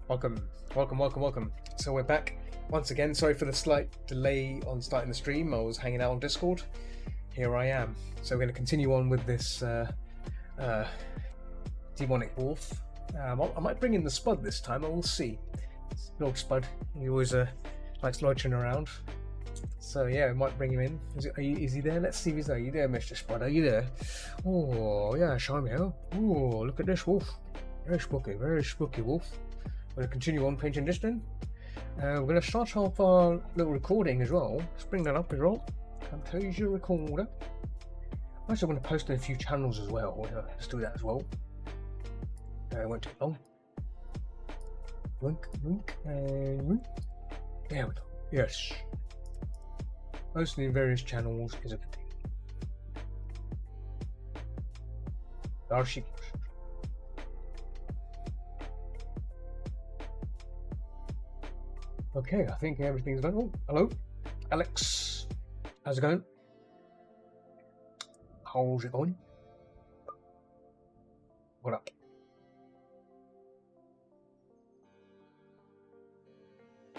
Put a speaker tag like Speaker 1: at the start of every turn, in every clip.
Speaker 1: Welcome. So we're back once again. Sorry for the slight delay on starting the stream. I was hanging out on Discord. Here I am. So we're going to continue on with this demonic wolf. I might bring in the Spud this time. I will see. Lord Spud. He always likes loitering around. So yeah, I might bring him in. Is he there? Let's see if he's there. Are you there, Mr. Spud? Are you there? Oh yeah, I'm here. Oh, look at this wolf. Very spooky wolf. We're going to continue on painting this then. We're going to start off our little recording as well. Let's bring that up as well. Compose your recorder. I'm also going to post on a few channels as well. Let's do that as well. Won't take long. Wink, and wink. There we go. Yes. Posting in various channels is a good thing. Darcy. Okay, I think everything's done. Oh, hello, Alex. How's it going? How's it going? What up?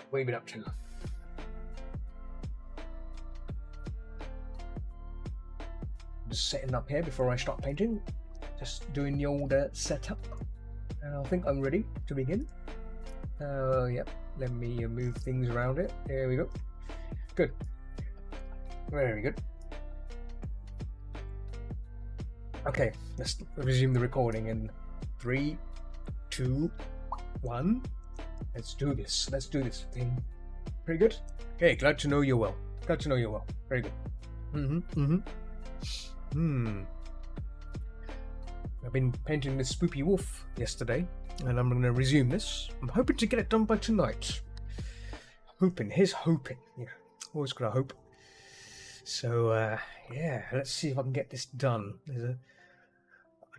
Speaker 1: What have you been up to? Just setting up here before I start painting. Just doing the old setup. And I think I'm ready to begin. Yep. Let me move things around it. There we go. Good. Very good. Okay, let's resume the recording in 3, 2, 1. Let's do this thing. Pretty good? Okay, glad to know you're well. Very good. I've been painting this spoopy wolf yesterday, and I'm going to resume this. I'm hoping to get it done by tonight. Here's hoping. Yeah, always gotta hope. So, yeah, let's see if I can get this done. I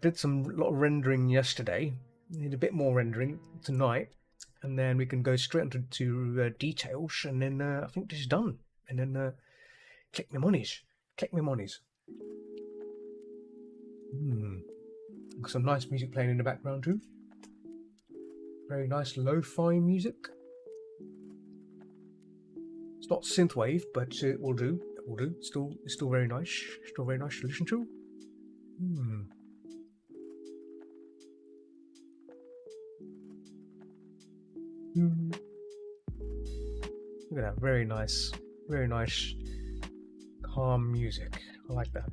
Speaker 1: did a lot of rendering yesterday. Need a bit more rendering tonight, and then we can go straight into details, and then I think this is done. And then click my monies. Got some nice music playing in the background too. Very nice lo-fi music. It's not synthwave, but it will do. It's still very nice. Still very nice to listen to. Look at that, very nice, calm music. I like that.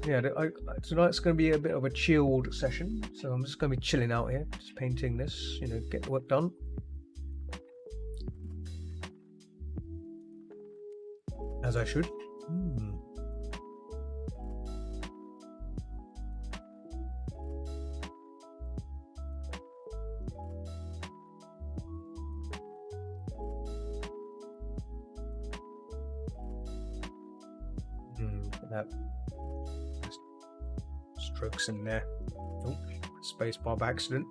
Speaker 1: Yeah, tonight's going to be a bit of a chilled session, so I'm just going to be chilling out here, just painting this, get the work done. As I should. That strokes in there. Oh, spacebar by accident.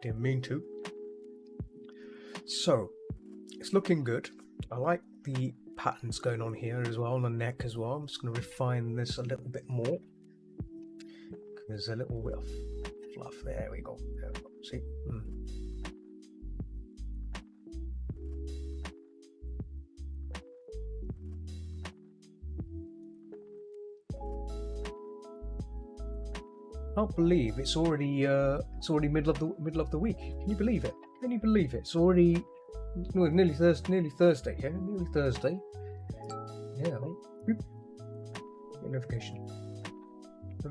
Speaker 1: Didn't mean to. So, it's looking good. I like the patterns going on here as well, on the neck as well. I'm just going to refine this a little bit more. There's a little bit of fluff. There we go. See? I can't believe it's already middle of the week. Can you believe it? It's already nearly Thursday. Yeah, nearly Thursday. Yeah. Boop. Notification.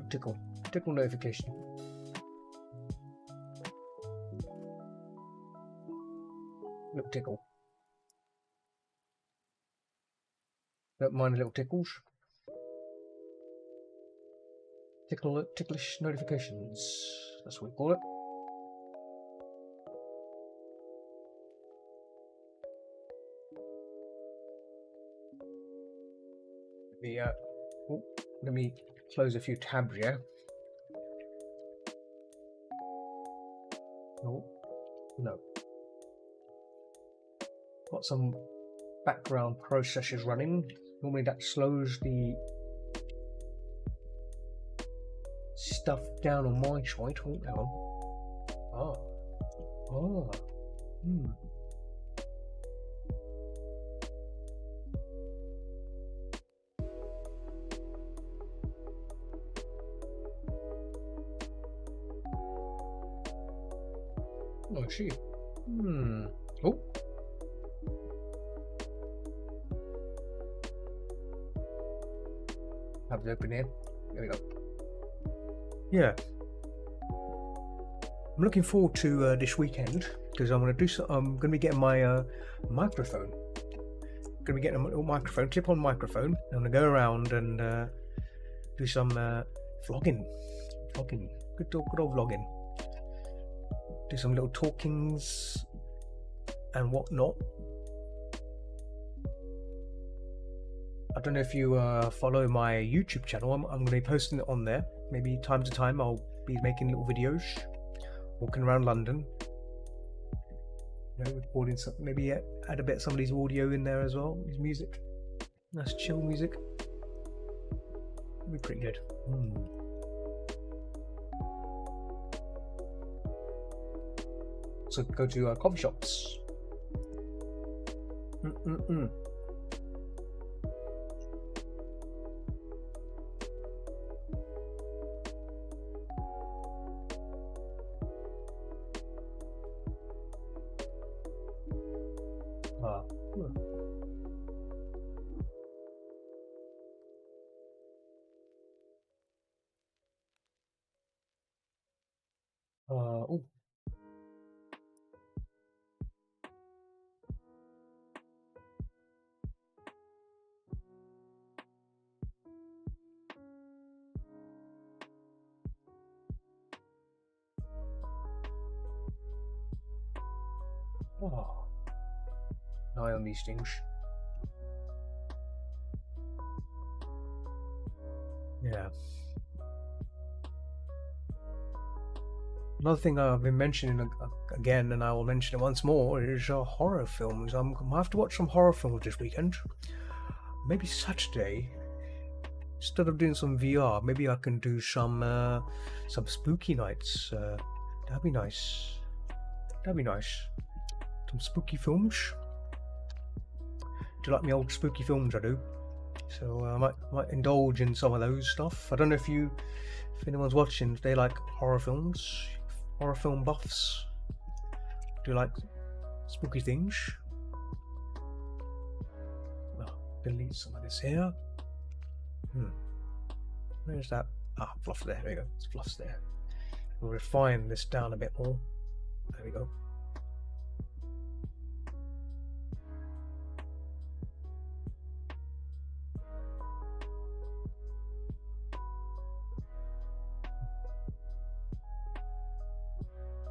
Speaker 1: Tickle notification. Little tickle. Don't mind the little tickles. Ticklish notifications. That's what we call it. Let me close a few tabs here. Oh, no. Got some background processes running. Normally that slows the stuff down on my side. Oh, hang on. Ah. Ah. Hmm. Oh, I see. Hmm. Oh. Have it open here. There we go. Yeah. I'm looking forward to this weekend because I'm going to do. I'm going to be getting my microphone. Going to be getting a little microphone, clip-on microphone. I'm going to go around and do some vlogging. Good old vlogging. Do some little talkings and whatnot. I don't know if you follow my YouTube channel. I'm going to be posting it on there. Maybe time to time I'll be making little videos, walking around London. You know, recording something. Maybe add a bit of somebody's audio in there as well. His music, nice chill music. It'll be pretty good. So go to coffee shops. Oh. Oh. Eye on these things. Yeah. Another thing I've been mentioning again, and I will mention it once more, is horror films. I'm gonna have to watch some horror films this weekend. Maybe Saturday, instead of doing some VR, maybe I can do some spooky nights. That'd be nice. That'd be nice. Some spooky films. Do you like me old spooky films? I do. So I might indulge in some of those stuff. I don't know if anyone's watching, if they like horror films, horror film buffs. Do you like spooky things? Well, delete some of this here. Where's that? Ah, fluff there. There we go. It's fluffs there. We'll refine this down a bit more. There we go.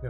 Speaker 1: Yeah.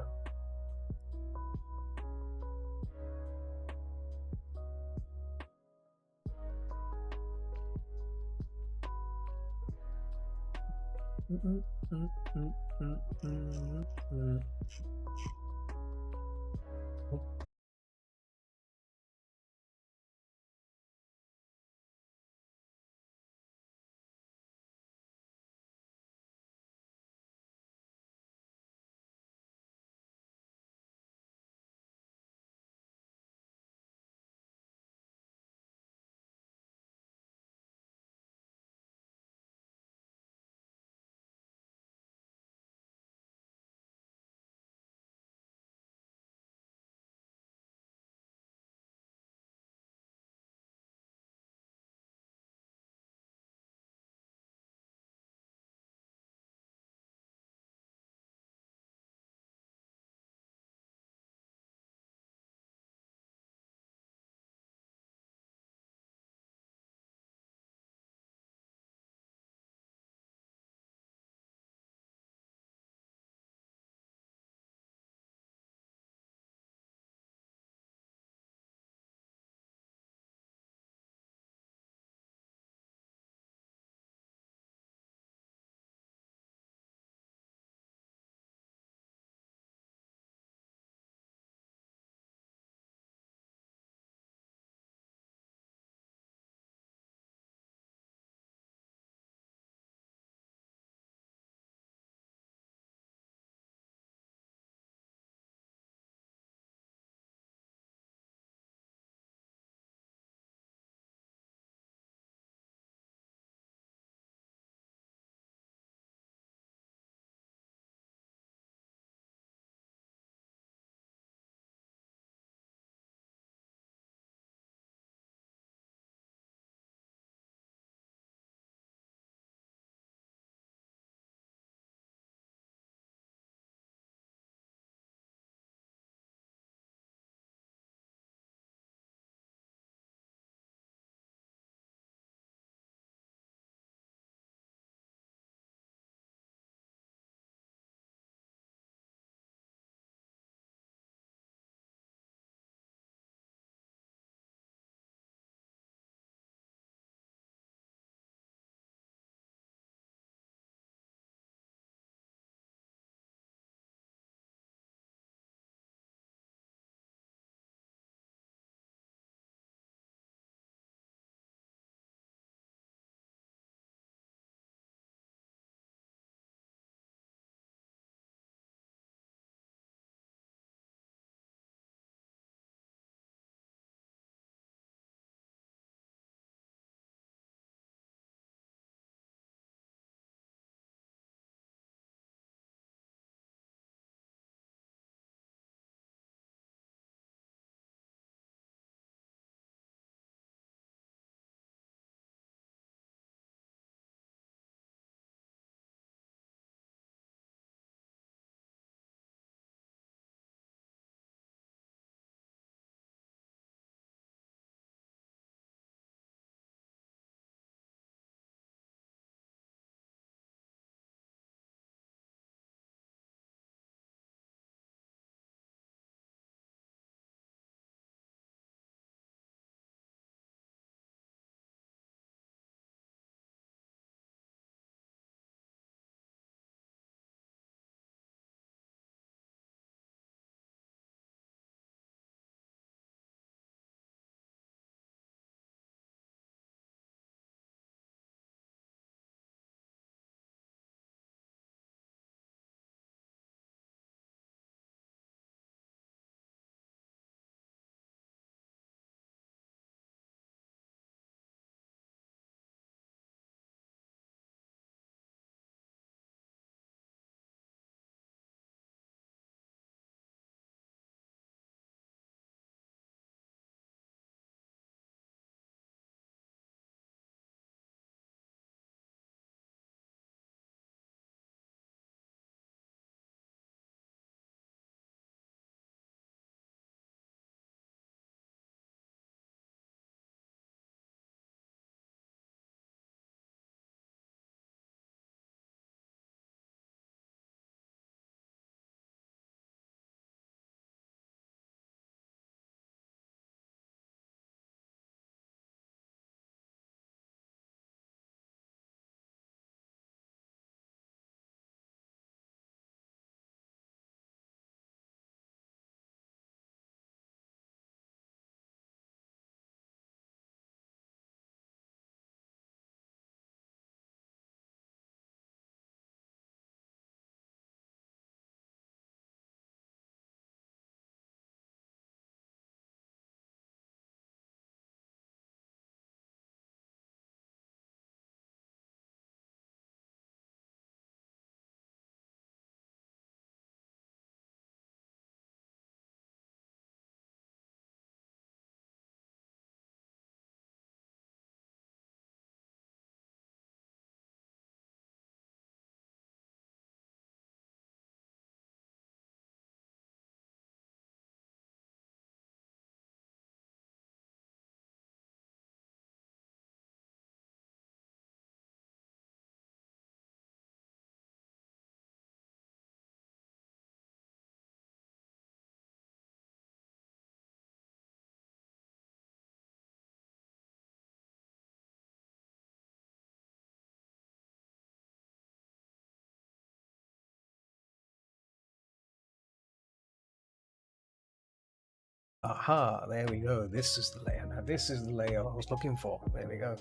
Speaker 1: Aha, there we go. This is the layer. Now this is the layer I was looking for. There we go.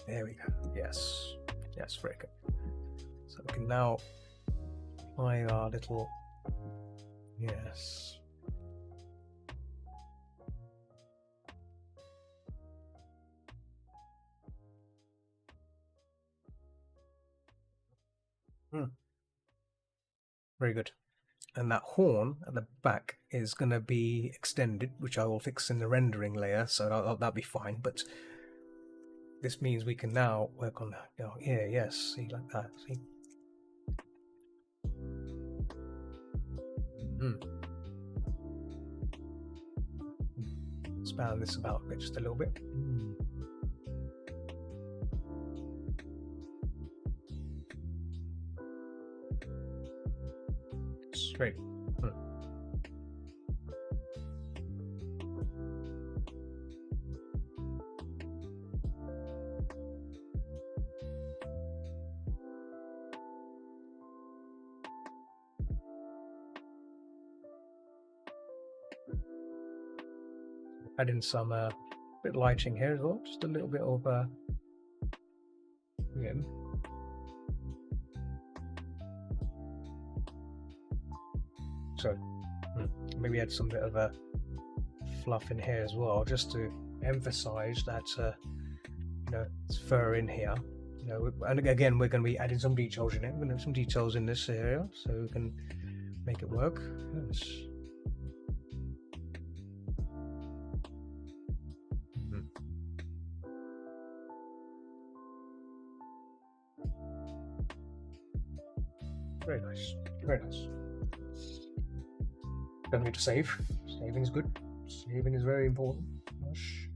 Speaker 1: There we go. Yes. Yes, very good. So we can now apply our little... Yes. Very good. And that horn at the back is going to be extended, which I will fix in the rendering layer, so that'll be fine. But this means we can now work on that. Oh, yeah, yes, see, like that. See. Expand this about a bit, just a little bit. Straight. Add in some bit of lighting here as well, just a little bit of again. So maybe add some bit of a fluff in here as well, just to emphasize that you know, it's fur in here. You know, and again, we're going to be adding some details in it. We're going to have some details in this area, so we can make it work. Yes. Very nice. Very nice. Don't need to save. Saving is good. Saving is very important. Gosh.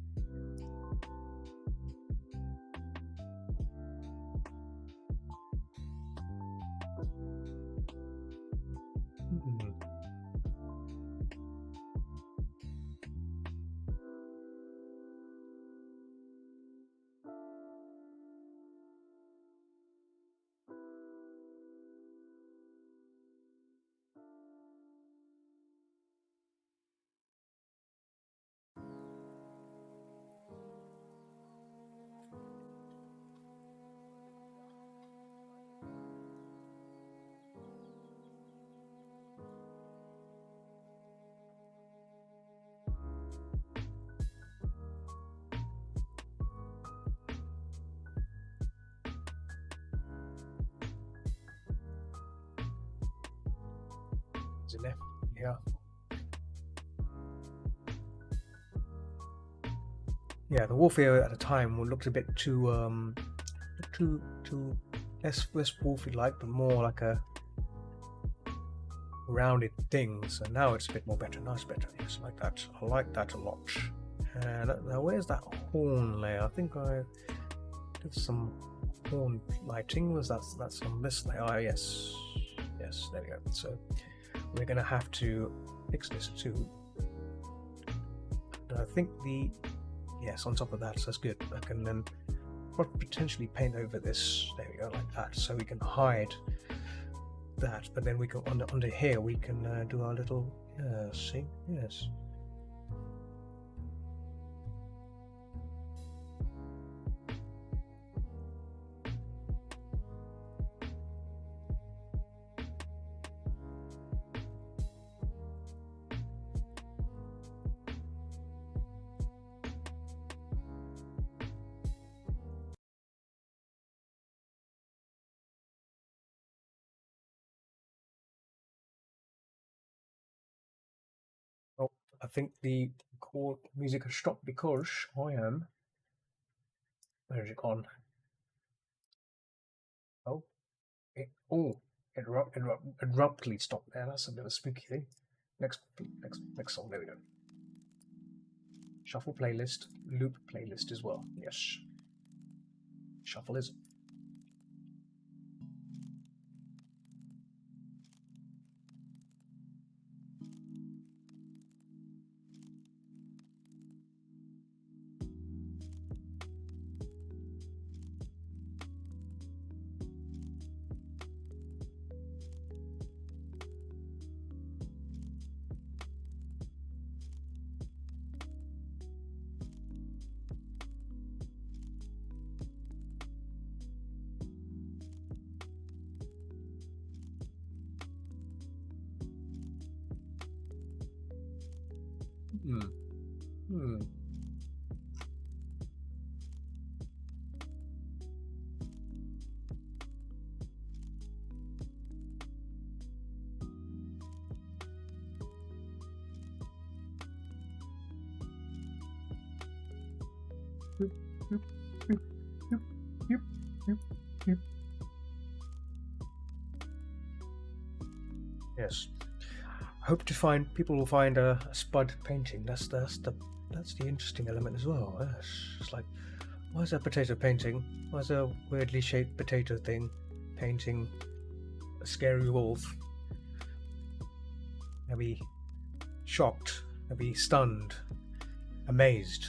Speaker 1: In there. Yeah. Yeah, the warfare at the time looked a bit too less wolfy like, but more like a rounded thing. So now it's a bit more better. Nice, better. Yes, like that. I like that a lot. And now where's that horn layer? I think I did some horn lighting. Was that's on this layer? Oh, yes, yes. There we go. So we're going to have to fix this too. And I think yes, on top of that, so that's good. I can then potentially paint over this. There we go, like that, so we can hide that. But then we can under here we can do our little see, yes. Oh, I think the chord music has stopped because I am. Where's it gone? Oh, it abruptly stopped there. That's a bit of a spooky thing. Next song. There we go. Shuffle playlist, loop playlist as well. Yes. Shuffle is. Hmm. Yoop, yoop, yoop, yoop, yoop, yoop, yoop. Yes. Hope to find people will find a spud painting. That's the interesting element as well. Yes. It's like, why is there a potato painting? Why is there a weirdly shaped potato thing painting a scary wolf? I'd be shocked. I'd be stunned, amazed,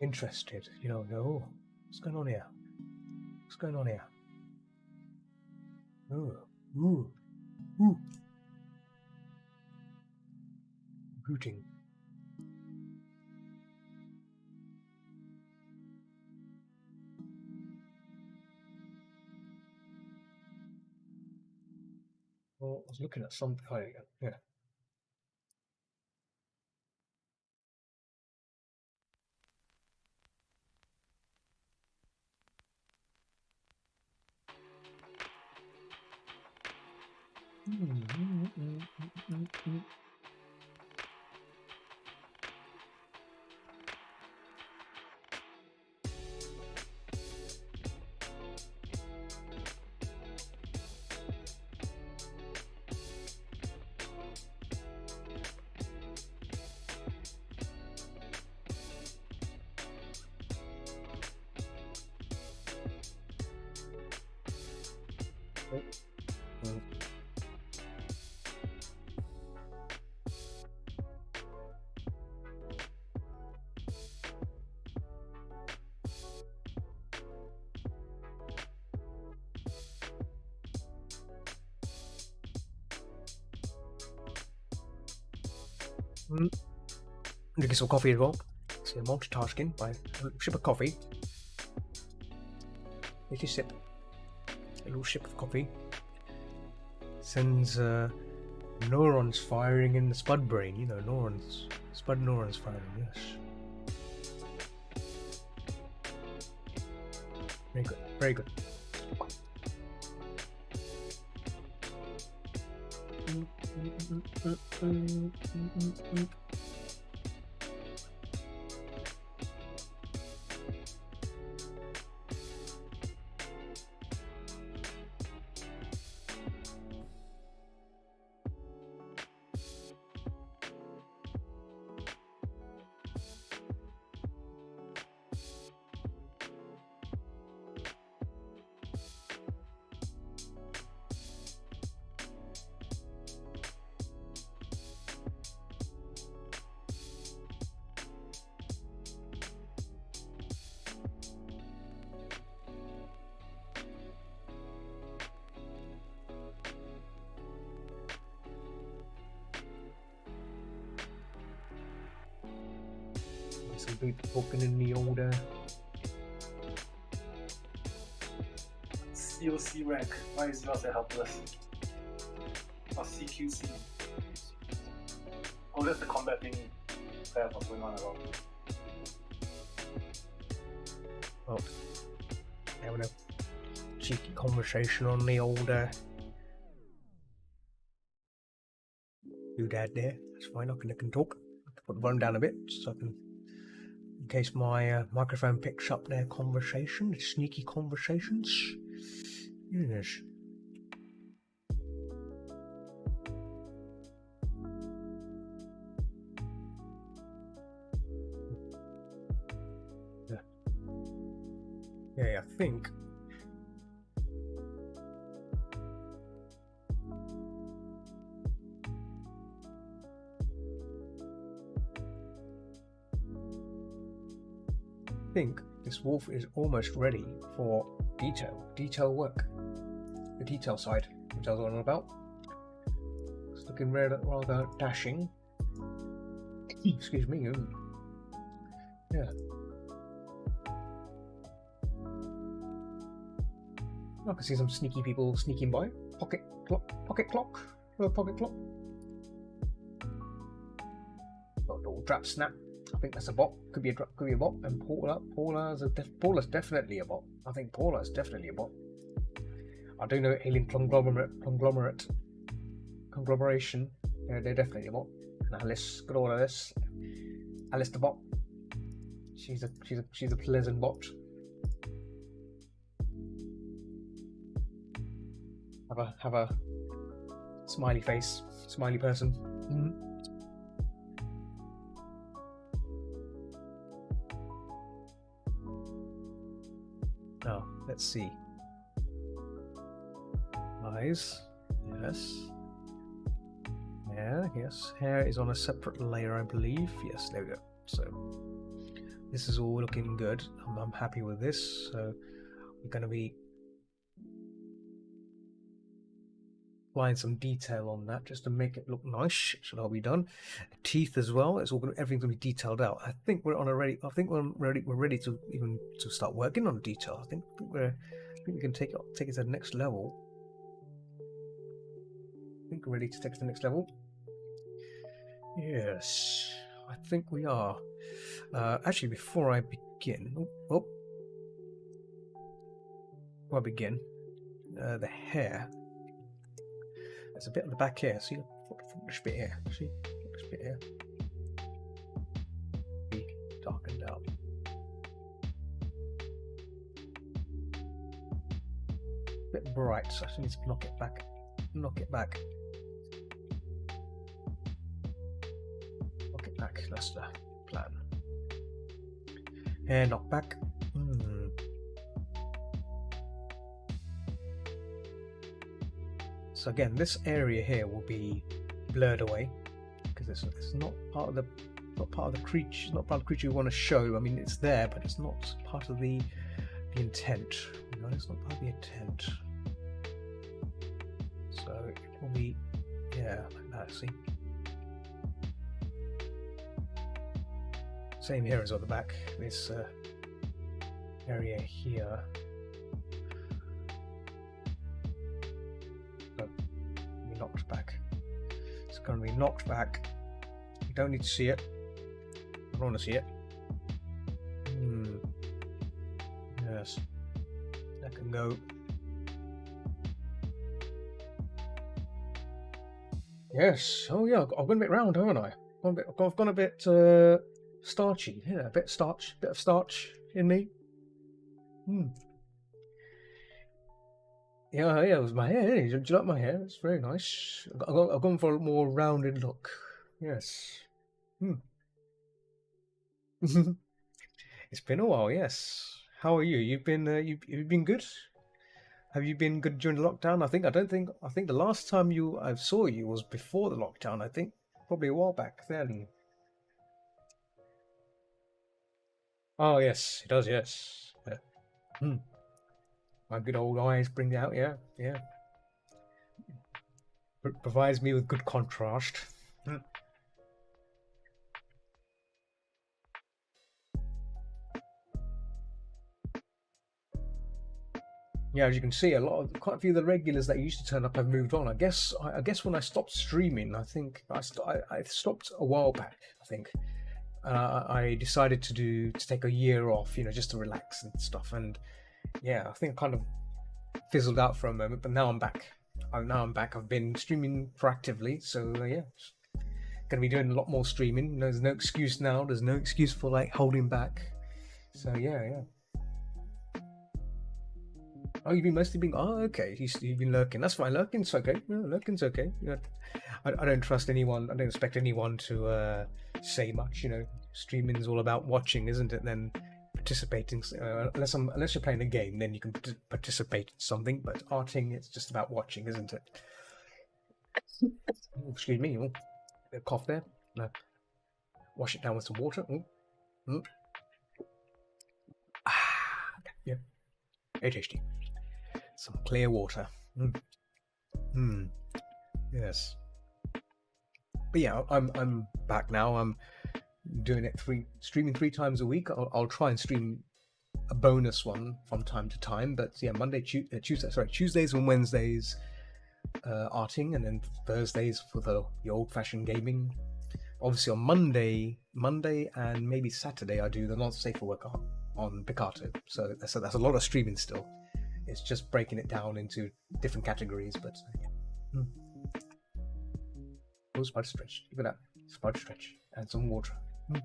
Speaker 1: interested. You know, oh, what's going on here? What's going on here? Ooh, ooh, ooh. Rooting. Well, I was looking at something. Oh, yeah. Drinking some coffee as well. So multitasking by a sip of coffee. Little sip. A little sip of coffee sends neurons firing in the spud brain. You know, neurons, spud neurons firing. Yes. Very good. Very good. Some people talking in the order.
Speaker 2: COC rank. Why is yours helpless? Or CQC? Oh, that's the combat thing that was going on around.
Speaker 1: Oh, having a cheeky conversation on the order. You dad there? That's fine. I can talk. I can put the volume down a bit so I can. In case my microphone picks up their conversation, sneaky conversations. Yes. Yeah, I think. This wolf is almost ready for detail work. The detail side, which I was on about. It's looking rather dashing. Excuse me. Yeah. I can see some sneaky people sneaking by. Pocket clock. a pocket clock. Got a little drap snap. I think that's a bot. Could be a bot. And Paula's definitely a bot. I think Paula's definitely a bot. I do know alien conglomeration. Yeah, they're definitely a bot. And Alice, good old Alice. Alice the bot. She's a pleasant bot. Have a smiley face, smiley person. Now, let's see. Eyes, yes. Yeah, yes. Hair is on a separate layer, I believe. Yes, there we go. So, this is all looking good. I'm happy with this. So, we're going to be applying some detail on that just to make it look nice. So that'll be done. Teeth as well. Everything's gonna be detailed out. I think we're ready to start working on detail. I think we can take it to the next level. I think we're ready to take it to the next level. Yes, I think we are. Actually, before I begin, the hair. There's a bit on the back here. See this bit here. See this bit here. Be darkened out. Bit bright, so I just need to knock it back. Knock it back. Knock it back. That's the plan. Hair knock back. So again, this area here will be blurred away because it's not part of the creature. Not part of the creature we want to show. I mean, it's there, but it's not part of the intent. No, it's not part of the intent. So it will be, yeah, like that. See, same here as on the back. This area here. Knocked back. It's going to be knocked back. You don't need to see it. I don't want to see it. Yes. That can go. Yes. Oh yeah. I've gone a bit round, haven't I? I've gone a bit starchy. Yeah, a bit of starch in me. Yeah, it was my hair. Do you like my hair? It's very nice. I've gone for a more rounded look. Yes. It's been a while. Yes. How are you? You've been you've been good. Have you been good during the lockdown? I think the last time I saw you was before the lockdown. I think probably a while back then. Oh yes, it does. Yes. My good old eyes bring it out, yeah. Provides me with good contrast. Yeah, as you can see, quite a few of the regulars that used to turn up have moved on. I guess when I stopped streaming, I think I stopped a while back. I think I decided to take a year off, just to relax and stuff. And yeah, I think I kind of fizzled out for a moment, but now I'm back. I've been streaming proactively, so yeah, gonna be doing a lot more streaming. There's no excuse now. There's no excuse for like holding back. So yeah. Oh, you've been mostly being. Oh, okay. You've been lurking. That's fine. Lurking's okay. Yeah, lurking's okay. Yeah. I don't trust anyone. I don't expect anyone to say much. Streaming's all about watching, isn't it? Then participating, unless you're playing a game, then you can participate in something. But arting, it's just about watching, isn't it? Excuse me. Oh, a cough there. No. Wash it down with some water. Yeah. Very tasty. Some clear water. Yes. But yeah, I'm back now. I'm doing it streaming 3 times a week. I'll try and stream a bonus one from time to time. But yeah, Tuesdays and Wednesdays arting, and then Thursdays for the old-fashioned gaming. Obviously on Monday and maybe Saturday I do the non-safe for work art on Picato. So that's a lot of streaming still. It's just breaking it down into different categories, but yeah. Oh, spider stretch. Look at that. Spider stretch. And some water. I've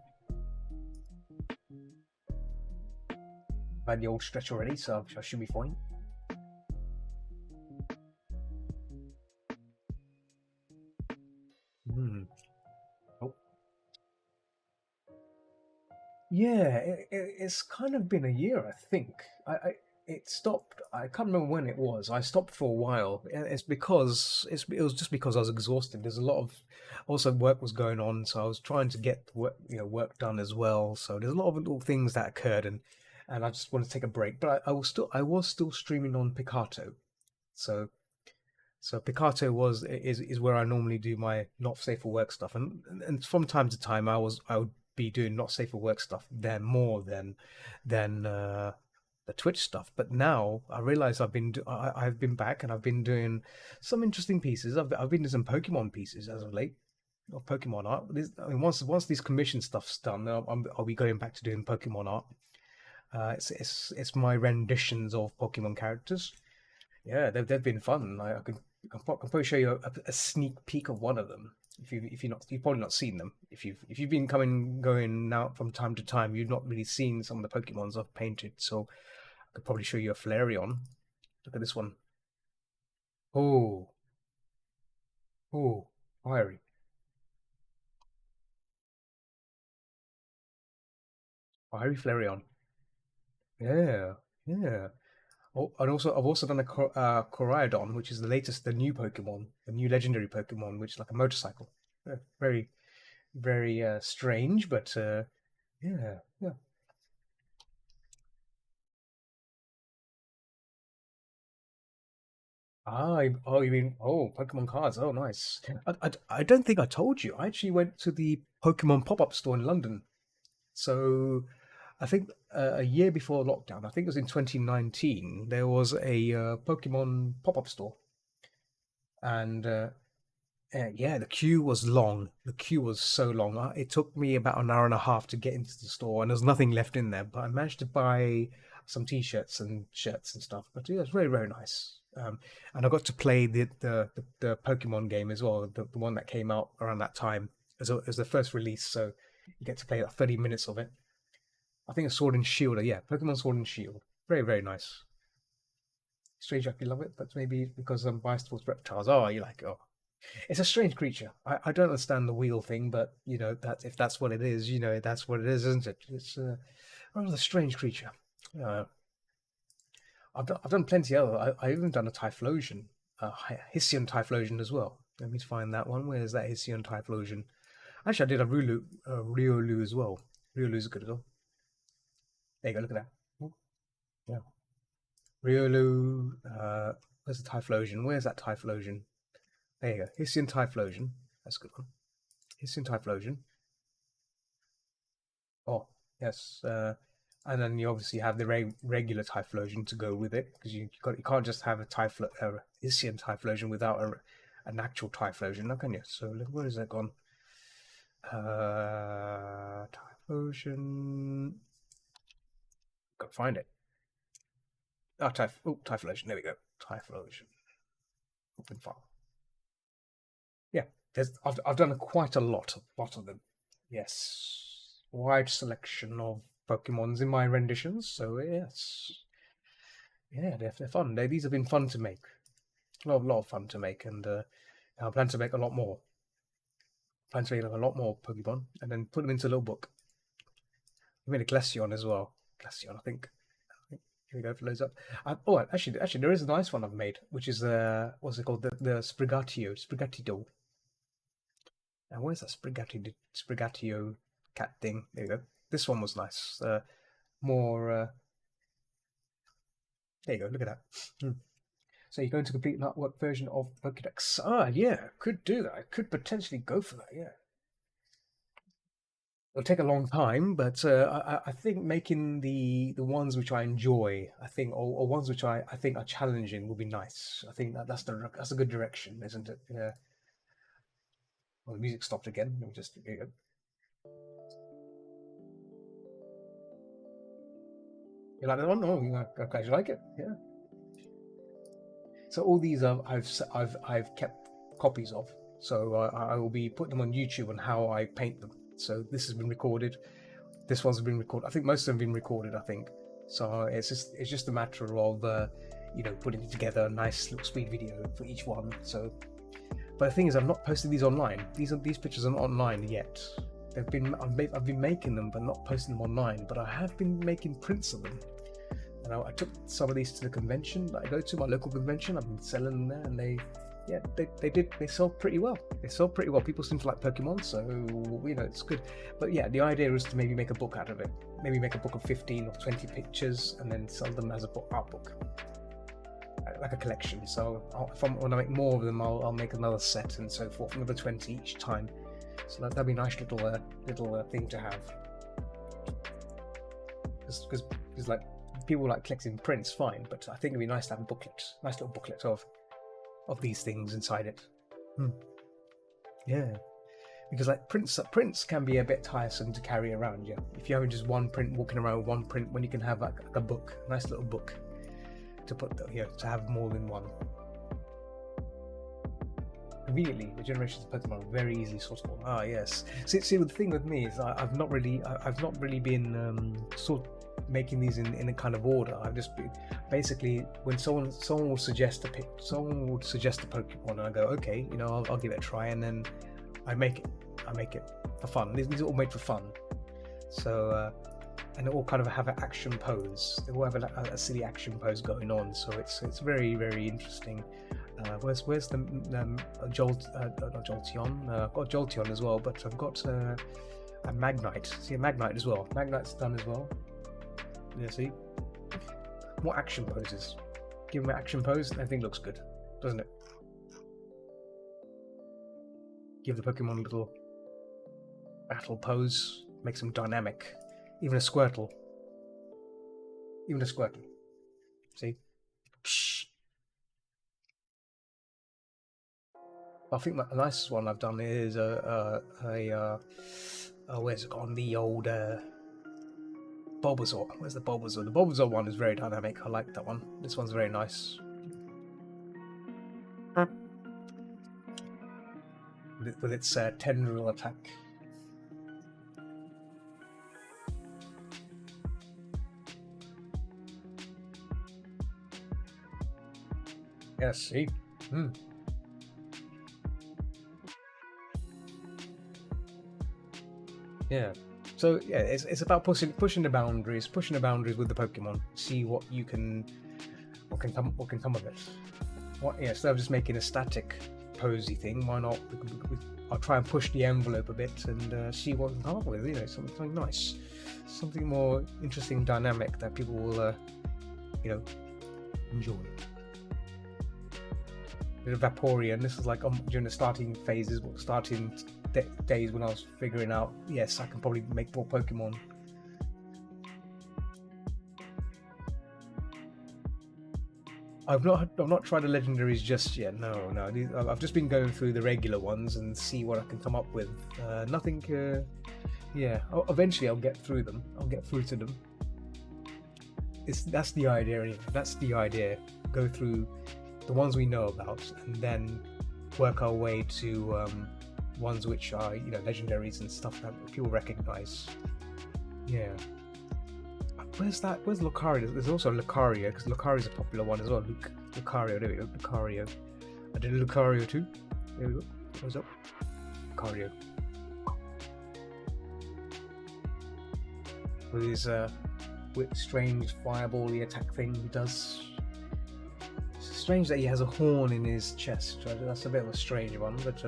Speaker 1: had the old stretch already, so I should be fine. Oh. Yeah, it's kind of been a year, I think. It stopped. I can't remember when it was. I stopped for a while. It's because it was just because I was exhausted. There's a lot of also work was going on, so I was trying to get work done as well. So there's a lot of little things that occurred, and I just wanted to take a break. But I was still streaming on Picato. So Picato is where I normally do my not safe for work stuff, and from time to time I would be doing not safe for work stuff there more than the Twitch stuff. But now I realize I've been back and I've been doing some interesting pieces. I've been doing some Pokemon pieces as of late, of Pokemon art. I mean, once these commission stuff's done, I'll be going back to doing Pokemon art. It's my renditions of Pokemon characters. Yeah, they've been fun. I can probably show you a sneak peek of one of them. You've probably not seen them. If you've been coming going out from time to time, you've not really seen some of the Pokemons I've painted. So I could probably show you a Flareon. Look at this one. Oh, oh, fiery, fiery Flareon. Yeah, yeah. Oh, and also I've also done a Koraidon, which is the new Pokemon, the new legendary Pokemon, which is like a motorcycle. Very, very strange, but yeah, yeah. Oh, you mean Pokemon cards? Oh, nice. I don't think I told you. I actually went to the Pokemon pop-up store in London. So I think a year before lockdown, I think it was in 2019, there was a Pokemon pop-up store, and yeah, the queue was long. The queue was so long. It took me about an hour and a half to get into the store, and there's nothing left in there. But I managed to buy some T-shirts and shirts and stuff. But yeah, it's very, very nice. And I got to play the Pokemon game as well, the one that came out around that time as the first release. So you get to play like 30 minutes of it. I think it's Sword and Shield. Yeah, Pokemon Sword and Shield. Very, very nice. Strange, I love it, but maybe because I'm biased towards reptiles. Oh, you like? Oh, it's a strange creature. I don't understand the wheel thing, but that if that's what it is, that's what it is, isn't it? It's a rather strange creature. Uh, I've done plenty other. I've even done a Typhlosion, a Hisian Typhlosion as well. Let me find that one. Where's that Hisian Typhlosion? Actually, I did a Riolu as well. Riolu's good as well. There you go. Look at that. Yeah, Riolu. Where's the Typhlosion? Where's that Typhlosion? There you go. Hisian Typhlosion. That's a good one. Hisian Typhlosion. Oh, yes. And then you obviously have the regular Typhlosion to go with it, because you can't just have a Isian Typhlosion without an actual Typhlosion, now can you? So where is that gone? Typhlosion. Gotta find it. Typhlosion. There we go. Typhlosion. Open file. Yeah, I've done quite a lot of them. Yes, wide selection of Pokemons in my renditions. So yes, yeah, they're fun. These have been fun to make. A lot of fun to make, and I plan to make a lot more. Plan to make a lot more Pokemon, and then put them into a little book. I made a Glaceon as well. Glaceon, I think. Here we go. For loads up. Actually, there is a nice one I've made, which is what's it called? The Sprigatito. And where's that Sprigatio cat thing? There you go. This one was nice. More. There you go. Look at that. So you're going to complete an artwork version of Pokedex. Ah, yeah, could do that. I could potentially go for that. Yeah. It'll take a long time, but I think making the ones which I enjoy, I think, or ones which I think are challenging, will be nice. I think that's a good direction, isn't it? Yeah. Well, the music stopped again. Let me just. You like that one? Oh, I'm glad you like it. Yeah. So all these I've kept copies of. So I will be putting them on YouTube on how I paint them. So this has been recorded. This one's been recorded. I think most of them have been recorded. I think so. It's just a matter of putting together a nice little speed video for each one. So, but the thing is, I've not posted these online. These pictures are not online yet. I've been making them, but not posting them online. But I have been making prints of them. And I took some of these to the convention that I go to, my local convention. I've been selling them there, and they sell pretty well. They sell pretty well. People seem to like Pokemon, so it's good. But yeah, the idea is to maybe make a book out of it. Maybe make a book of 15 or 20 pictures, and then sell them as art book, like a collection. So when I make more of them, I'll make another set and so forth, another 20 each time. So that'd be a nice little thing to have. Because like, people like collecting prints, fine, but I think it'd be nice to have a booklet, nice little booklet of these things inside it. Yeah, because like prints can be a bit tiresome to carry around. Yeah, if you're having just one print, walking around with one print, when you can have like a book, a nice little book to put to have more than one. Conveniently, the generations of Pokemon are very easily sortable. Ah, yes. See, the thing with me is I've not really been making these in a kind of order. I've just been basically, when someone will suggest a Pokemon, and I go, okay, I'll give it a try, and then I make it for fun. These are all made for fun. So and they all kind of have an action pose. They all have a silly action pose going on. So it's very, very interesting. Where's the not Jolteon? I've got Jolteon as well, but I've got a Magnite. See, a Magnite as well. Magnite's done as well. Yeah, see? More action poses. Give them an action pose, and everything looks good, doesn't it? Give the Pokemon a little battle pose, makes them dynamic. Even a Squirtle. See? Psh. I think the nicest one I've done is where's it gone? The old Bulbasaur. Where's the Bulbasaur? The Bulbasaur one is very dynamic. I like that one. This one's very nice. With its tendril attack. Yes, see? Yeah. So yeah, it's about pushing the boundaries with the Pokemon. See what can come of it. Instead of just making a static posy thing, why not? I'll try and push the envelope a bit and see what we can come up with. Something nice, something more interesting, dynamic that people will, enjoy. Bit of Vaporeon. This is like during the starting phases, starting days when I was figuring out, yes, I can probably make more Pokemon. I've not tried the legendaries just yet. No. I've just been going through the regular ones and see what I can come up with. Nothing. Eventually I'll get through them. I'll get through to them. That's the idea. Anyway. That's the idea. Go through the ones we know about, and then work our way to ones which are legendaries and stuff that people recognize. Yeah. Where's Lucario? There's also Lucario, because Lucario's a popular one as well. Lucario, there we go. Lucario. I did a Lucario too. There we go. What's up? Lucario. With his strange fireball-y attack thing he does. It's strange that he has a horn in his chest. That's a bit of a strange one, but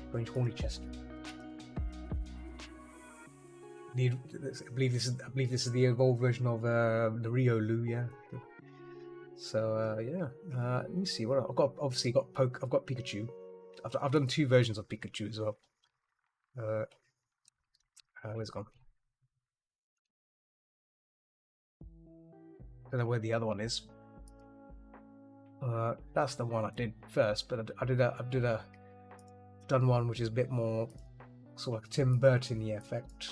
Speaker 1: strange horny chest. I believe this is the evolved version of the Riolu, yeah. So yeah, let me see what I've got. Obviously, I've got Pikachu. I've done 2 versions of Pikachu as well. Where's it gone? Don't know where the other one is. That's the one I did first, but I've done one which is a bit more sort of like Tim Burton-y effect.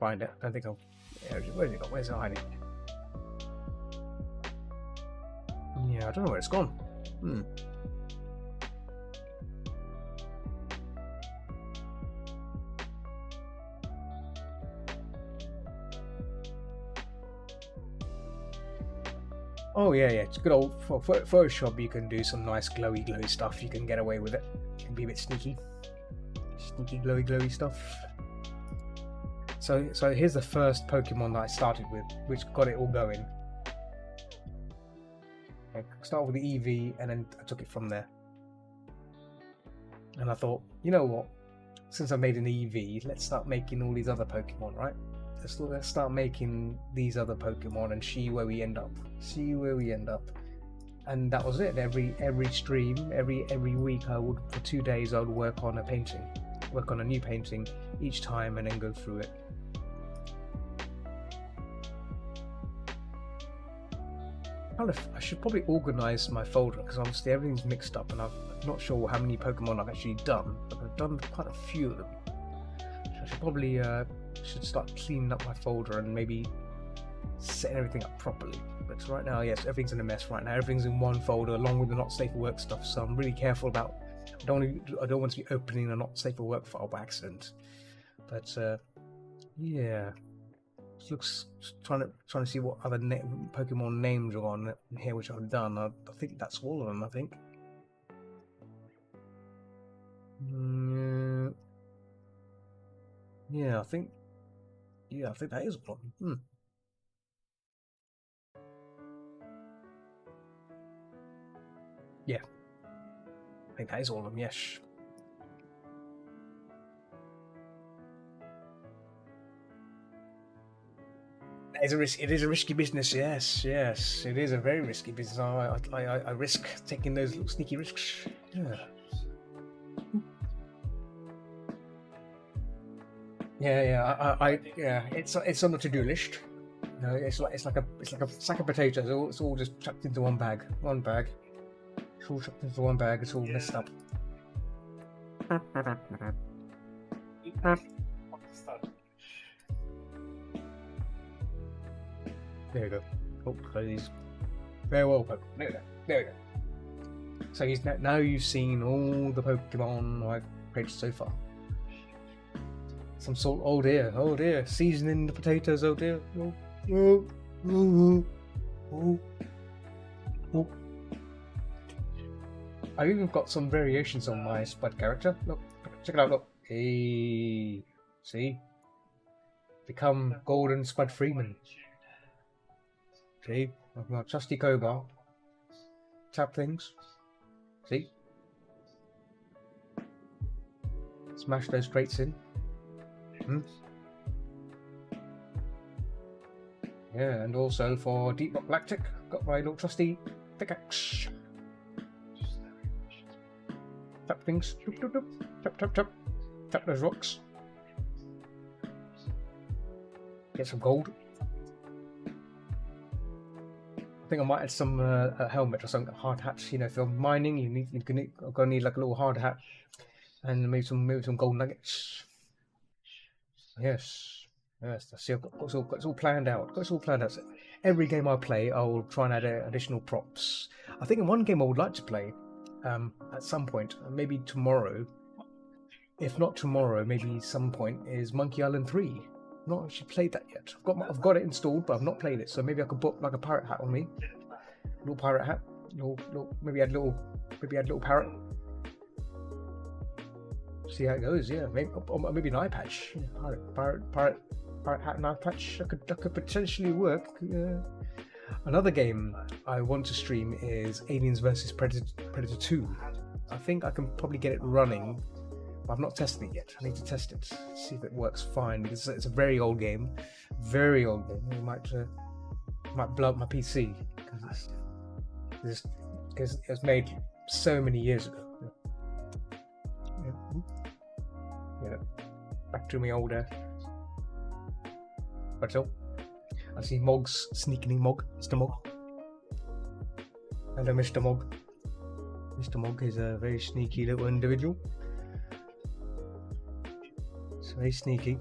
Speaker 1: Find it. I don't think I'll. Where's it gone? Where's it hiding? Yeah, I don't know where it's gone. Oh yeah, it's good old for Photoshop. You can do some nice glowy stuff. You can get away with it. You can be a bit sneaky, glowy stuff. So here's the first Pokemon that I started with, which got it all going. I started with the EV, and then I took it from there. And I thought, you know what? Since I made an EV, let's start making all these other Pokemon, right? Let's start making these other Pokemon and see where we end up. And that was it. Every stream, every week, I would, for 2 days, I would work on a new painting each time, and then go through it. I should probably organize my folder, because obviously everything's mixed up, and I'm not sure how many Pokemon I've actually done, but I've done quite a few of them. So I should probably should start cleaning up my folder and maybe setting everything up properly. But right now, yes, everything's in a mess right now. Everything's in one folder along with the not safe for work stuff. So I'm really careful about. I don't want to be opening a not safe for work file by accident. But yeah, looks trying to see what other Pokemon names are on here, which I've done. I think that's all of them. I think. Yeah, I think that is all of them. Yeah, I think that is all of them. Yes. It is a risky business. Yes, it is a very risky business. I risk taking those little sneaky risks. Yeah. It's on the to-do list. You know, it's like a sack of potatoes. It's all just chucked into one bag. It's all chucked into one bag. It's all messed up. There we go. Oh, please. Very well, Pokemon. There we go. So now you've seen all the Pokemon I've created so far. Some salt. Oh dear. Seasoning the potatoes. Oh dear. Oh. I've even got some variations on my Spud character. Look, check it out. Look. Hey, see? Become Golden Spud Freeman. See? I've got trusty Kogar. Tap things. See? Smash those crates in. Yeah, and also for Deep Rock Lactic, got my little trusty pickaxe. Tap things. Tap. Tap those rocks. Get some gold. I think I might add some a helmet or some hard hats. You know, if you're mining, you're gonna need like a little hard hat, and maybe some gold nuggets. Yes. See, I've got it's all planned out. So every game I play, I will try and add additional props. I think in one game I would like to play, at some point, maybe tomorrow. If not tomorrow, maybe some point, is Monkey Island 3. I've not actually played that yet. I've got it installed, but I've not played it. So maybe I could put like a pirate hat on me, little pirate hat, maybe add little parrot. See how it goes. Yeah, maybe an eye patch. Pirate hat and eye patch. That could potentially work. Another game I want to stream is Aliens vs Predator 2. I think I can probably get it running. I've not tested it yet. I need to test it, see if it works fine, because it's a very old game. It might blow up my PC because it's because it was made so many years ago. Yeah. Back to me older. But so, I see Mog's sneaking in. Mr. Mog. Hello, Mr. Mog. Mr. Mog is a very sneaky little individual. It's very sneaky.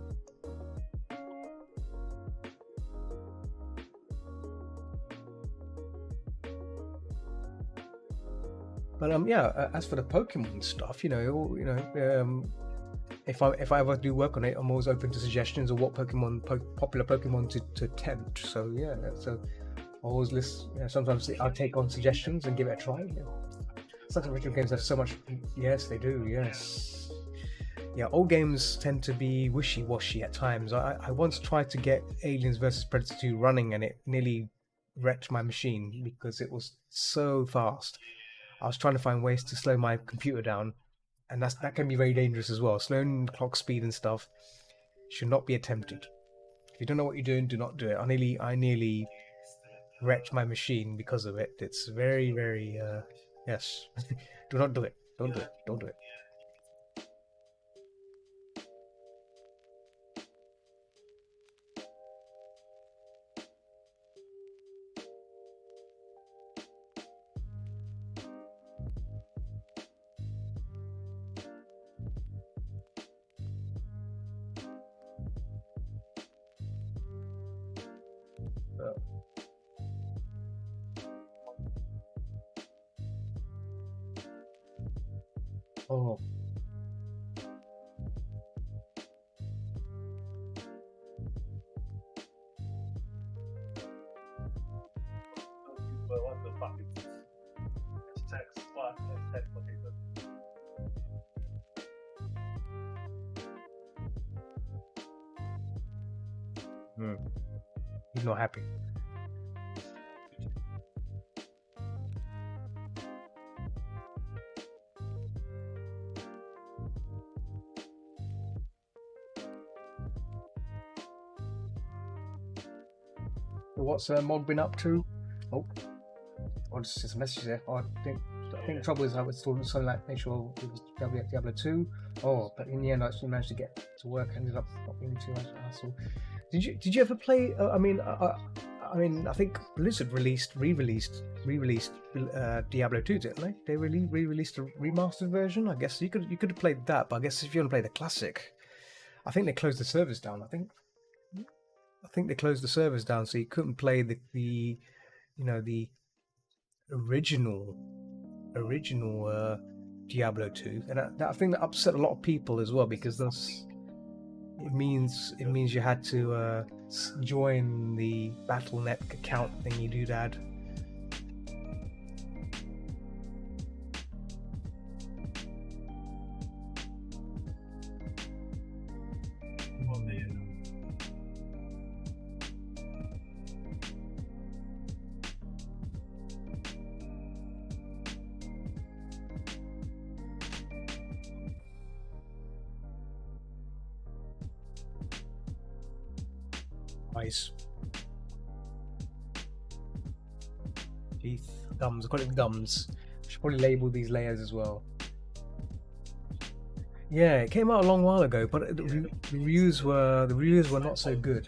Speaker 1: But yeah, as for the Pokemon stuff, if I ever do work on it, I'm always open to suggestions of what popular Pokemon to attempt. So yeah, so I always list. Sometimes I'll take on suggestions and give it a try. Some original games have so much. Yes, they do. Yes. Yeah, old games tend to be wishy-washy at times. I once tried to get Aliens vs Predator 2 running, and it nearly wrecked my machine because it was so fast. I was trying to find ways to slow my computer down, and that can be very dangerous as well. Slowing clock speed and stuff should not be attempted. If you don't know what you're doing, do not do it. I nearly wrecked my machine because of it. It's very, very yes. Do not do it. Don't do it. Don't do it. Oh.
Speaker 2: What the fuck is this? It's text, what? It's text, what is it?
Speaker 1: He's not happy. What's Mod been up to? Oh, it's just a message there. I think the trouble is I was still something like make sure it was Diablo 2. Oh, but in the end I actually managed to get to work. Ended up not being too much hassle. Did you ever play? I mean, I think Blizzard re-released Diablo 2, didn't they? They re-released a remastered version. I guess you could have played that, but I guess if you want to play the classic, I think they closed the servers down. I think they closed the servers down, so you couldn't play the original Diablo 2, and I think that upset a lot of people as well, because it means you had to join the Battle.net account thing you do that. Nice. Teeth, gums. I call it gums. I should probably label these layers as well. Yeah, it came out a long while ago, but the reviews were not so good.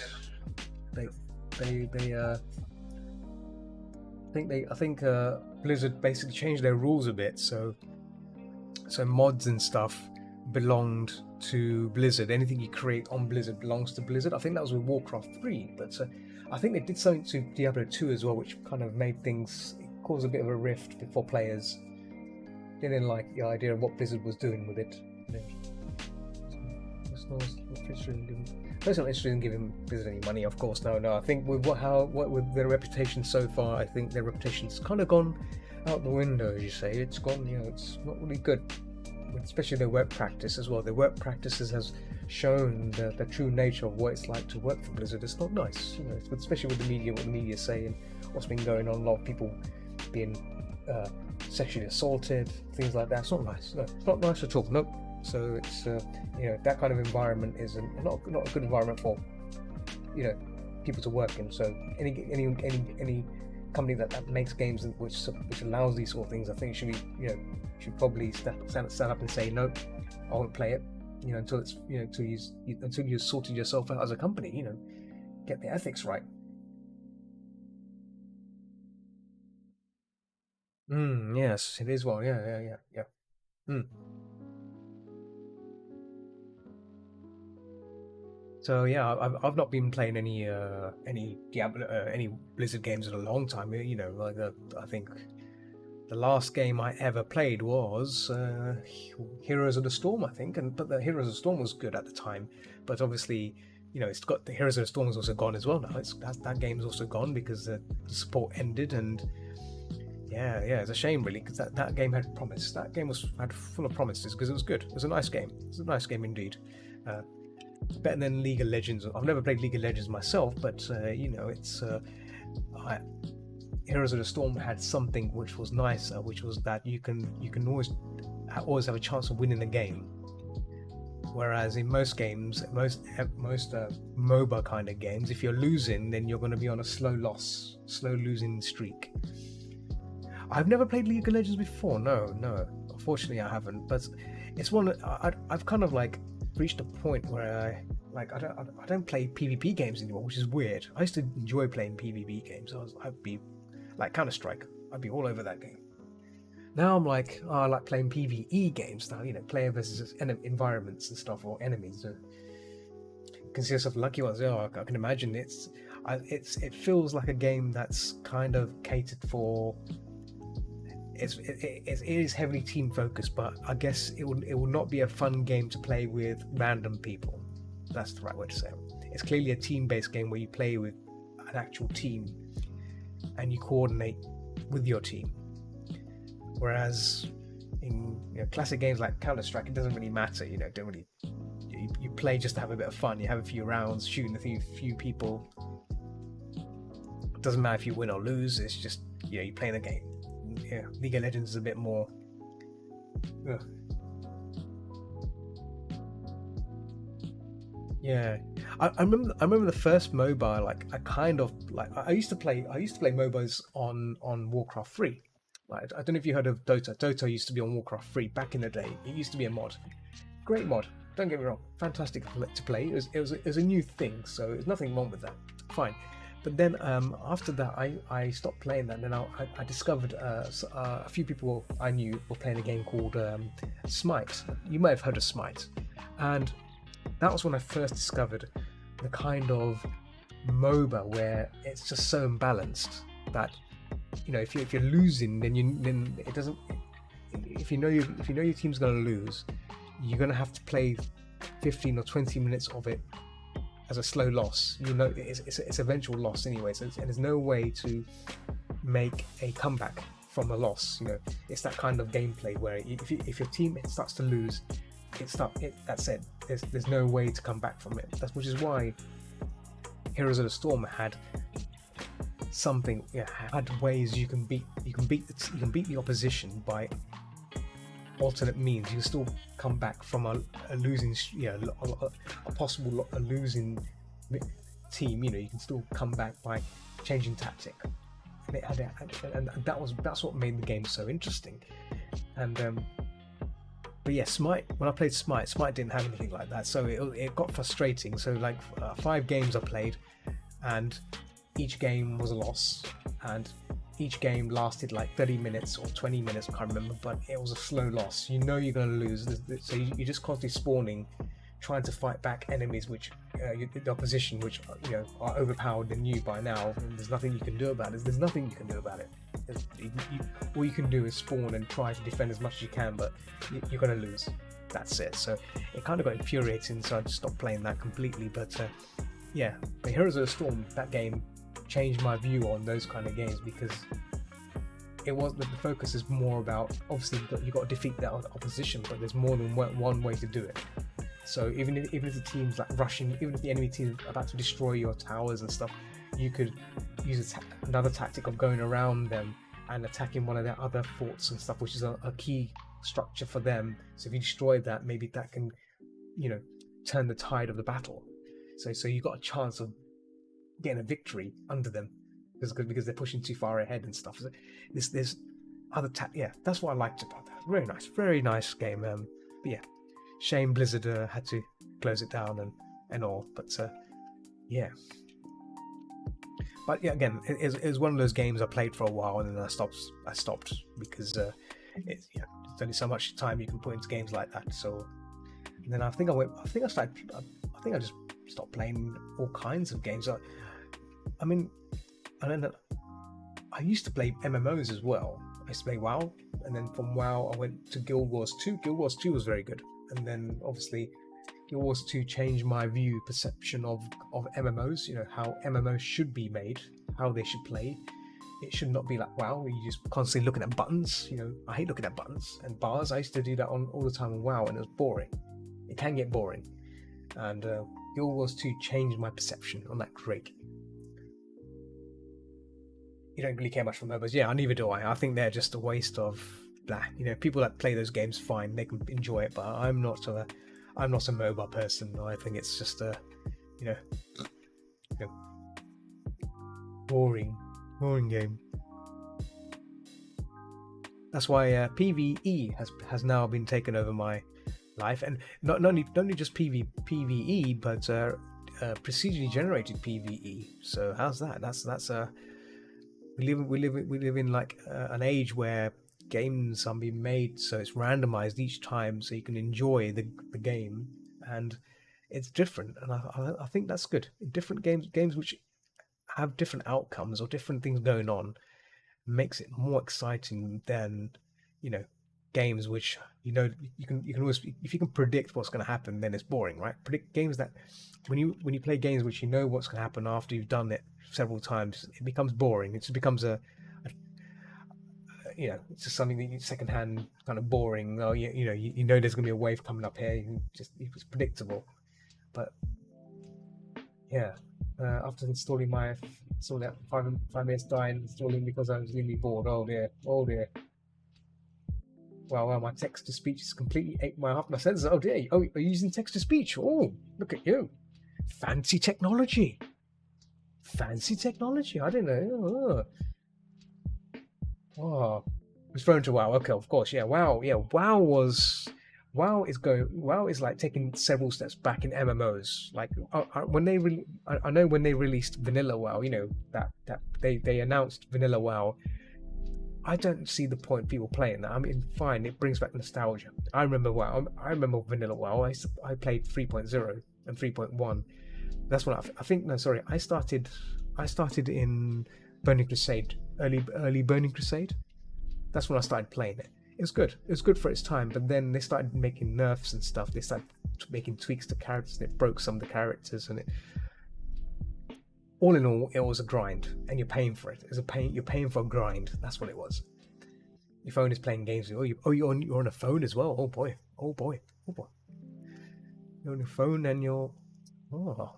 Speaker 1: I think Blizzard basically changed their rules a bit, so mods and stuff belonged to Blizzard. Anything you create on Blizzard belongs to Blizzard. I think that was with Warcraft 3, but I think they did something to Diablo 2 as well, which kind of made things cause a bit of a rift for players. They didn't like the idea of what Blizzard was doing with it. Personally, not interested in giving Blizzard any money, of course. No. I think with with their reputation so far, I think their reputation's kind of gone out the window, as you say. It's gone. It's not really good. Especially their work practice as well. Their work practices has shown the true nature of what it's like to work for Blizzard. It's not nice, especially with the media, what the media say and what's been going on. A lot of people being sexually assaulted, things like that. It's not nice. No, it's not nice at all. Nope. So it's that kind of environment is not a good environment for people to work in. So any company that makes games which allows these sort of things, I think should probably stand up and say no, I won't play it. Until it's until you sorted yourself out as a company. Get the ethics right. Yes, it is. Well, yeah. Mm. So yeah, I've not been playing any Diablo any Blizzard games in a long time. Like I think the last game I ever played was Heroes of the Storm, I think, but the Heroes of the Storm was good at the time. But obviously, it's got the Heroes of the Storm is also gone as well now. That game's also gone because the support ended, and yeah, it's a shame really because that game had promise. That game had full of promises because it was good. It was a nice game. It was a nice game indeed. Better than League of Legends. I've never played League of Legends myself, but it's Heroes of the Storm had something which was nicer, which was that you can always have a chance of winning the game. Whereas in most games, most MOBA kind of games, if you're losing, then you're going to be on a slow losing streak. I've never played League of Legends before. No. Unfortunately, I haven't. But it's one I've kind of like reached a point where I don't play PvP games anymore, which is weird. I used to enjoy playing PvP games. I'd be like Counter-Strike. I'd be all over that game. Now I'm like, I like playing PvE games now. Player versus environments and stuff, or enemies. Consider yourself lucky ones. I can imagine it feels like a game that's kind of catered for. It is heavily team focused, but I guess it will not be a fun game to play with random people. That's the right way to say it. It's clearly a team-based game where you play with an actual team and you coordinate with your team. Whereas in classic games like Counter-Strike, it doesn't really matter. You play just to have a bit of fun. You have a few rounds, shooting a few people. It doesn't matter if you win or lose. It's just you're playing the game. League of Legends is a bit more. Ugh. Yeah, I remember the first MOBA. Like I used to play MOBAs on Warcraft 3. Like I don't know if you heard of Dota. Dota used to be on Warcraft 3 back in the day. It used to be a mod, great mod. Don't get me wrong, fantastic to play. It was a new thing, so there's nothing wrong with that. Fine. But then after that, I stopped playing that. And then I discovered a few people I knew were playing a game called Smite. You may have heard of Smite. And that was when I first discovered the kind of MOBA where it's just so imbalanced that if you're losing, then it doesn't. If you know your team's going to lose, you're going to have to play 15 or 20 minutes of it as a slow loss. It's eventual loss anyway, and there's no way to make a comeback from a loss. It's that kind of gameplay where if your team starts to lose, that's it. There's no way to come back from it. Which is why Heroes of the Storm had something. Had ways you can beat the opposition by alternate means. You can still come back from a losing, a possible losing team. You can still come back by changing tactic, and that's what made the game so interesting. And but yeah, Smite. When I played Smite didn't have anything like that, so it got frustrating. So 5 games I played, and each game was a loss, and each game lasted 30 minutes or 20 minutes, I can't remember, but it was a slow loss. You're going to lose, so you're just constantly spawning, trying to fight back enemies which the opposition which are overpowered than you by now, and there's nothing you can do about it. All you can do is spawn and try to defend as much as you can, but you're going to lose. That's it. So it kind of got infuriating, so I just stopped playing that completely. But but Heroes of the Storm, that game changed my view on those kind of games, because it was the focus is more about, obviously you've got to defeat that opposition, but there's more than one way to do it. So even if the team's rushing, even if the enemy team's about to destroy your towers and stuff, you could use another tactic of going around them and attacking one of their other forts and stuff, which is a key structure for them. So if you destroy that, maybe that can turn the tide of the battle. So you got a chance of getting a victory under them. because they're pushing too far ahead and stuff. So there's other yeah, that's what I liked about that. Very nice game. But yeah, shame Blizzard had to close it down and all. But yeah. But yeah, again, it was one of those games I played for a while and then I stopped because there's only so much time you can put into games like that. So and then I think I just stopped playing all kinds of games. I mean, and then I used to play MMOs as well. I used to play WoW, and then from WoW I went to Guild Wars 2. Guild Wars 2 was very good, and then obviously Guild Wars 2 changed my perception of MMOs. You know, how MMOs should be made, how they should play. It should not be like WoW, where you're just constantly looking at buttons. You know, I hate looking at buttons and bars. I used to do that all the time on WoW, and it was boring. It can get boring, and Guild Wars 2 changed my perception on that greatly. You don't really care much for MOBAs. Yeah, neither do I. I think they're just a waste of blah. You know, people that play those games, fine, they can enjoy it, but I'm not a MOBA person. I think it's just a, you know, boring game. That's why PvE has now been taken over my life, and not only just PvE, but procedurally generated PvE. So how's that? That's we live in like an age where games are being made so it's randomized each time, so you can enjoy the game, and it's different. And I think that's good. Different games which have different outcomes or different things going on makes it more exciting than, you know, games which you can always, if you can predict what's going to happen, then it's boring, right? Predict games that when you play games which you know what's going to happen after you've done it several times, it becomes boring. It just becomes you know, it's just something that you secondhand kind of boring. Oh, you know there's going to be a wave coming up here. It's predictable. But yeah, after installing saw that 5 minutes died installing because I was really bored. Oh dear. Well, my text to speech is completely ate my half my senses. Oh dear. Oh, are you using text to speech? Oh, look at you. Fancy technology. I didn't know. Oh, it's thrown to WoW. Okay, of course, yeah. WoW is like taking several steps back in MMOs. Like I know when they released Vanilla WoW, you know, that they announced Vanilla WoW. I don't see the point people playing that. I mean, fine, it brings back nostalgia. I remember WoW. I remember Vanilla WoW. I played 3.0 and 3.1. That's when I started in Burning Crusade, early Burning Crusade. That's when I started playing it. It was good. It was good for its time, but then they started making nerfs and stuff. They started making tweaks to characters, and it broke some of the characters, and all in all, it was a grind, and you're paying for it. You're paying for a grind. That's what it was. Your phone is playing games. You're on a phone as well. Oh boy. You're on your phone and you're. Oh.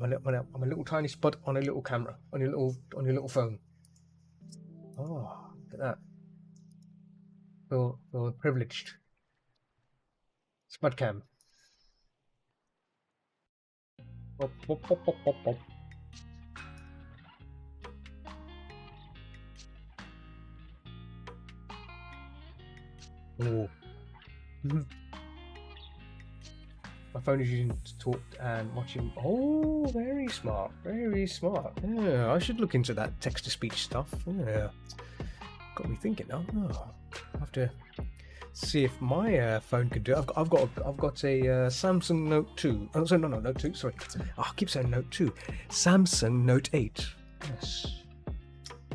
Speaker 1: I'm a little tiny spot on a little camera on your little phone. Oh, look at that. Feel privileged. Spud cam. Pop. Oh. My phone is using to talk and watching. Oh, very smart. Yeah, I should look into that text-to-speech stuff. Yeah, got me thinking now. Oh, I have to see if my phone could do it. I've got a Samsung Note 2. Oh, sorry, no, Note 2. Sorry, I keep saying Note 2. Samsung Note 8. Yes,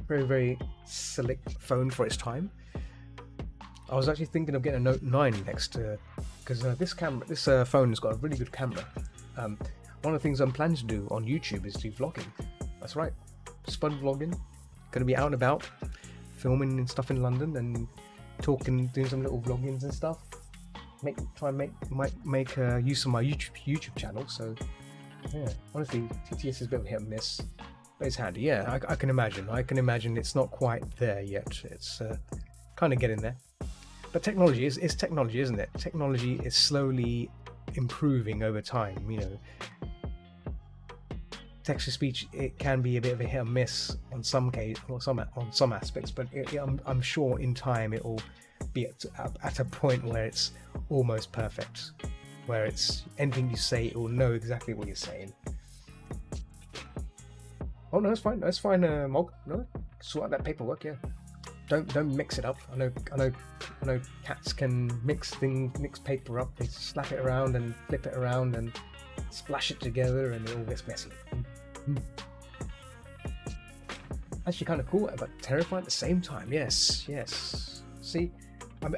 Speaker 1: very, very select phone for its time. I was actually thinking of getting a Note 9 next, because this phone has got a really good camera. One of the things I'm planning to do on YouTube is do vlogging. That's right, Spud vlogging. Going to be out and about, filming and stuff in London and talking, doing some little vloggings and stuff. Try and make use of my YouTube channel. So yeah, honestly, TTS is a bit of a hit and miss, but it's handy. Yeah, I can imagine it's not quite there yet. It's kind of getting there. But technology is technology, isn't it? Technology is slowly improving over time, you know. text to speech, it can be a bit of a hit or miss on some case or on some aspects, but I'm sure in time it will be at a point where it's almost perfect, where it's anything you say, it will know exactly what you're saying. Oh no, it's fine. That's fine, Mog. No, sort out that paperwork. Yeah, don't mix it up. I know. Cats can mix paper up. They slap it around and flip it around and splash it together, and it all gets messy. Actually, kind of cool, but terrifying at the same time. Yes. See,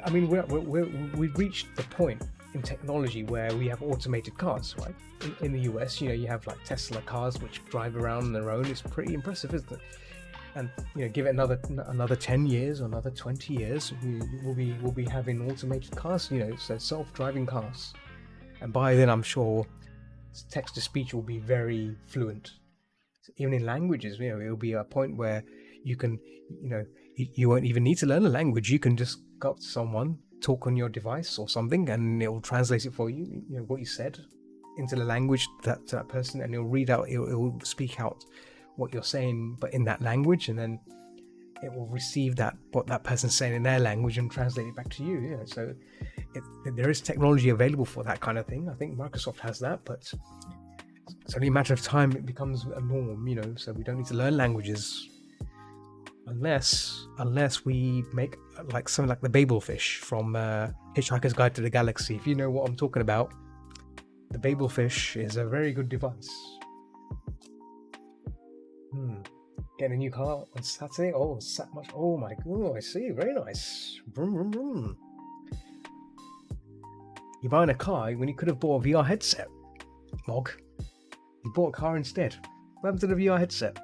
Speaker 1: I mean, we've reached the point in technology where we have automated cars, right? In the US, you have like Tesla cars which drive around on their own. It's pretty impressive, isn't it? And give it another 10 years or another 20 years, we'll be having automated cars, so self-driving cars. And by then, I'm sure text to speech will be very fluent. Even in languages, it'll be a point where you can, you won't even need to learn a language. You can just go up to someone, talk on your device or something, and it will translate it for you. What you said into the language that person, and it'll read out. It will speak out what you're saying, but in that language, and then it will receive what that person's saying in their language and translate it back to you. So there is technology available for that kind of thing. I think Microsoft has that, but it's only a matter of time it becomes a norm. So we don't need to learn languages unless we make like something like the Babel fish from Hitchhiker's Guide to the Galaxy. If you know what I'm talking about, the Babel fish is a very good device. Getting a new car on Saturday. Oh my god, I see. Very nice. Vroom, vroom, vroom. You're buying a car when you could have bought a VR headset, Mog. You bought a car instead. What happened to the VR headset?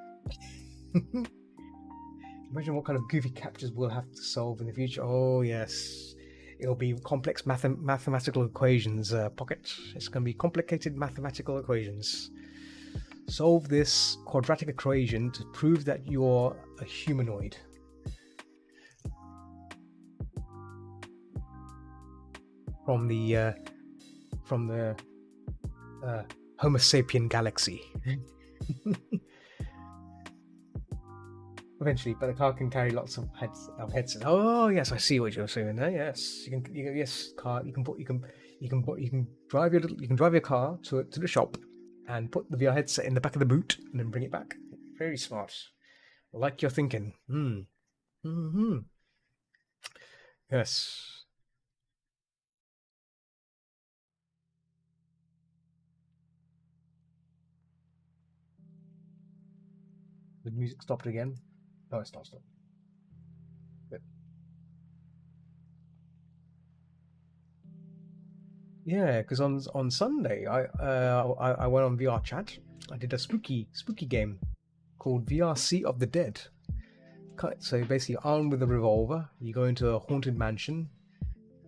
Speaker 1: Imagine what kind of goofy captures we'll have to solve in the future. Oh yes, it'll be complex mathematical equations, Pocket. It's going to be complicated mathematical equations. Solve this quadratic equation to prove that you're a humanoid. From the Homo sapien galaxy. Eventually, but the car can carry lots of headsets. Oh yes, I see what you're saying there. Yes, you can drive your car to the shop and put the VR headset in the back of the boot and then bring it back. Very smart. I like your thinking. Yes. The music stopped again. No, it's not stopped. But yeah, because on Sunday I went on VR chat. I did a spooky game called VR Seat of the Dead. So basically, armed with a revolver, you go into a haunted mansion.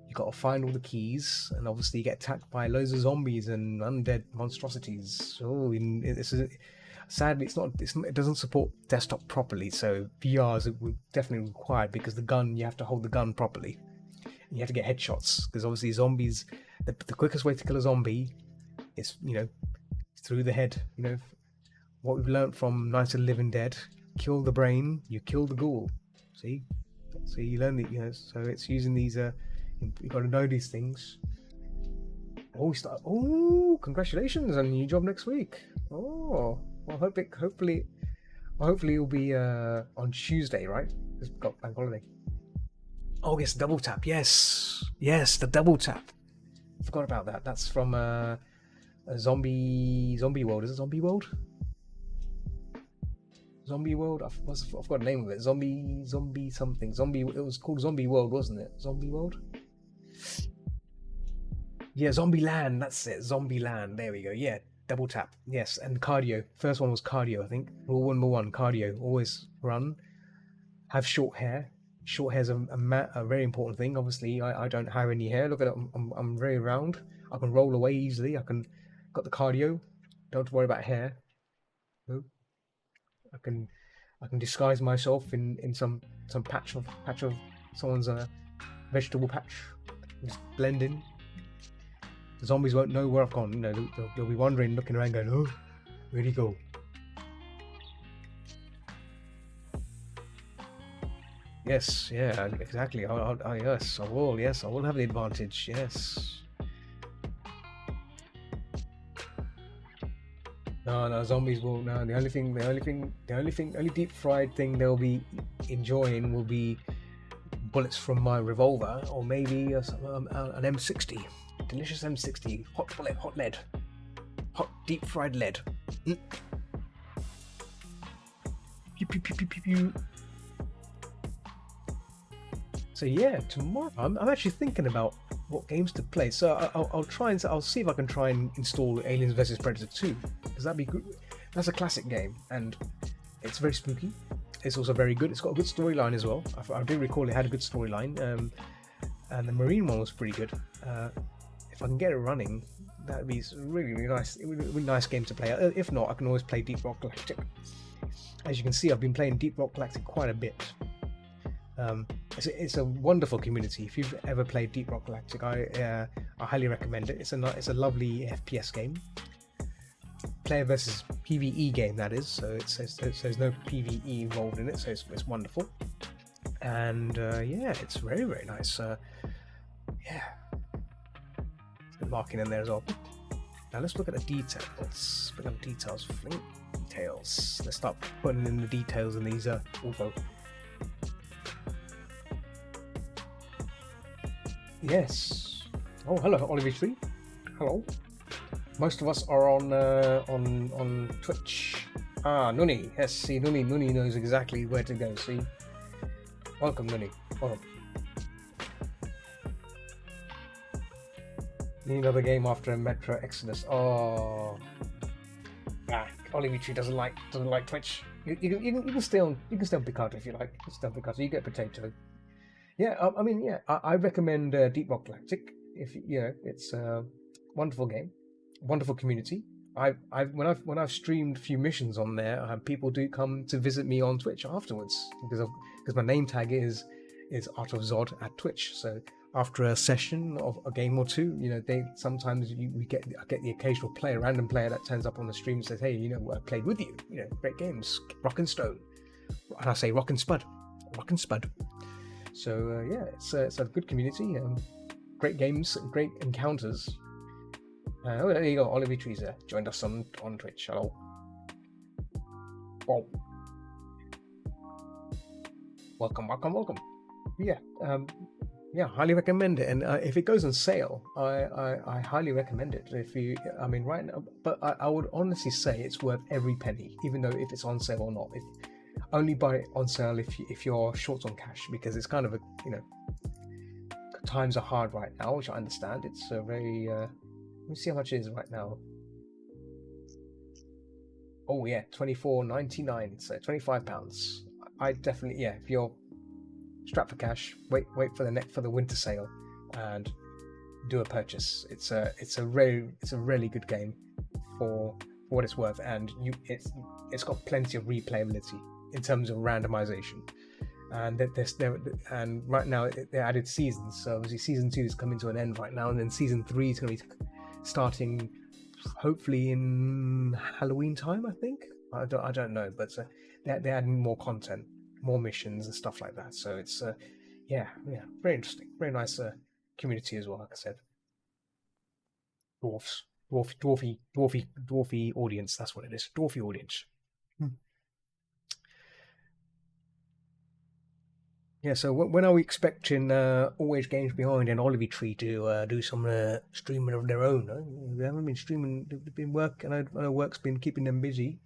Speaker 1: You got to find all the keys, and obviously you get attacked by loads of zombies and undead monstrosities. Sadly, it doesn't support desktop properly, so VR is definitely required because you have to hold the gun properly. And you have to get headshots because obviously zombies. The quickest way to kill a zombie is through the head. What we've learned from Night of the Living Dead: kill the brain, you kill the ghoul. See, so you learn that. So it's using these. You've got to know these things. Congratulations on your new job next week. Well, hopefully it'll be on Tuesday, right? It's got bank holiday. Oh yes, double tap. Yes, the double tap. Forgot about that. That's from a zombie world. Is it Zombie World? Zombie World. I forgot the name of it. Zombie something. It was called Zombie World, wasn't it? Zombie World. Yeah, Zombie Land. That's it. Zombie Land. There we go. Yeah, double tap. Yes, and cardio. First one was cardio, I think. Rule number 1: cardio. Always run. Have short hair. Short hair is a very important thing. Obviously, I don't have any hair. Look at it. I'm very round. I can roll away easily. Got the cardio. Don't have to worry about hair. No. I can disguise myself in some patch of someone's vegetable patch. Just blend in. The zombies won't know where I've gone. They'll be wandering, looking around, going, "Oh, where'd he go? Yes, yeah, exactly. Yes, I will. Yes, I will have the advantage. Yes. No, zombies will. No, only deep fried thing they'll be enjoying will be bullets from my revolver, or maybe an M60, delicious M60, hot bullet, hot lead, hot deep fried lead. Mm. Pew, pew, pew, pew, pew, pew. So yeah, tomorrow I'm actually thinking about what games to play. So I'll see if I can try and install Aliens vs Predator 2, because that'd be good. That's a classic game, and it's very spooky. It's also very good. It's got a good storyline as well. I do recall it had a good storyline, and the Marine one was pretty good. If I can get it running, that'd be really, really nice. It would be a nice game to play. If not, I can always play Deep Rock Galactic. As you can see, I've been playing Deep Rock Galactic quite a bit. It's a wonderful community. If you've ever played Deep Rock Galactic, I highly recommend it. It's a lovely FPS game, player versus PvE game, that is. So there's no PvE involved in it. So it's wonderful, and yeah, it's very, very nice. Yeah, good marking in there as well. Now let's look at the details. Let's look at the details. Details. Let's start putting in the details in these info. Yes. Oh, hello, Oliver Tree. Hello. Most of us are on Twitch. Nuni. Yes, see, Nuni knows exactly where to go. See. Welcome, Nuni. Welcome. Need another game after a Metro Exodus. Oh. Oliver Tree doesn't like Twitch. You can stay on Picard if you like. You can stay on Picard. You get potato. Yeah, I recommend Deep Rock Galactic. If it's a wonderful game, wonderful community. When I've streamed a few missions on there, people do come to visit me on Twitch afterwards because my name tag is Art of Zod at Twitch. So after a session of a game or two, I get the occasional random player that turns up on the stream and says, "Hey, I played with you. Great games, Rock and Stone," and I say Rock and Spud. So yeah, it's a good community, great games, great encounters. There you go, Oliver Trees joined us on Twitch. Hello. Oh. Welcome. Yeah, highly recommend it. And if it goes on sale, I highly recommend it. Right now, but I would honestly say it's worth every penny, even though if it's on sale or not. Only buy it on sale if you're short on cash, because it's kind of times are hard right now, which I understand. It's a very let me see how much it is right now. Oh yeah, $24.99, so £25. I definitely, if you're strapped for cash, wait for the winter sale and do a purchase. It's a really good game for what it's worth, and it's got plenty of replayability in terms of randomization, and right now they added seasons. So obviously season 2 is coming to an end right now, and then season 3 is going to be starting hopefully in Halloween time. I think I don't know, but they're adding more content, more missions and stuff like that. So it's yeah, very interesting, very nice community as well. Like I said, dwarfy audience. That's what it is, dwarfy audience. Yeah, so when are we expecting Always Games Behind and Oliver Tree to do some streaming of their own? They haven't been streaming. They've been working. I know work's been keeping them busy.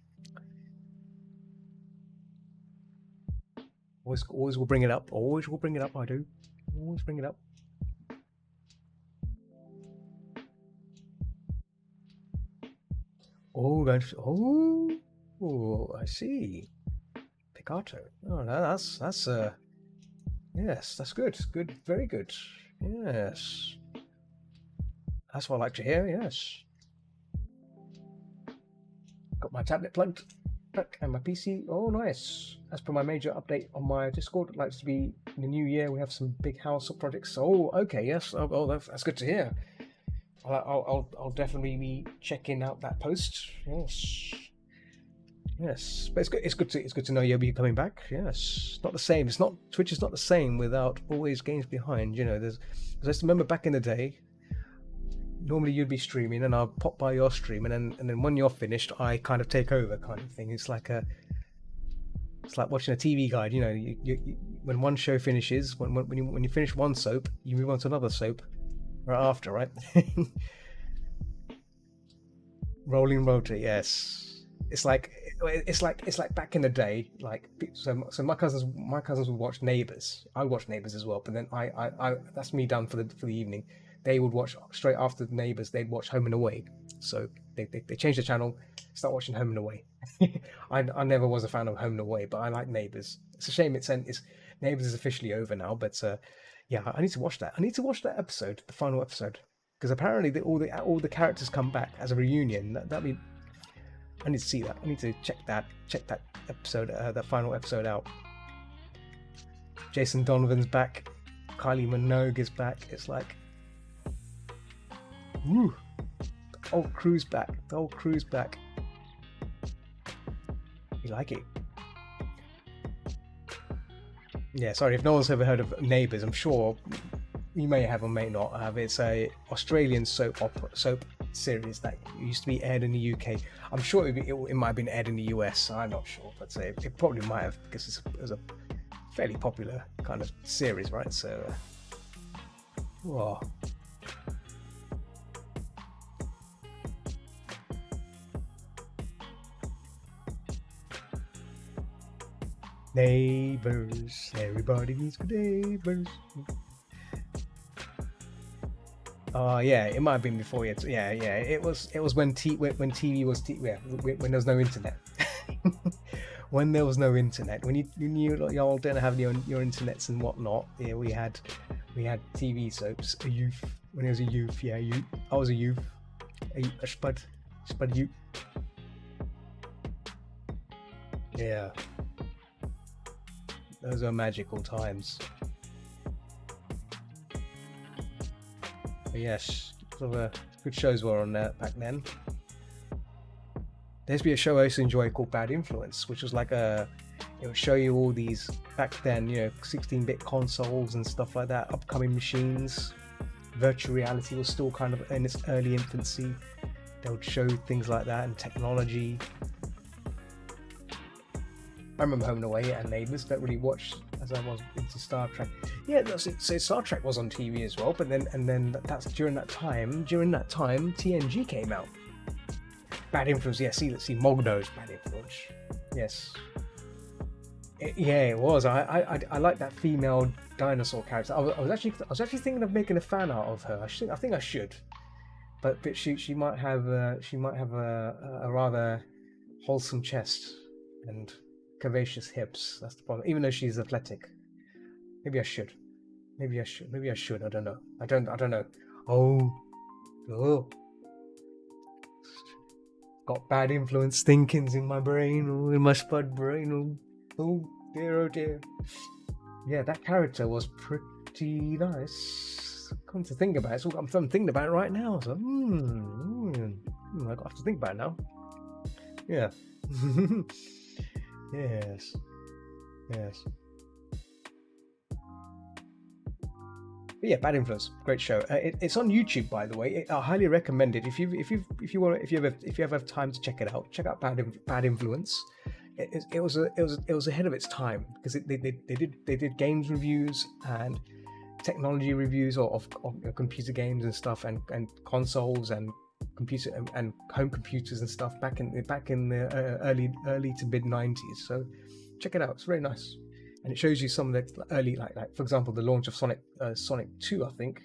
Speaker 1: Always will bring it up. Always will bring it up. I do. Always bring it up. I see. Picato. Oh, no, that's yes, that's good. Good, very good. Yes, that's what I like to hear. Yes. Got my tablet plugged and my PC. Oh, nice. As per my major update on my Discord, it likes to be in the new year. We have some big house projects. Oh, okay. Yes. Oh, that's good to hear. I'll definitely be checking out that post. Yes. Yes, but it's good to know you'll be coming back. Yes, not the same. It's not Twitch is not the same without always games behind. You know, there's. Because I just remember back in the day, normally you'd be streaming and I'll pop by your stream, and then when you're finished, I kind of take over, kind of thing. It's like watching a TV guide. You know, when one show finishes, when you finish one soap, you move on to another soap right after, right? Rolling rotor, yes. It's like back in the day. Like so my cousins would watch Neighbours. I would watch Neighbours as well, but then I that's me done for the evening. They would watch straight after the Neighbours. They'd watch Home and Away. So they changed the channel, start watching Home and Away. I never was a fan of Home and Away, but I like Neighbours. It's a shame it's Neighbours is officially over now, but yeah, I need to watch that. I need to watch that episode, the final episode, because apparently all the characters come back as a reunion. That'd be. I need to see that. I need to check that episode, that final episode out. Jason Donovan's back. Kylie Minogue is back. It's like, woo! The old crew's back. The old crew's back. You like it? Yeah. Sorry if no one's ever heard of Neighbours. I'm sure you may have or may not have. It's a Australian soap series that used to be aired in the UK. I'm sure it might have been aired in the US. I'm not sure, but it probably might have, because it was a fairly popular kind of series, right? So, whoa. Neighbours, everybody needs good neighbours. Yeah, it might have been before it. Yeah. It was when TV was when there was no internet. When there was no internet, when y'all didn't have your internets and whatnot. Yeah, we had TV soaps. A youth, when I was a youth. Yeah, I was a youth. A spud youth. Yeah, those are magical times. But yes, sort of good shows were on there back then. There's been a show I used to enjoy called Bad Influence, which was like it would show you all these back then, 16-bit consoles and stuff like that, upcoming machines. Virtual reality was still kind of in its early infancy. They would show things like that and technology. I remember Home and Away and Neighbours. Don't really watch as I was into Star Trek. Yeah, so Star Trek was on TV as well, but then that's during that time. During that time, TNG came out. Bad Influence. Yeah, let's see, Mogno's Bad Influence. Yes. It was. I like that female dinosaur character. I was actually thinking of making a fan art of her. I think I should, but she might have a rather wholesome chest and curvaceous hips. That's the problem. Even though she's athletic, maybe I should. I don't know. I don't know. Oh, got bad influence thinkings in my brain, in my spud brain. Oh dear. Yeah, that character was pretty nice. Come to think about it, I'm thinking about it right now. So, I have to think about it now. Yeah. Yes. But yeah, Bad Influence, great show. It's on YouTube, by the way. I highly recommend it. If you ever have time to check it out, check out Bad Influence. It was ahead of its time, because they did games reviews and technology reviews of computer games and stuff, and consoles and computer and home computers and stuff back in the early to mid 90s. So check it out. It's very nice. And it shows you some of the early, like for example, the launch of Sonic 2, I think,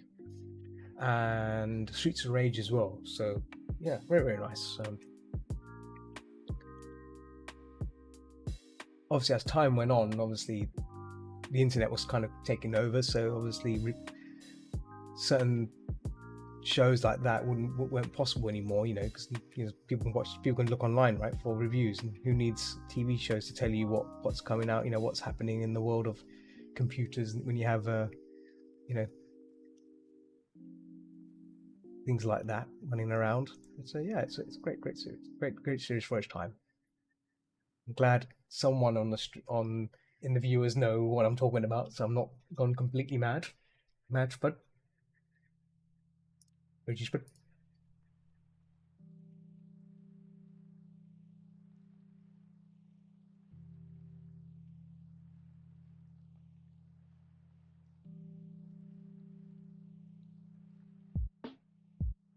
Speaker 1: and Streets of Rage as well. So yeah, very, very nice. Obviously, as time went on, obviously the internet was kind of taking over. So obviously, certain shows like that weren't possible anymore. Because people can look online, right, for reviews. And who needs TV shows to tell you what's coming out? What's happening in the world of computers when you have things like that running around. So yeah, it's a great series for its time. I'm glad someone on in the viewers know what I'm talking about, so I'm not gone completely mad. Mad Spud. Reggie Spud.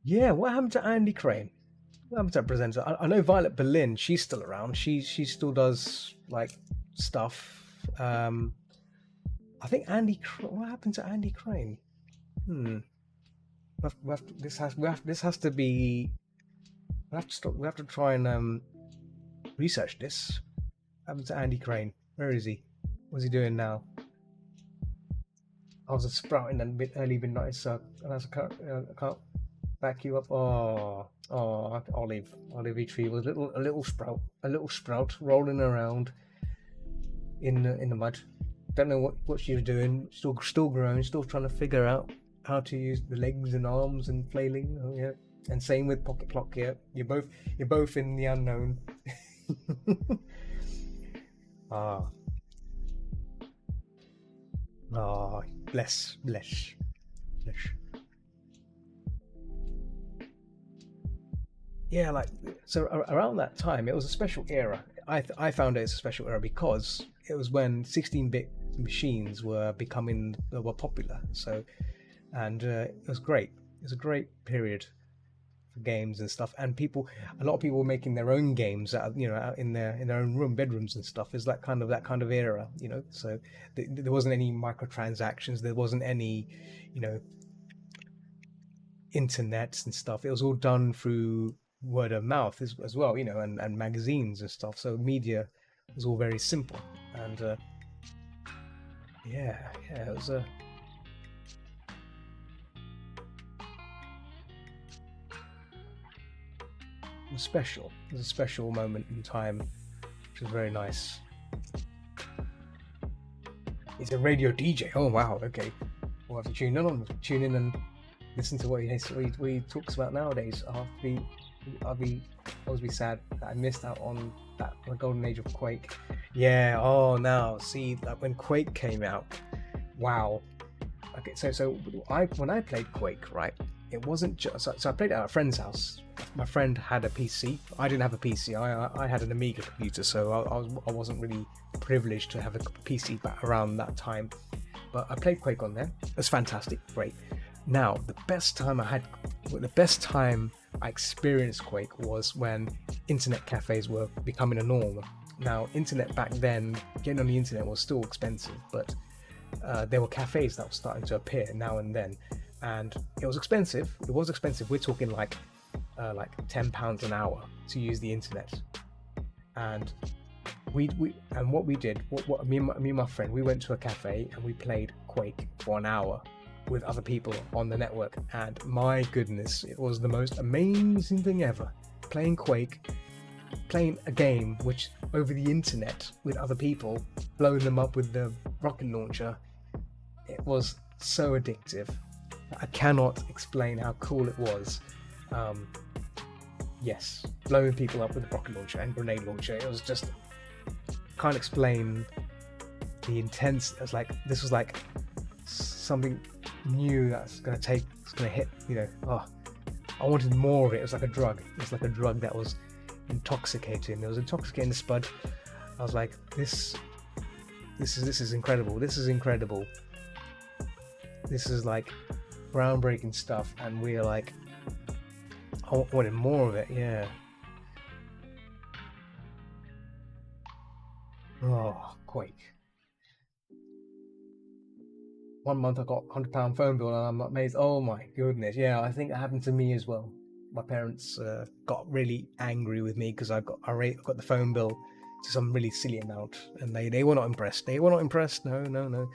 Speaker 1: Yeah, what happened to Andy Crane? What happened to that presenter? I know Violet Berlin. She's still around. She still does like stuff. I think What happened to Andy Crane? Hmm. This has to be. We have to stop. We have to try and research this. What happened to Andy Crane? Where is he? What's he doing now? I was a sprouting and early midnight, so I can't back you up. Olive tree was a little sprout rolling around in the mud. Don't know what she was doing. Still growing, still trying to figure out how to use the legs and arms and flailing. Oh yeah, and same with Pocket Clock. Yeah, you're both in the unknown. ah, bless. Yeah, like so around that time, it was a special era. I found it as a special era because it was when 16-bit machines were popular. So and it was great. It was a great period for games and stuff. And a lot of people were making their own games out in their own bedrooms and stuff. Is that kind of era, So there wasn't any microtransactions. There wasn't any, you know, internets and stuff. It was all done through word of mouth as well, and magazines and stuff. So media was all very simple. And it was a special. It was a special moment in time, which was very nice. He's a radio DJ. Oh wow, okay. We'll have to tune in and listen to what he talks about nowadays. I'll always be sad that I missed out on the golden age of Quake. Yeah. Oh, now see that when Quake came out, wow. Okay, so when I played Quake, right? It wasn't just so I played it at a friend's house. My friend had a PC. I didn't have a PC. I had an Amiga computer, so I wasn't really privileged to have a PC back around that time. But I played Quake on there. It was fantastic, great. Now the best time I experienced Quake was when internet cafes were becoming a norm. Now, internet back then, getting on the internet was still expensive, but there were cafes that were starting to appear now and then, and it was expensive. We're talking like £10 an hour to use the internet, and what we did, me and my friend, we went to a cafe and we played Quake for an hour with other people on the network, and my goodness, it was the most amazing thing ever. Playing Quake, playing a game which over the internet with other people, blowing them up with the rocket launcher. It was so addictive. I cannot explain how cool it was. Yes, blowing people up with a rocket launcher and grenade launcher. It was just, can't explain the intense. This was like something new it's gonna hit. I wanted more of it. It was like a drug. It was like a drug that was intoxicating. It was intoxicating the Spud. I was like, this is incredible. This is incredible. This is like groundbreaking stuff, and we're like, I wanted more of it. Yeah. Oh, Quake. One month I got £100 phone bill and I'm amazed. Oh my goodness. Yeah, I think that happened to me as well. My parents got really angry with me because I got the phone bill to some really silly amount, and they were not impressed. No.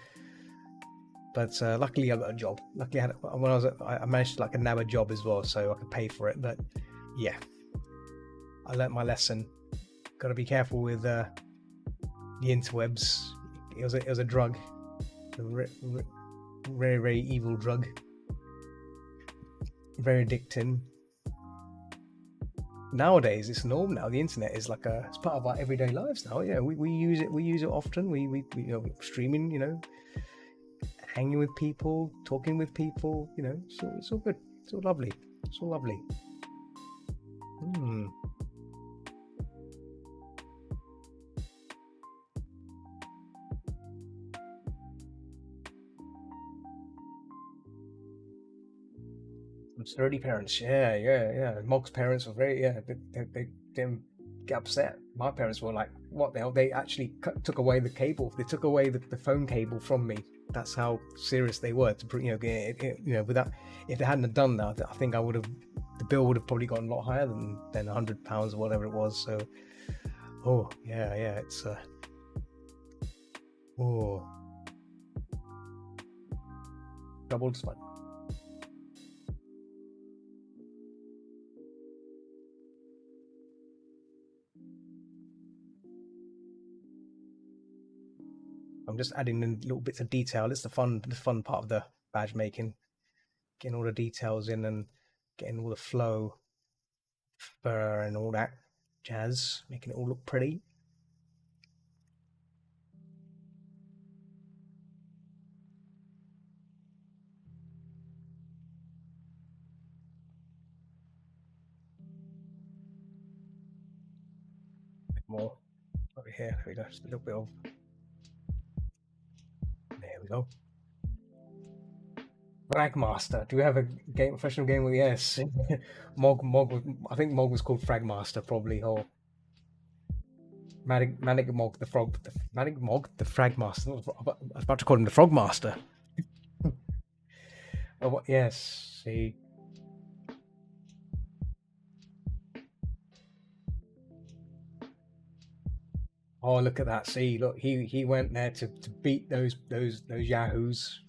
Speaker 1: But luckily I got a job. Luckily I managed to nab a job as well, so I could pay for it. But yeah, I learnt my lesson. Got to be careful with the interwebs. It was a drug. Very, very evil drug. Very addicting. nowadays it's norm now. The internet is like it's part of our everyday lives now. Yeah, we use it. We use it often. We streaming. Hanging with people, talking with people. It's all good. It's all lovely. It's all lovely. Some sturdy parents. Yeah. Mog's parents were very They didn't get upset. My parents were like, "What the hell?" They actually took away the cable. They took away the phone cable from me. That's how serious they were to bring. Without, if they hadn't have done that, I think the bill would have probably gotten a lot higher than £100 or whatever it was. So, it's doubled fun. I'm just adding in little bits of detail. It's the fun part of the badge making, getting all the details in and getting all the flow, fur, and all that jazz, making it all look pretty. More over here. There we go. Just a little bit of. There we go. Fragmaster. Do we have a professional game with yes? Mog. I think Mog was called Fragmaster probably, or Manic Mog the Frog. Manic Mog the Fragmaster. I was about to call him the Frogmaster. Oh, yes. See. Oh, look at that! See, look, he went there to beat those yahoos.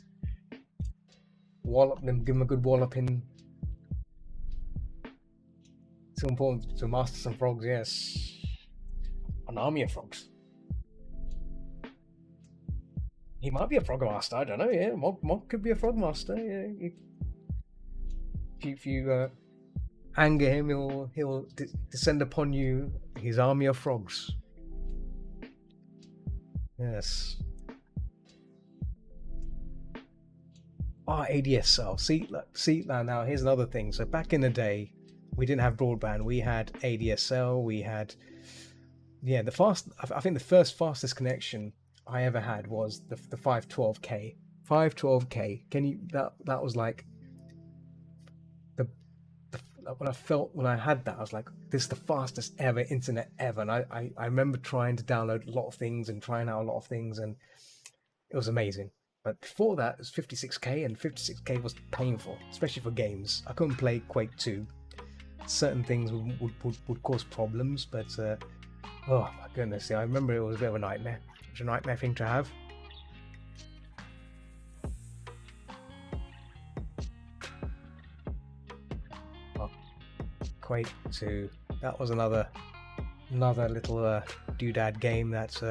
Speaker 1: Wallop them, give them a good walloping. It's so important to master some frogs. Yes, an army of frogs. He might be a frog master. I don't know. Yeah, Mog could be a frog master. Yeah, if you anger him, he'll descend upon you his army of frogs. Yes. ADSL. See now. Here's another thing. So back in the day, we didn't have broadband. We had ADSL. We had I think the first fastest connection I ever had was the 512K. 512K. That was like when I had that, I was like, this is the fastest ever internet ever. And I remember trying to download a lot of things and trying out a lot of things, and it was amazing. But before that, it was 56K, and 56K was painful, especially for games. I couldn't play Quake 2. Certain things would cause problems, but oh my goodness, I remember it was a bit of a nightmare. It was a nightmare thing to have. Quake 2. That was another little doodad game that's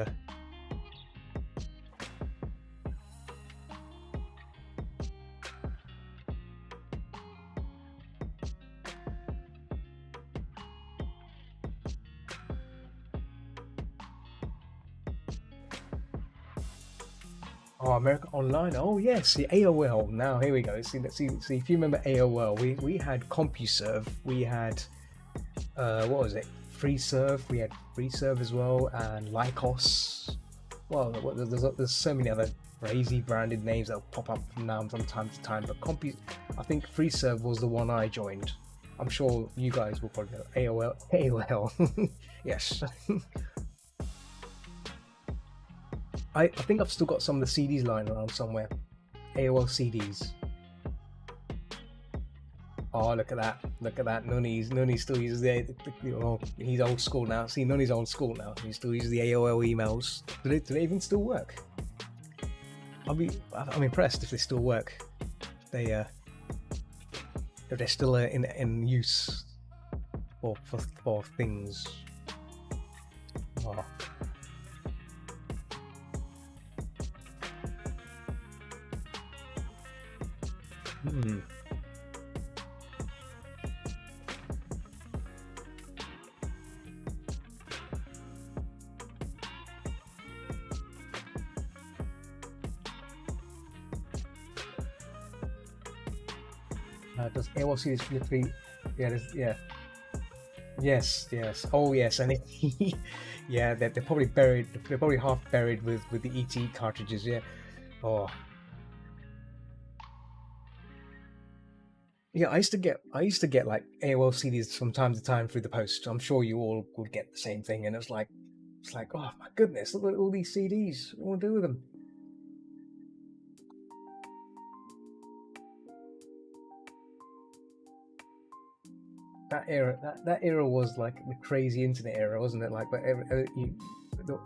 Speaker 1: America Online. Oh yes, the AOL. Now here we go. See, if you remember AOL, we had CompuServe. We had what was it? FreeServe. We had FreeServe as well, and Lycos. Well, there's so many other crazy branded names that pop up from time to time. But I think FreeServe was the one I joined. I'm sure you guys will probably know AOL. Yes. I think I've still got some of the CDs lying around somewhere. AOL CDs. Oh, look at that. Nunny's still uses he's old school now. See, Nunny's old school now. He still uses the AOL emails. Do they even still work? I'm impressed if they still work. If they're still in use for things. Oh. Does AOL series literally? Yeah, yeah. Yes, yes. Oh, yes, and yeah, they're probably buried. They're probably half buried with the ET cartridges. Yeah. Oh, yeah. I used to get like AOL CDs from time to time through the post. I'm sure you all would get the same thing, and it's like, oh my goodness, look at all these CDs. What do I do with them? That era was like the crazy internet era, wasn't it? Like, but the,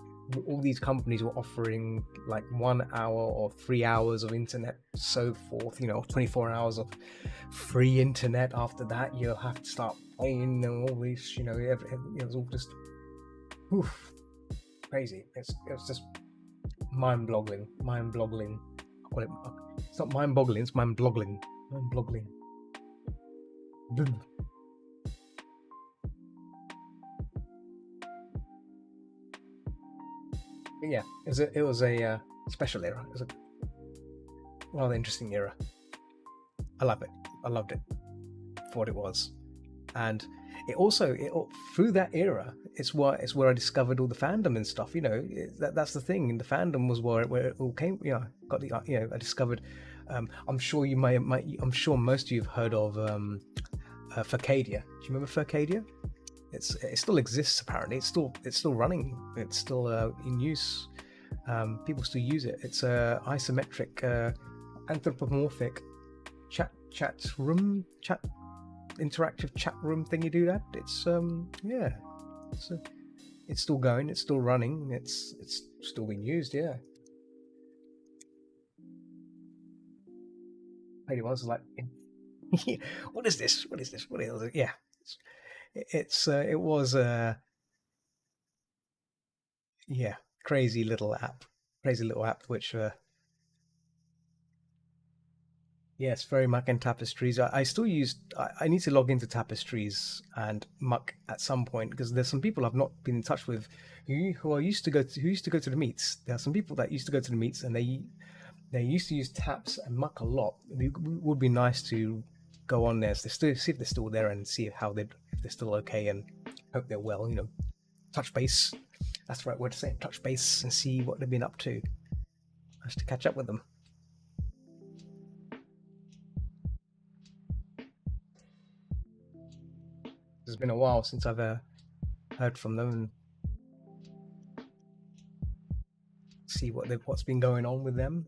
Speaker 1: all these companies were offering like 1 hour or 3 hours of internet, so forth. 24 hours of free internet. After that, you'll have to start paying and all these. It was all just oof, crazy. It's just mind-boggling. Mind-boggling. I call it. It's not mind-boggling. It's mind-boggling. Mind-boggling. Yeah, it was a special era. It was a rather interesting era. I love it. I loved it for what it was, and it through that era, it's where I discovered all the fandom and stuff. That's the thing. And the fandom was where it all came. Got the I discovered. I'm sure I'm sure most of you have heard of Furcadia. Do you remember Furcadia? It still exists apparently. It's still running. It's still in use. People still use it. It's a isometric, anthropomorphic chat interactive chat room thing. You do that. Yeah. It's it's still going. It's still running. It's still being used. Yeah. Lady was like, what is this? What is this? What is it? Yeah. It was yeah, crazy little app. Crazy little app which yes, very Muck and Tapestries. I still use. I need to log into Tapestries and Muck at some point because there's some people I've not been in touch with who used to go to the meets. There are some people that used to go to the meets and they used to use Taps and Muck a lot. It would be nice to go on there, so see if they're still there and see if they're still okay and hope they're well. Touch base. That's the right word to say. Touch base and see what they've been up to. Nice to catch up with them. It's been a while since I've heard from them and see what's been going on with them.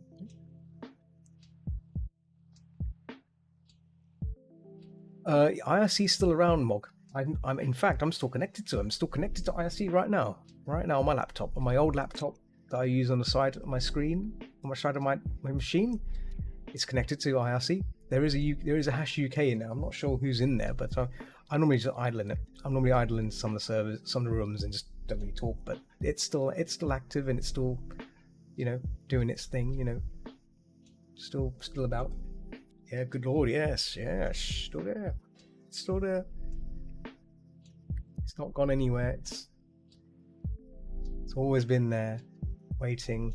Speaker 1: IRC is still around, Mog. I'm in fact I'm still connected to. I'm still connected to IRC right now. Right now on my laptop, on my old laptop that I use on the side of my screen, on my side of my machine. It's connected to IRC. There is a hash UK in there. I'm not sure who's in there, but I normally just idle in it. I'm normally idle in some of the servers, some of the rooms, and just don't really talk. But it's still active and it's still, doing its thing. Still about. Yeah, good lord, yes, still there, still there. It's not gone anywhere. It's always been there, waiting.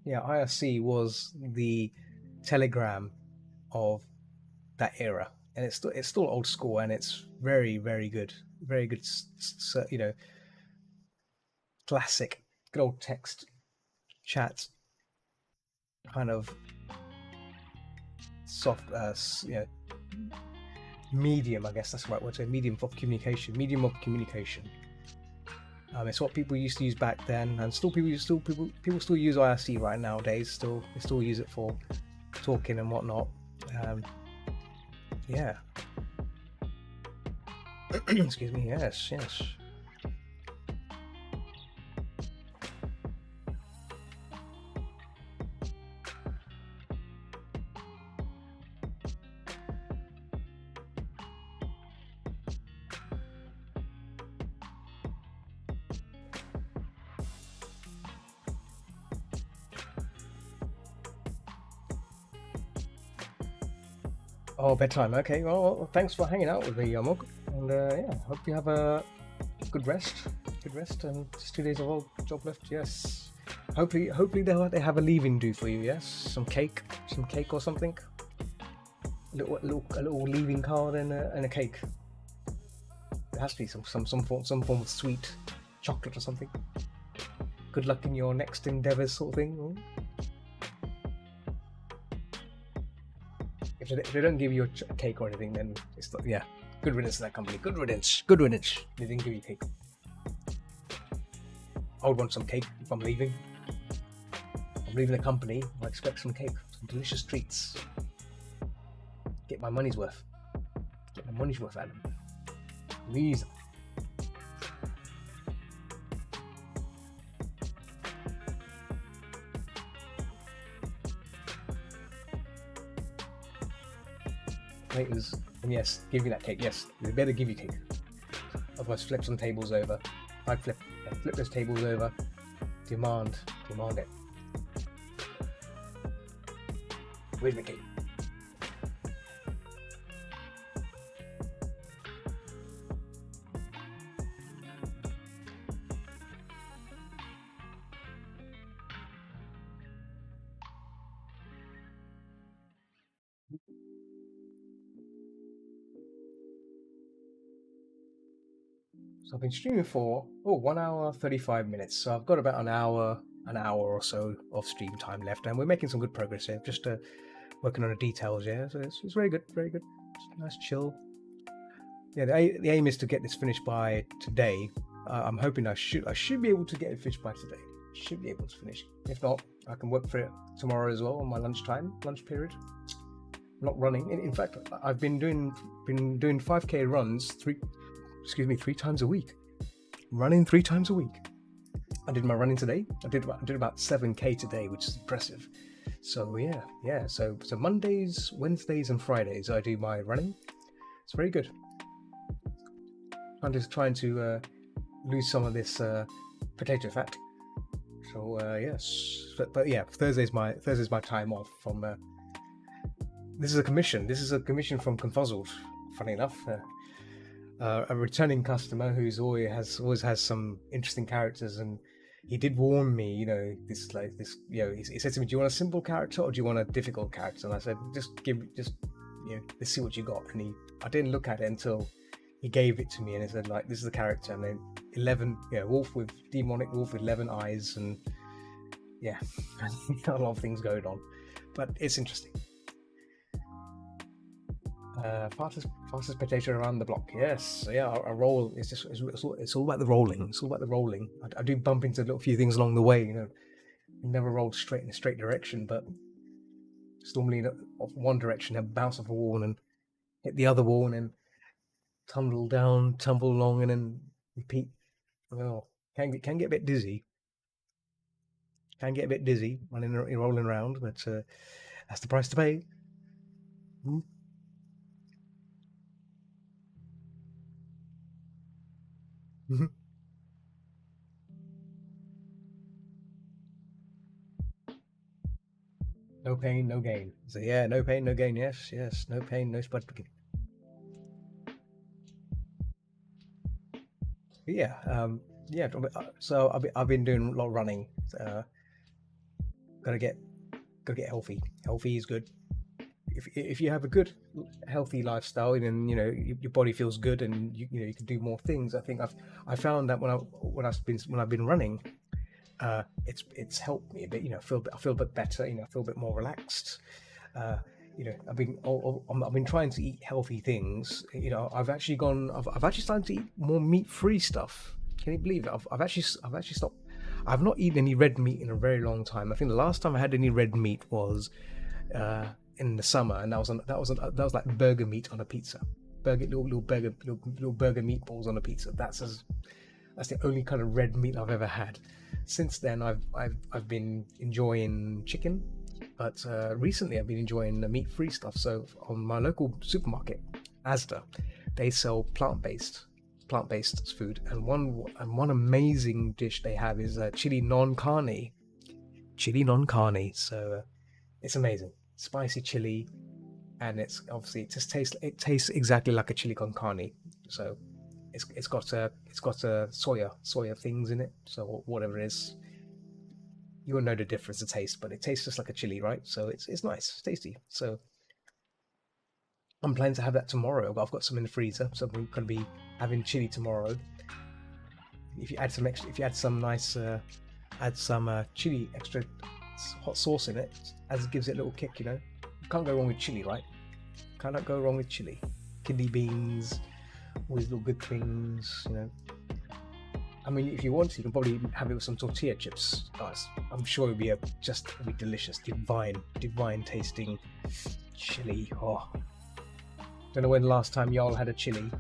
Speaker 1: Yeah, IRC was the Telegram of that era, and it's still old school, and it's very very good, very good. Classic, good old text chat kind of soft, medium. I guess that's the right word to say. Medium of communication. Medium of communication. It's what people used to use back then, and people still use IRC right nowadays. They still use it for talking and whatnot. Yeah. Excuse me. Yes. Oh, bedtime. Okay. Well, thanks for hanging out with me, Yamuk. And yeah, hope you have a good rest. good rest, and just 2 days of old job left. Yes. Hopefully they have a leaving do for you. Yes, some cake or something. A little leaving card and a cake. There has to be some form of sweet chocolate or something. Good luck in your next endeavors, sort of thing. If they don't give you a cake or anything, then it's not, yeah. Good riddance to that company. Good riddance. They didn't give you cake. I would want some cake if I'm leaving. I'm leaving the company. I expect some cake, some delicious treats. Get my money's worth. Adam. Please. Waiters, and yes, give me that cake. Yes, they better give you cake. Otherwise, flip some tables over. I'd flip those tables over. Demand it. Where's my cake? So I've been streaming for 1 hour 35 minutes. So I've got about an hour or so of stream time left, and we're making some good progress here. Just working on the details, yeah. So it's very good. It's nice, chill. Yeah, the aim is to get this finished by today. I'm hoping I should be able to get it finished by today. Should be able to finish. If not, I can work for it tomorrow as well on my lunch period. I'm not running. In fact, I've been doing 5K runs 3 times a week. Running 3 times a week. I did my running today. I did about 7K today, which is impressive. So yeah. So Mondays, Wednesdays, and Fridays I do my running. It's very good. I'm just trying to lose some of this potato fat. So yes, but yeah, Thursday's my time off from. This is a commission. From Confuzzled. Funny enough. A returning customer who's always has some interesting characters, and he did warn me, he said to me, do you want a simple character or do you want a difficult character? And I said, let's see what you got. And I didn't look at it until he gave it to me, and he said, like, this is the character, and then 11, demonic wolf with 11 eyes, and yeah, a lot of things going on, but it's interesting. Fastest potato around the block. Yes, yeah. A roll is just it's all about the rolling. It's all about the rolling. I do bump into a little few things along the way. You never roll straight in a straight direction, but it's normally off one direction and bounce off a wall and hit the other wall and then tumble down, tumble along, and then repeat. Well, can get a bit dizzy. Rolling around, but that's the price to pay. No pain, no gain. So yeah, no pain, no gain. Yes, no pain, no spud. Yeah, So I've been doing a lot of running. Gotta get healthy. Healthy is good. If you have a good healthy lifestyle, and your body feels good, and you can do more things. I think I found that when I've been running, it's helped me a bit. I feel a bit better. I feel a bit more relaxed. I've been trying to eat healthy things. I've actually started to eat more meat-free stuff. Can you believe it? I've actually stopped. I've not eaten any red meat in a very long time. I think the last time I had any red meat was in the summer, and that was like burger meat on a pizza. Little burger meatballs on a pizza. That's the only kind of red meat I've ever had. Since then, I've been enjoying chicken, but recently I've been enjoying the meat-free stuff. So on my local supermarket, Asda, they sell plant-based food, and one amazing dish they have is chili non carne. So it's amazing, spicy chili, and it tastes exactly like a chili con carne. So it's got soya things in it, so whatever it is, you won't know the difference in taste, but it tastes just like a chili, right? So it's nice, it's tasty. So I'm planning to have that tomorrow. I've got some in the freezer, so I'm gonna be having chili tomorrow. If you add some extra, if you add some nice, add some chili extra hot sauce in it, as it gives it a little kick, you know. You can't go wrong with chili, right? Cannot go wrong with chili. Kidney beans, all these little good things, you know. I mean, if you want to, you can probably have it with some tortilla chips. Guys, I'm sure it'll be just delicious, divine tasting chili. Oh, don't know when the last time y'all had a chili.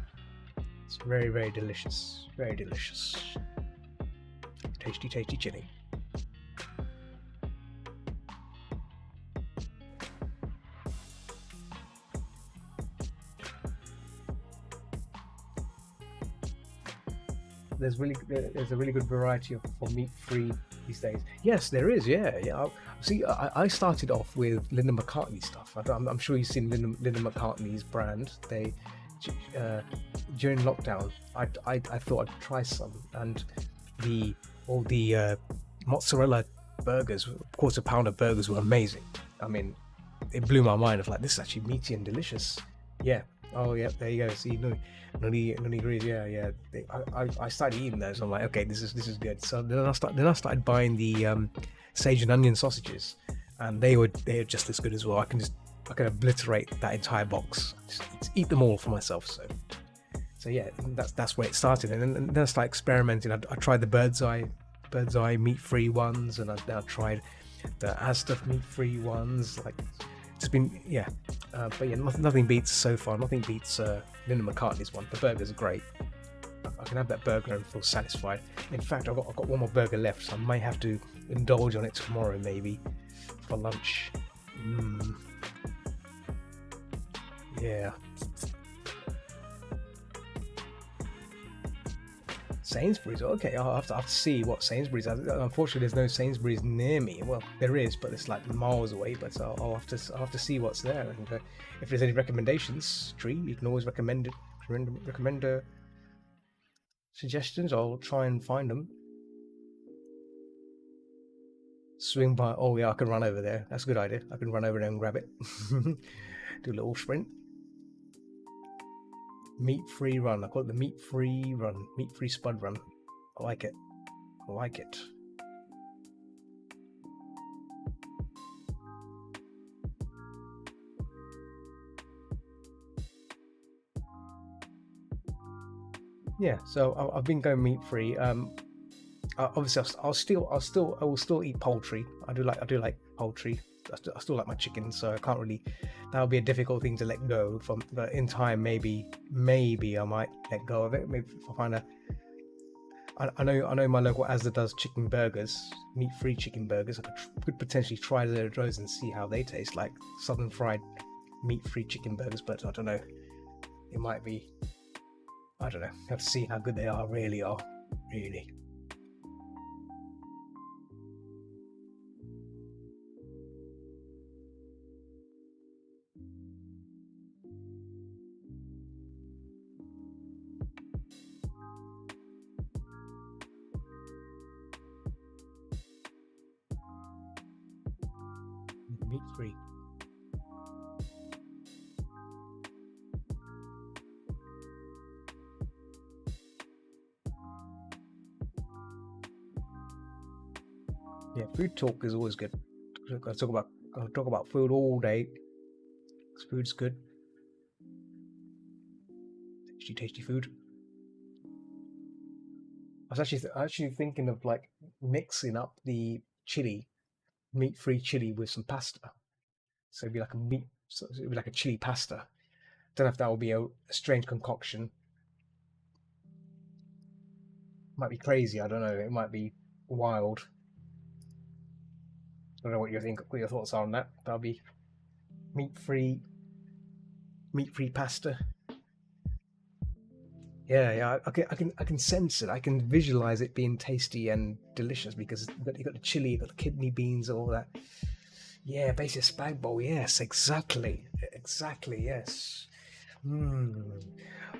Speaker 1: It's very, very delicious. Very delicious. Tasty, tasty chili. There's a really good variety for meat-free these days. Yes, there is. Yeah. See, I started off with Linda McCartney stuff. I'm sure you've seen Linda McCartney's brand. They during lockdown, I thought I'd try some, and all the mozzarella burgers, quarter pounder burgers, were amazing. I mean, it blew my mind. I was like, this is actually meaty and delicious. Yeah. Oh yeah, there you go. See, none agrees. Yeah. I started eating those. I'm like, okay, this is good. So then I started buying the sage and onion sausages, and they're just as good as well. I can obliterate that entire box. Just eat them all for myself. So yeah, that's where it started, and then I started experimenting. I tried the bird's eye meat-free ones, and I tried the Asda meat-free ones. Like, it's been but yeah, nothing beats so far. Nothing beats Linda McCartney's one. The burgers are great. I can have that burger and feel satisfied. In fact, I've got one more burger left, so I might have to indulge on it tomorrow, maybe for lunch. Yeah. Sainsbury's, okay. I'll have to see what Sainsbury's has. Unfortunately, there's no Sainsbury's near me. Well, there is, but it's like miles away. But I'll have to see what's there. And if there's any recommendations, Tree, you can always recommend suggestions. I'll try and find them. Swing by. Oh yeah, I can run over there. That's a good idea. I can run over there and grab it. Do a little sprint. Meat-free run. I call it the meat-free run. Meat-free spud run. I like it. Yeah, so I've been going meat-free. Obviously, I will still eat poultry. I do like poultry. I still like my chicken, so I can't really. That'll be a difficult thing to let go from. But in time, maybe I might let go of it. Maybe if I find I know my local Asda does chicken burgers, meat-free chicken burgers. I could potentially try those and see how they taste, like southern fried meat-free chicken burgers. But I don't know. It might be. I don't know. Have to see how good they are. Really. Meat-free. Yeah, food talk is always good. I'll talk about food all day. Food's good. Tasty food. I was actually thinking of like mixing up the meat-free chili with some pasta. So it'd be like a chili pasta. Don't know if that will be a strange concoction. Might be crazy. I don't know. It might be wild. I don't know what your thoughts are on that. That'll be meat-free pasta. Yeah. I can sense it. I can visualize it being tasty and delicious because you got the chili, you got the kidney beans, all that. Yeah, basic spag bowl. Yes, exactly. Yes.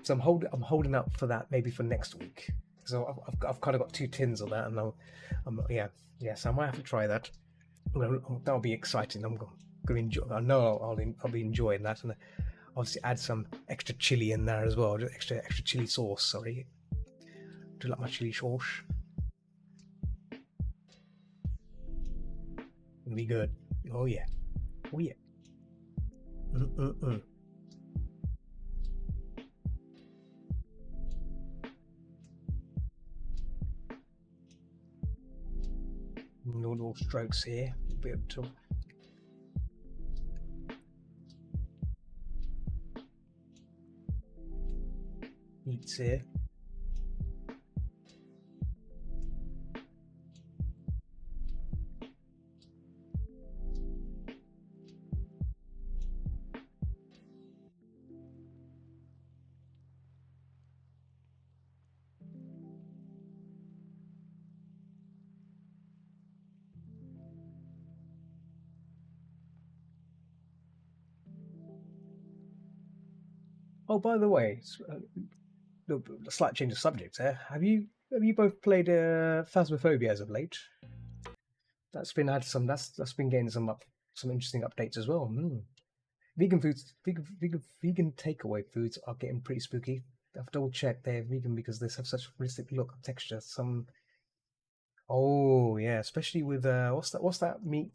Speaker 1: So I'm holding out for that maybe for next week. So I've kind of got 2 tins of that, and yeah, so I might have to try that. That'll be exciting. I'm going to enjoy. I know I'll be enjoying that, and obviously add some extra chili in there as well. Just extra chili sauce. Sorry, do you like my chili sauce? It'll be good. Oh yeah. Oh yeah. Mm-mm-mm. No little strokes here. A bit of meats here. Oh, by the way, a slight change of subject there. Have you both played Phasmophobia as of late? That's been had some. That's been getting some interesting updates as well. Vegan takeaway foods are getting pretty spooky. I've double checked they're vegan because they have such realistic look and texture. Some Oh yeah, especially with what's that meat?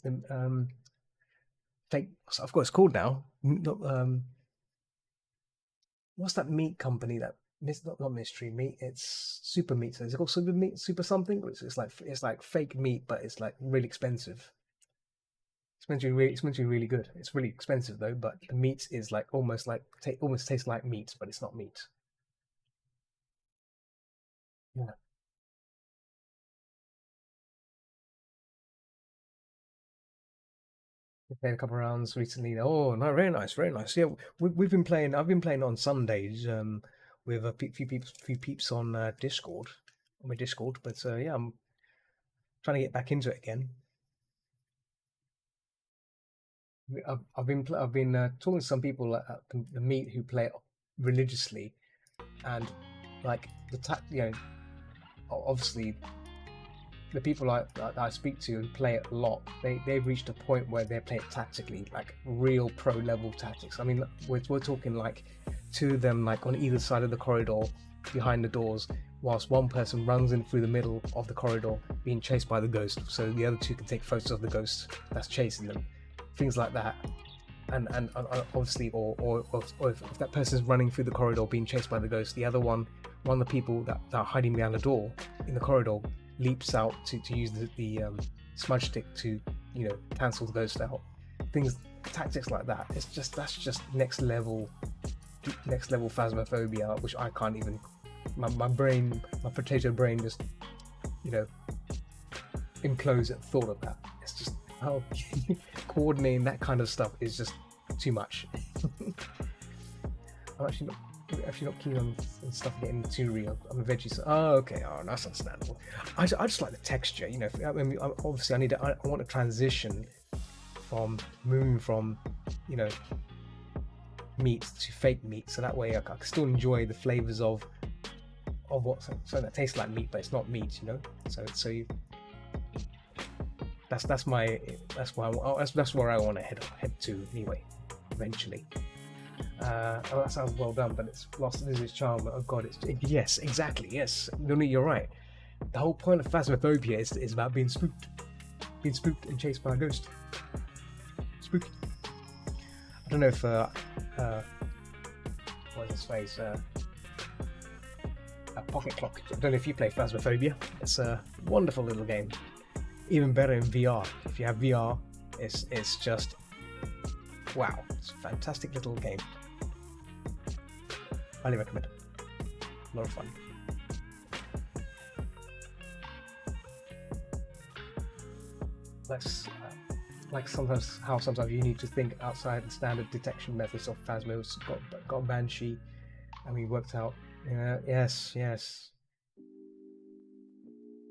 Speaker 1: Fake. I forgot what it's called now. What's that meat company that not mystery meat? It's super meat. So is it called super meat? Super something? It's like fake meat, but it's like really expensive. It's meant to be really good. It's really expensive though, but the meat is like almost tastes like meat, but it's not meat. Yeah, we played a couple of rounds recently. Oh, no, very nice, very nice. Yeah, we've been playing. I've been playing on Sundays with a few peeps on Discord, on my Discord. But yeah, I'm trying to get back into it again. I've been talking to some people at the meet who play it religiously, and like obviously the people I speak to who play it a lot, they've reached a point where they play it tactically, like real pro level tactics. I mean, we're talking like two of them like on either side of the corridor behind the doors, whilst one person runs in through the middle of the corridor being chased by the ghost, so the other two can take photos of the ghost that's chasing them, things like that. And obviously, or if that person's running through the corridor being chased by the ghost, the other one of the people that are hiding behind the door in the corridor leaps out to use the smudge stick to cancel the ghost out. Things Tactics like that. That's just next level phasmophobia, which I can't even. My potato brain just you know implodes at the thought of that. It's just how coordinating that kind of stuff is just too much. I'm actually not keen on stuff getting too real. I'm a veggie, so okay, that's understandable. I just like the texture, I mean, obviously, I want to transition from moving from you know meat to fake meat, so that way I can still enjoy the flavors of what something that tastes like meat, but it's not meat, So that's my that's where I want to head to anyway, eventually. That sounds well done, but it's lost its charm. Oh god, yes, exactly, yes. No, you're right. The whole point of Phasmophobia is about being spooked and chased by a ghost. Spooked. I don't know if what's his face? A Pocket Clock. I don't know if you play Phasmophobia. It's a wonderful little game. Even better in VR. If you have VR, it's just wow. It's a fantastic little game. Highly recommend it. A lot of fun. Like sometimes you need to think outside the standard detection methods of Phasmos. Got Banshee, and we worked out. Yes.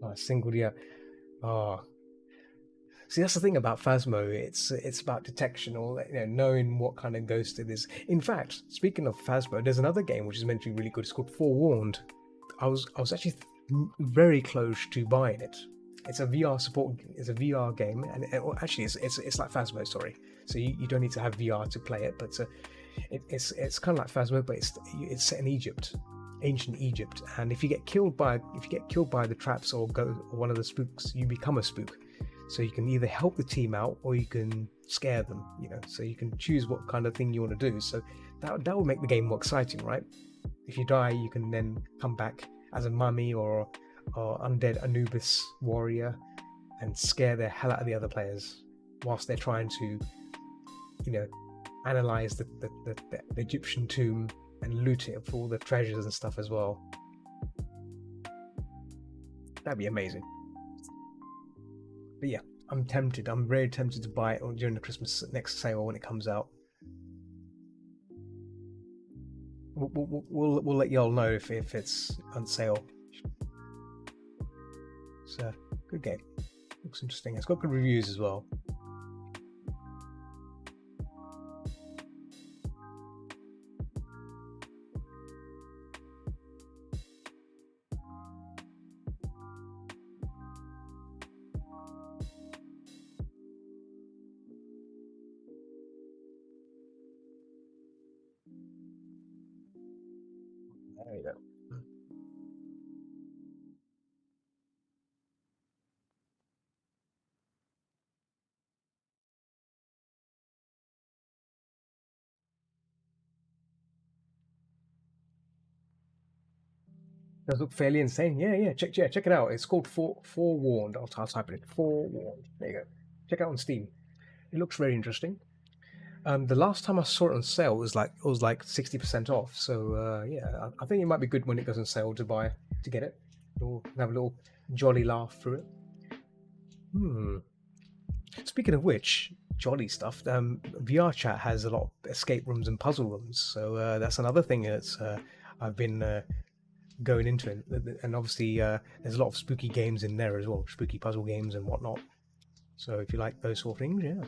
Speaker 1: Oh, single, yeah. Oh, See, that's the thing about Phasmo. It's about detection, or knowing what kind of ghost it is. In fact, speaking of Phasmo, there's another game which is meant to be really good. It's called Forewarned. I was actually very close to buying it. It's a VR support. It's a VR game, and actually, it's like Phasmo. Sorry, so you don't need to have VR to play it, but it's kind of like Phasmo, but it's set in Egypt, ancient Egypt, and if you get killed by the traps or one of the spooks, you become a spook. So you can either help the team out or you can scare them. So you can choose what kind of thing you want to do. So that will make the game more exciting, right? If you die, you can then come back as a mummy or undead Anubis warrior and scare the hell out of the other players whilst they're trying to, analyze the Egyptian tomb and loot it for all the treasures and stuff as well. That'd be amazing. But yeah, I'm tempted. I'm very tempted to buy it during the Christmas next sale when it comes out. We'll let y'all know if it's on sale. It's a good game. Looks interesting. It's got good reviews as well. There you go. Does look fairly insane. Yeah. Check it out. It's called Forewarned. I'll type it in. Forewarned. There you go. Check it out on Steam. It looks very interesting. The last time I saw it on sale was like 60% off. So yeah, I think it might be good when it goes on sale to get it. Or have a little jolly laugh through it. Speaking of which, jolly stuff. VR chat has a lot of escape rooms and puzzle rooms. So that's another thing that's I've been going into it. And obviously there's a lot of spooky games in there as well, spooky puzzle games and whatnot. So if you like those sort of things, yeah.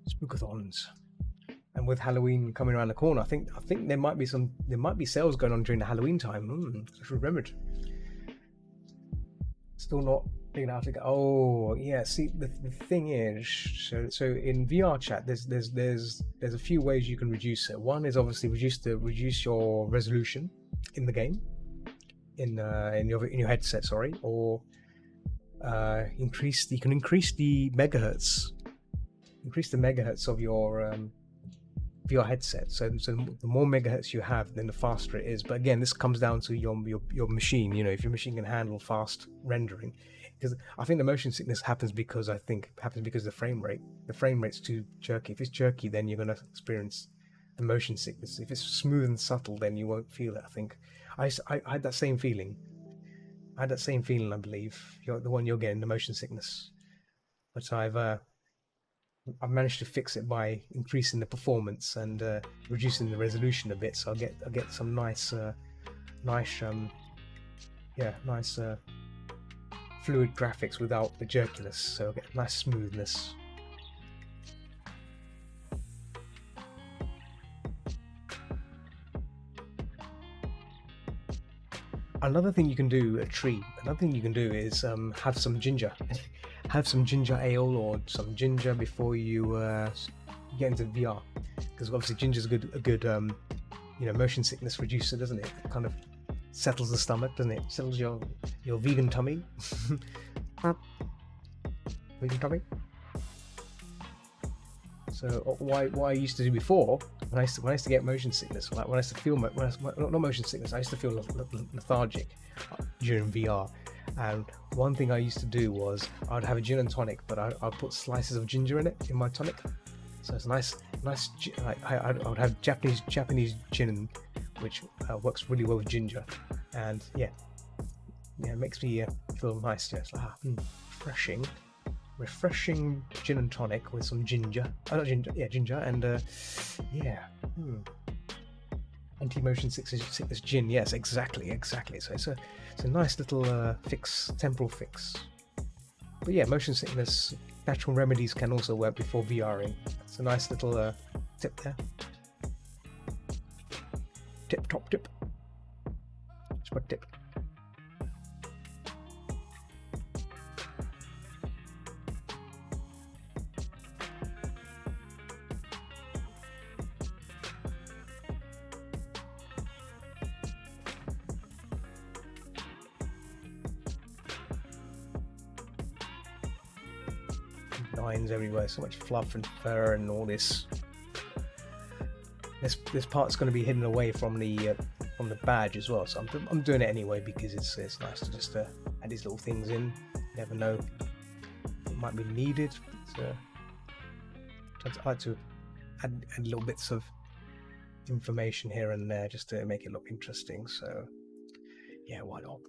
Speaker 1: Spookathons. And with Halloween coming around the corner, I think there might be sales going on during the Halloween time. I should remember it. Still not figured out how to go. Oh yeah, see the thing is, so in VR chat there's a few ways you can reduce it. One is obviously reduce your resolution in the game, in your headset, sorry, or you can increase the megahertz of your headset. So the more megahertz you have, then the faster it is. But again, this comes down to your machine. If your machine can handle fast rendering, because I think the motion sickness happens because of the frame rate. The frame rate's too jerky. If it's jerky, then you're going to experience the motion sickness. If it's smooth and subtle, then you won't feel it. I think I had that same feeling. I believe the one you're getting, the motion sickness. But I've managed to fix it by increasing the performance and reducing the resolution a bit, so I'll get some nice fluid graphics without the jerkiness, so I'll get nice smoothness. Another thing you can do is have some ginger. Have some ginger ale or some ginger before you get into VR, because obviously ginger's a good motion sickness reducer, doesn't it? It kind of settles the stomach, doesn't it? Settles your vegan tummy. Vegan tummy. So what I used to do before, when I used to get motion sickness, like when I used to feel not motion sickness, I used to feel lethargic during VR. And one thing I used to do was I'd have a gin and tonic, but I'd put slices of ginger in it in my tonic. So it's nice. I would have Japanese gin, which works really well with ginger, and yeah, it makes me feel nice. Yeah, it's like refreshing gin and tonic with some ginger. Ginger, and yeah. Anti-motion sickness gin. Yes, exactly. So it's a nice little fix, temporal fix. But yeah, motion sickness natural remedies can also work before VRing. It's a nice little tip there. Top tip. That's my tip. Lines everywhere, so much fluff and fur and all this. This part's going to be hidden away from the badge as well, so I'm doing it anyway because it's nice to just add these little things in. You never know, it might be needed. I like to add little bits of information here and there just to make it look interesting. So yeah, why not?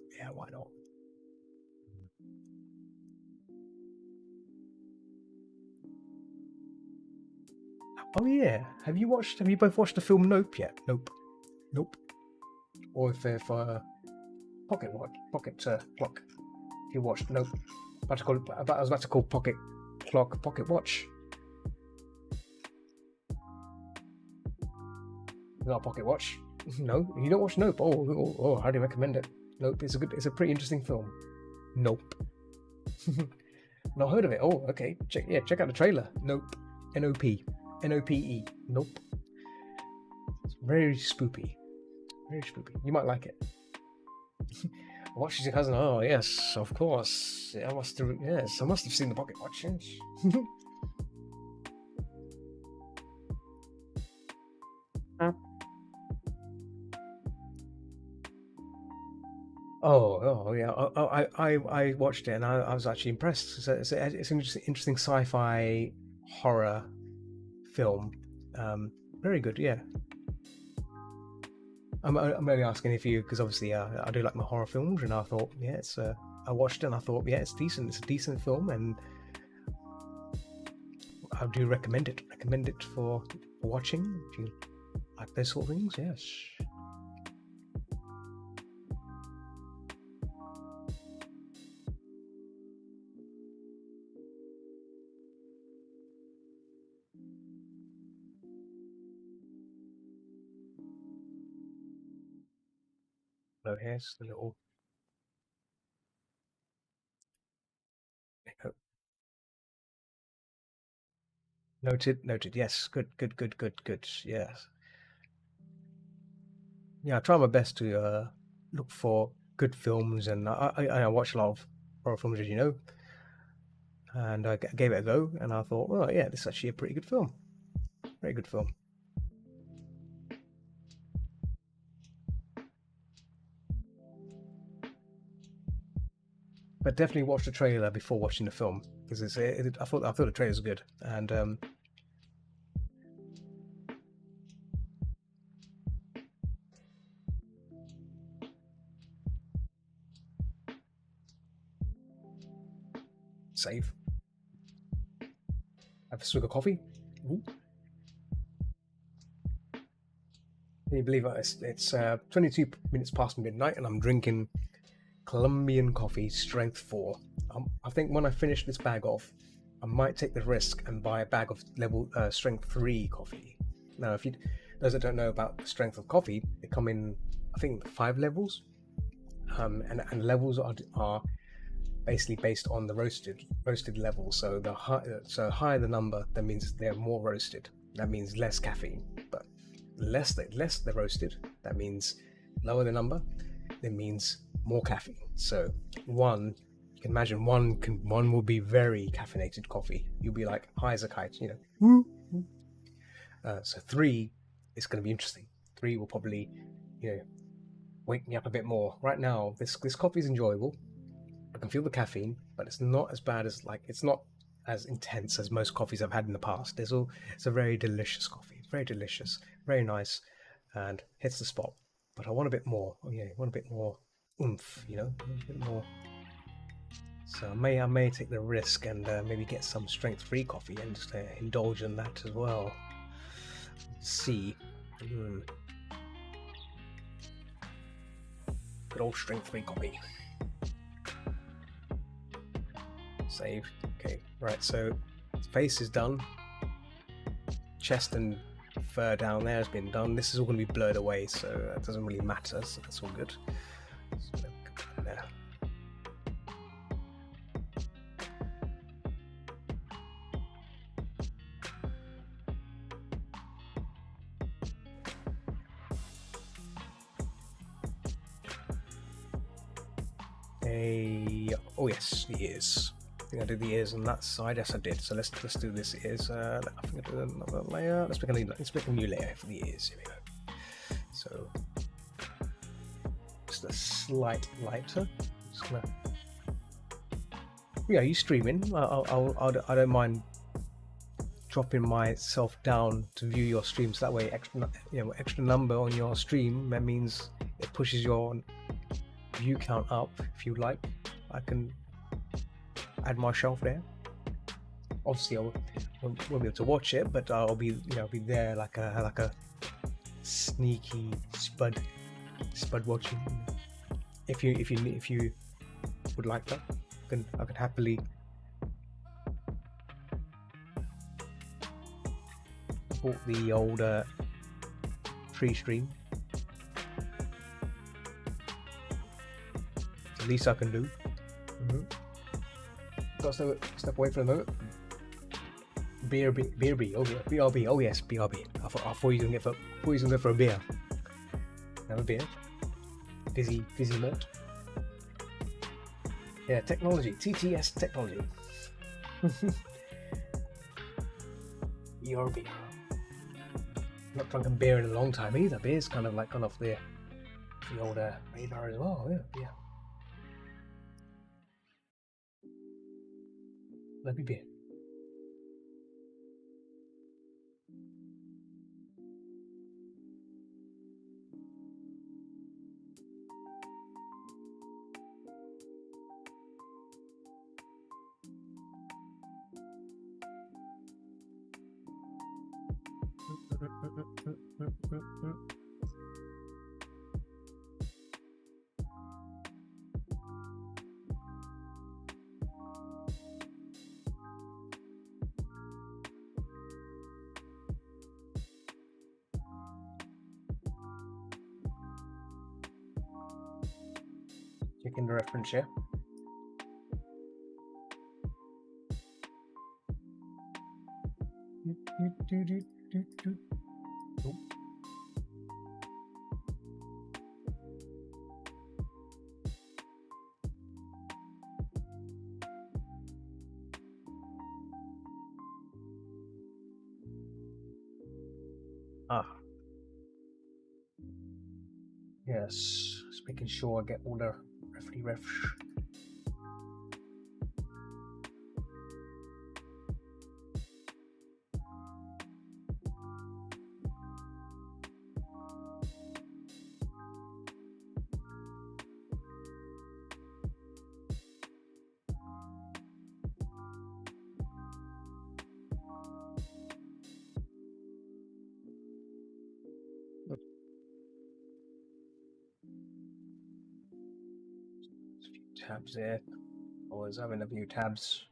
Speaker 1: Oh yeah, have you both watched the film Nope yet? Nope. Or if Pocket Clock. If you watched Nope, I was about to call Pocket Clock Pocket Watch. Not a pocket watch. No, you don't watch Nope. Oh, I highly recommend it. Nope, it's a pretty interesting film. Nope. Not heard of it. Oh, okay. Check out the trailer. Nope. Nope. Nope. It's very spoopy. You might like it. Watch your cousin. Oh yes, of course. I must have seen the pocket watch. Oh yeah. I watched it and I was actually impressed. It's an interesting sci-fi horror film. Very good. Yeah. I'm only asking if you, because obviously I do like my horror films, and I thought I watched it and I thought it's decent. It's a decent film, and I do recommend it. Recommend it for watching if you like those sort of things. Yes. So here's the little. Noted. Yes, good. Yes. Yeah, I try my best to look for good films, and I watch a lot of horror films, as you know. And I gave it a go, and I thought, well, yeah, this is actually a pretty good film. Very good film. But definitely watch the trailer before watching the film because I thought the trailer was good, and save. Have a swig of coffee. Ooh. Can you believe it? It's 22 minutes past midnight, and I'm drinking Colombian coffee, strength 4. I think when I finish this bag off, I might take the risk and buy a bag of level strength 3 coffee. Now, if you those that don't know about the strength of coffee, they come in I think 5 levels, and levels are basically based on the roasted level. So higher the number, that means they're more roasted. That means less caffeine. But less they're roasted, that means lower the number. That means more caffeine. So you can imagine one will be very caffeinated coffee. You'll be like high as a kite, So 3 is going to be interesting. 3 will probably, wake me up a bit more. Right now, this coffee is enjoyable. I can feel the caffeine, but it's not as bad as it's not as intense as most coffees I've had in the past. It's a very delicious coffee, very delicious, very nice, and hits the spot. But I want a bit more. Oh yeah, I want a bit more oomph, a bit more. So I may take the risk and maybe get some strength-free coffee and just indulge in that as well. See. Good old strength 3 copy. Save. Okay, right, so face is done. Chest and fur down there has been done. This is all going to be blurred away, so that doesn't really matter, so that's all good. So there. Oh yes, the ears. I think I did the ears on that side. Yes, I did. So let's do this ears. I think I did another layer. Let's pick a new layer for the ears. Here we go. So just a slight lighter. Just gonna... Yeah, you streaming? I don't mind dropping myself down to view your stream. So that way, extra number on your stream. That means it pushes your view count up. If you like, I can add my shelf there. Obviously, I won't be able to watch it, but I'll be be there like a sneaky spud watching. If you would like that, I can happily support the older tree stream. It's the least I can do. Got to step away for a moment. BRB. Oh yeah, BRB. Oh yes, BRB. I thought you was gonna go for a beer. Have a beer. Busy mode. Yeah, technology. TTS technology. ERB. Not drunken beer in a long time either. Beer's kind of like gone off the old radar as well. Yeah. Let me beer. Checking the reference here. Yes, just making sure I get all the refs. Tabs there. Always having a few tabs.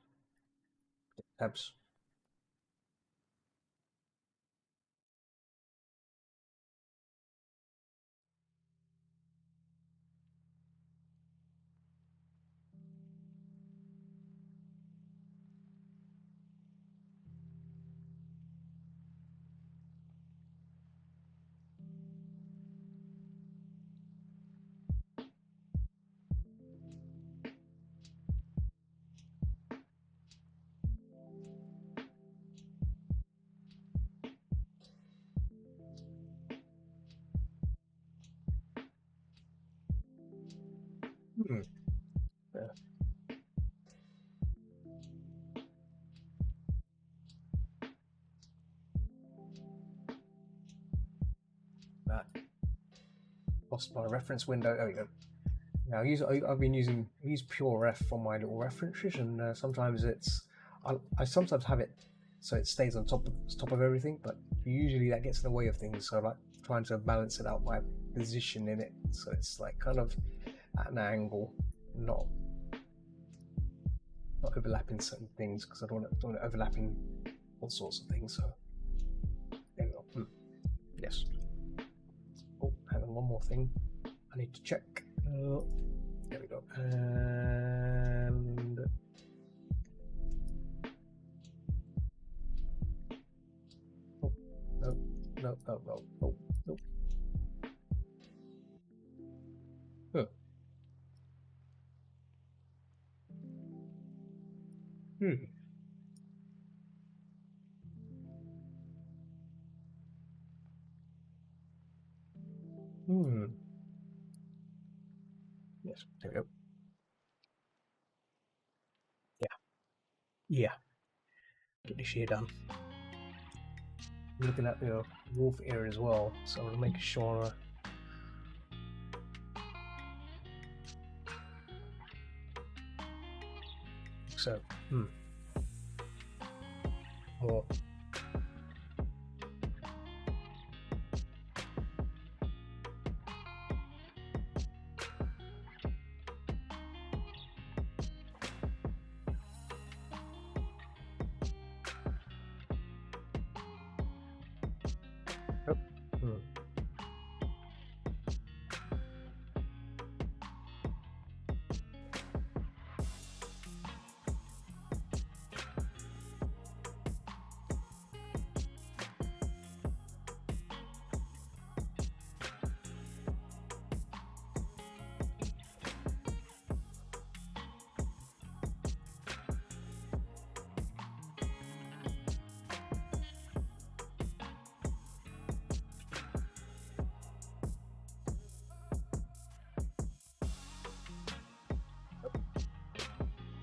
Speaker 1: Yeah. That lost my reference window. There we go. Now I've been using pure ref for my little references, and sometimes I sometimes have it so it stays on top of everything. But usually that gets in the way of things. So like trying to balance it out by positioning it, so it's like kind of at an angle, not overlapping certain things, because I don't want it overlapping all sorts of things. So there we go. Yes. Oh, hang on, one more thing I need to check. There we go. And no. Huh. Yes, there we go. Yeah. Get this shit done. I'm looking at the wolf ear as well, so I'm making sure. So, more.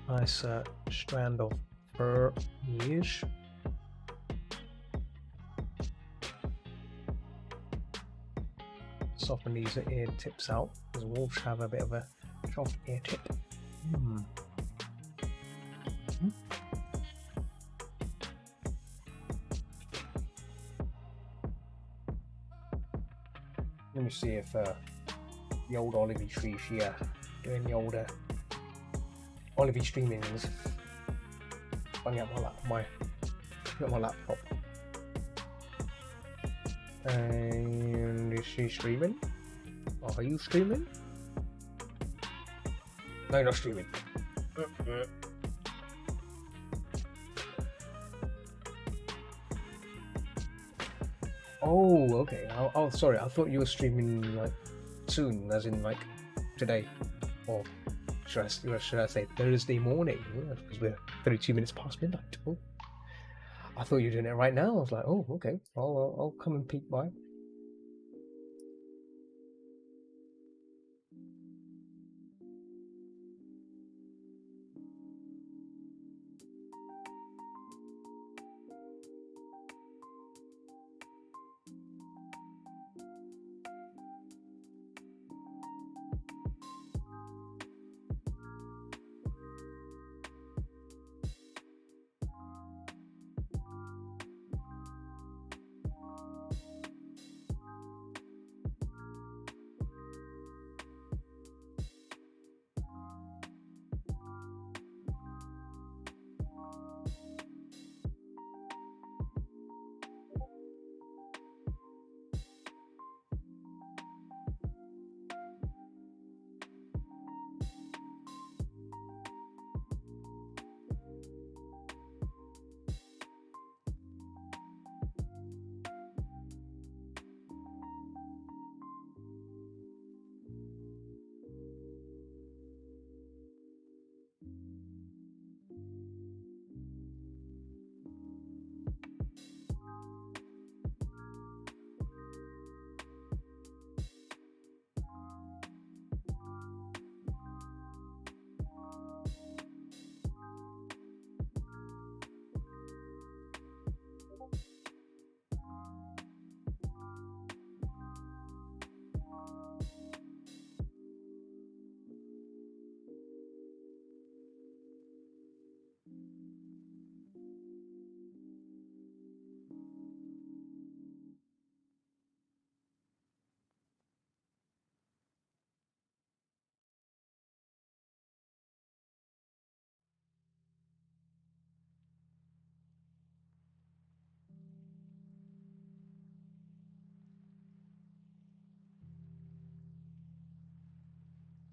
Speaker 1: Nice strand of fur ears. Soften these ear tips out, because wolves have a bit of a soft ear tip. Let me see if the old olivey tree here doing the older olivey streamings. Bring out my laptop. And is she streaming? Are you streaming? No, you're not streaming. Oh, okay. Oh, sorry. I thought you were streaming like soon, as in like today, or should I say Thursday morning? Because we're 32 minutes past midnight. Oh. I thought you were doing it right now. I was like, oh, okay. I'll come and peek by.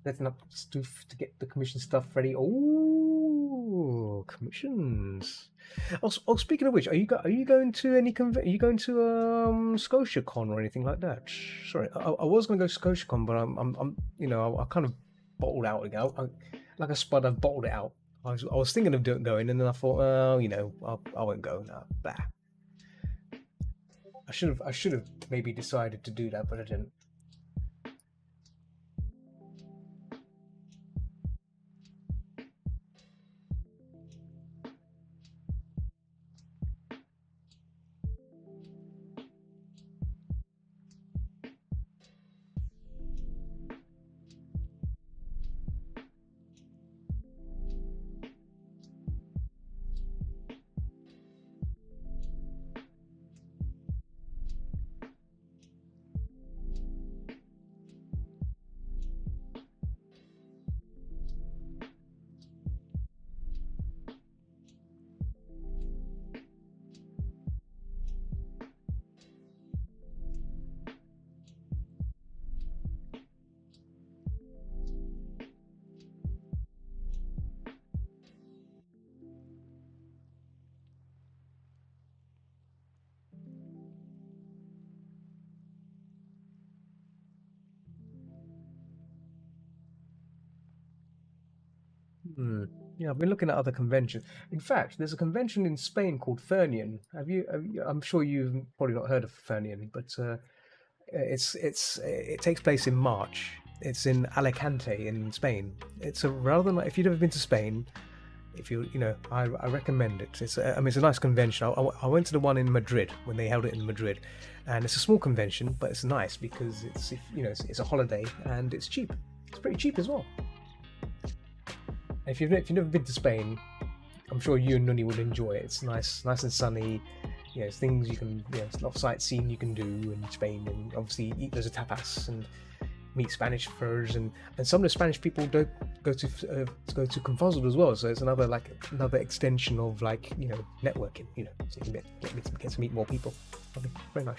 Speaker 1: setting up stuff to get the commission stuff ready. Oh, commissions. Oh, speaking of which, are you going to any are you going to ScotiaCon or anything like that? Sorry, I was going to go to ScotiaCon, but I'm I kind of bottled out again. Like a spud, I've bottled it out. I was thinking of going, and then I thought, well, I won't go now. Bah. I should have maybe decided to do that, but I didn't. Hmm. Yeah, I've been looking at other conventions. In fact, there's a convention in Spain called Fernion. I'm sure you've probably not heard of Fernion, but it takes place in March. It's in Alicante in Spain. It's a rather if you've never been to Spain, if I recommend it. It's a nice convention. I went to the one in Madrid when they held it in Madrid, and it's a small convention, but it's nice because it's a holiday and it's cheap. It's pretty cheap as well. If you've never been to Spain, I'm sure you and Nuni would enjoy it. It's nice and sunny. It's things you can, there's a lot of sightseeing you can do in Spain, and obviously eat loads of tapas and meet Spanish friends, and some of the Spanish people go to Confosel as well. So it's another extension of networking. So you can get to meet more people. Very nice.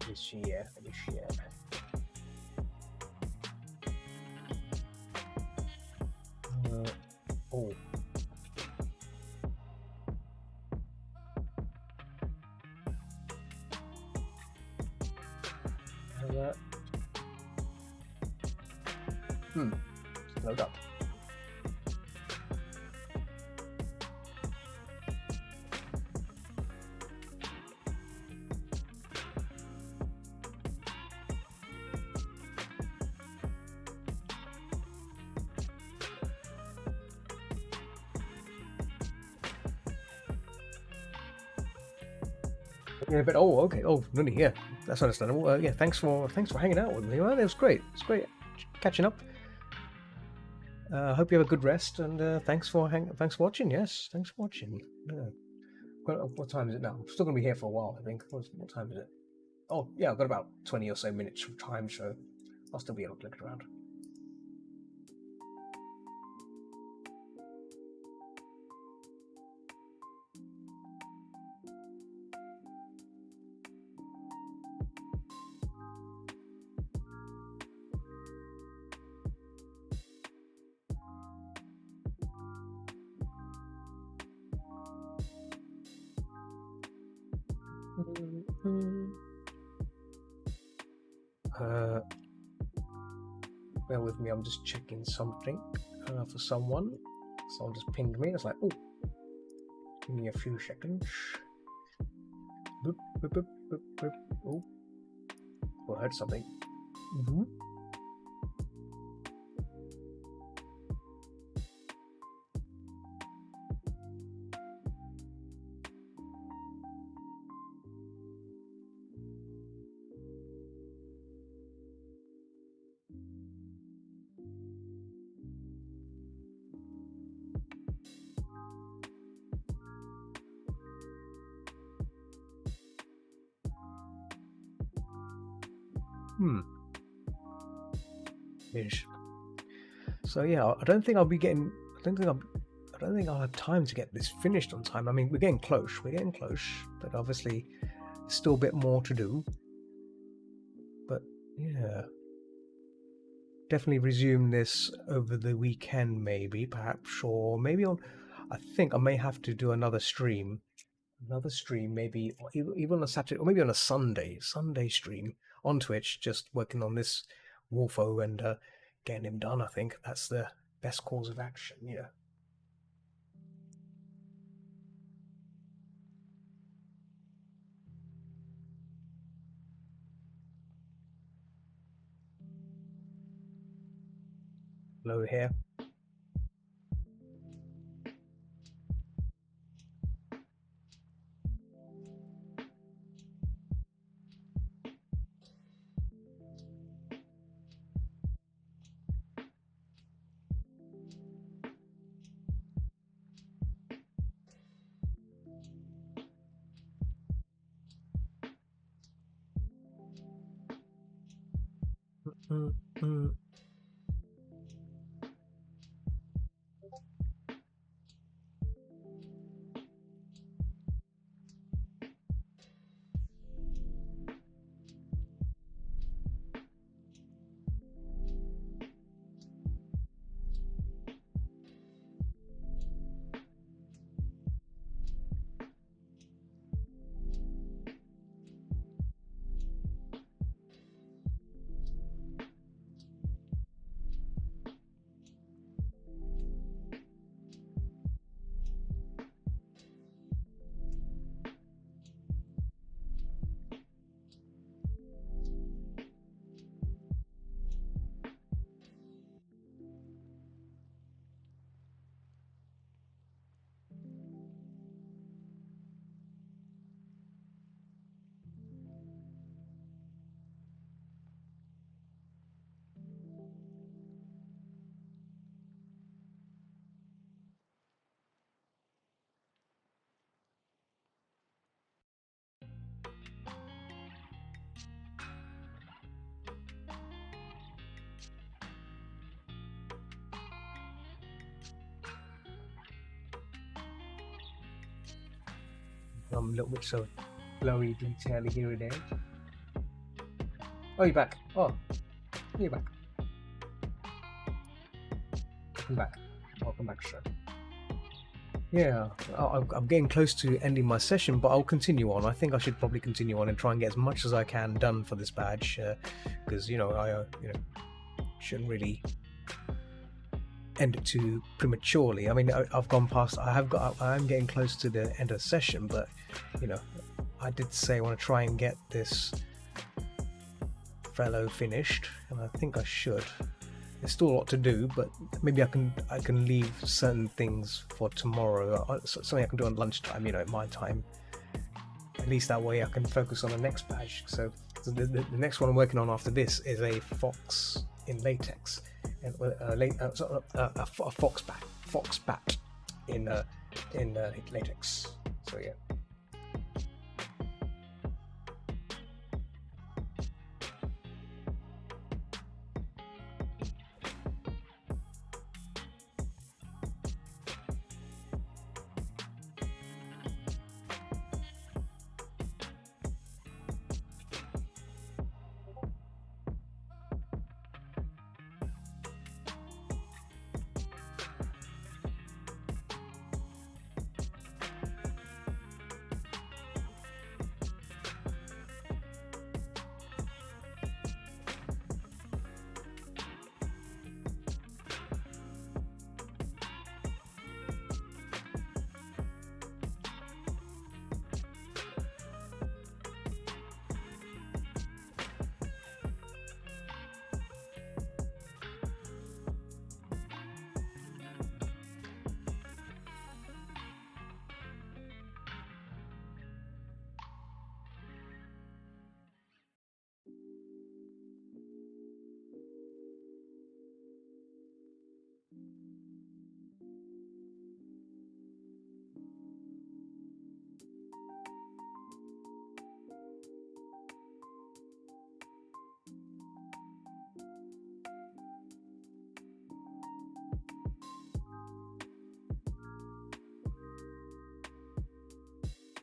Speaker 1: This year. Oh. Load up. Yeah, but okay. Oh, Nuni, yeah, that's understandable. Yeah, thanks for hanging out with me, man. It was great. It's great catching up. Hope you have a good rest, and thanks for watching. Yes, thanks for watching. Yeah. What time is it now? I'm still gonna be here for a while, I think. What time is it? Oh, yeah, I've got about 20 or so minutes of time, so I'll still be able to look around. Bear with me, I'm just checking something for someone. Someone just pinged me. It's like, oh, give me a few seconds. Boop, boop, boop, boop, boop. Oh, I heard something. Mm-hmm. Ish. So yeah, I don't think I'll be getting. I don't think I'll have time to get this finished on time. I mean, we're getting close. But obviously, there's still a bit more to do. But yeah, definitely resume this over the weekend, maybe, perhaps, or maybe on. I think I may have to do another stream, maybe or even on a Saturday or maybe on a Sunday stream on Twitch, just working on this Wolfo and getting him done. I think that's the best course of action. Yeah. Hello here. Mm, mm. I'm a little bit so blurry, detaily here and there. Oh, you're back. Oh, you're back. Welcome back, sir. Yeah, I'm getting close to ending my session, but I'll continue on. I think I should probably continue on and try and get as much as I can done for this badge, because I shouldn't really end it too prematurely. I mean, I've gone past. I am getting close to the end of the session, but I did say I want to try and get this fellow finished, and I think I should. There's still a lot to do, but maybe I can leave certain things for tomorrow. Something I can do on lunchtime, at my time. At least that way I can focus on the next badge. So the next one I'm working on after this is a fox in latex, and a fox bat in latex. So yeah.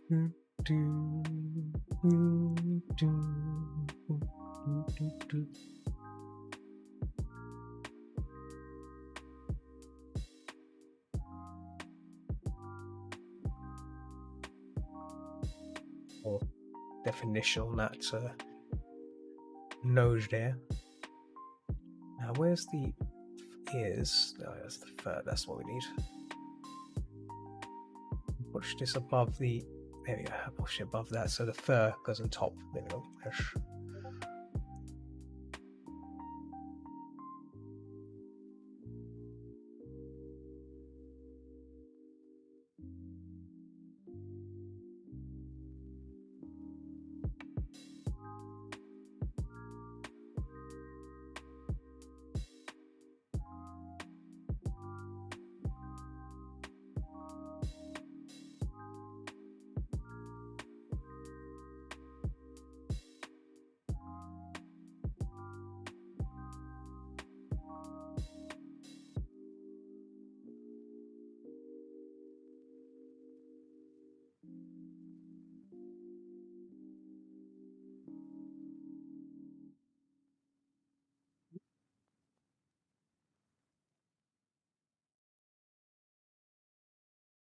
Speaker 1: Or definition on that nose there. Now, where's the ears? Oh, that's the fur. That's what we need. Push this above the. There we go. Push it above that so the fur goes on top. There we go. Yes.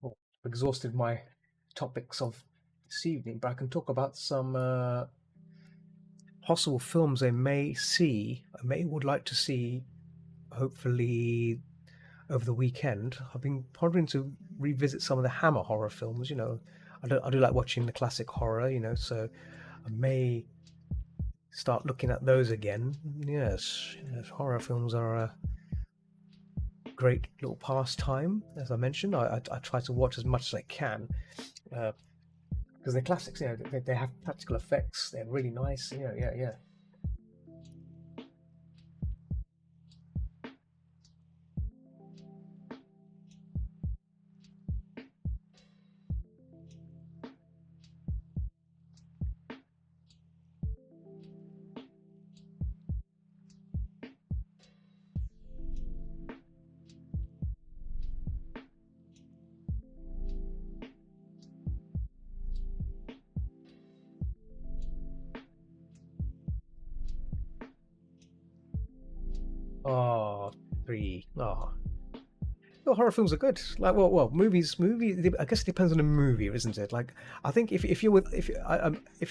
Speaker 1: Well, I've exhausted my topics of this evening, but I can talk about some possible films I may see. I may would like to see. Hopefully, over the weekend, I've been pondering to revisit some of the Hammer horror films. I do like watching the classic horror. So I may start looking at those again. Yes, horror films are a great little pastime. As I mentioned, I try to watch as much as I can because they're classics. They have practical effects. They're really nice. Yeah. Oh, three. Oh, well, horror films are good. Like, movies. I guess it depends on the movie, isn't it? Like, I think if you're with if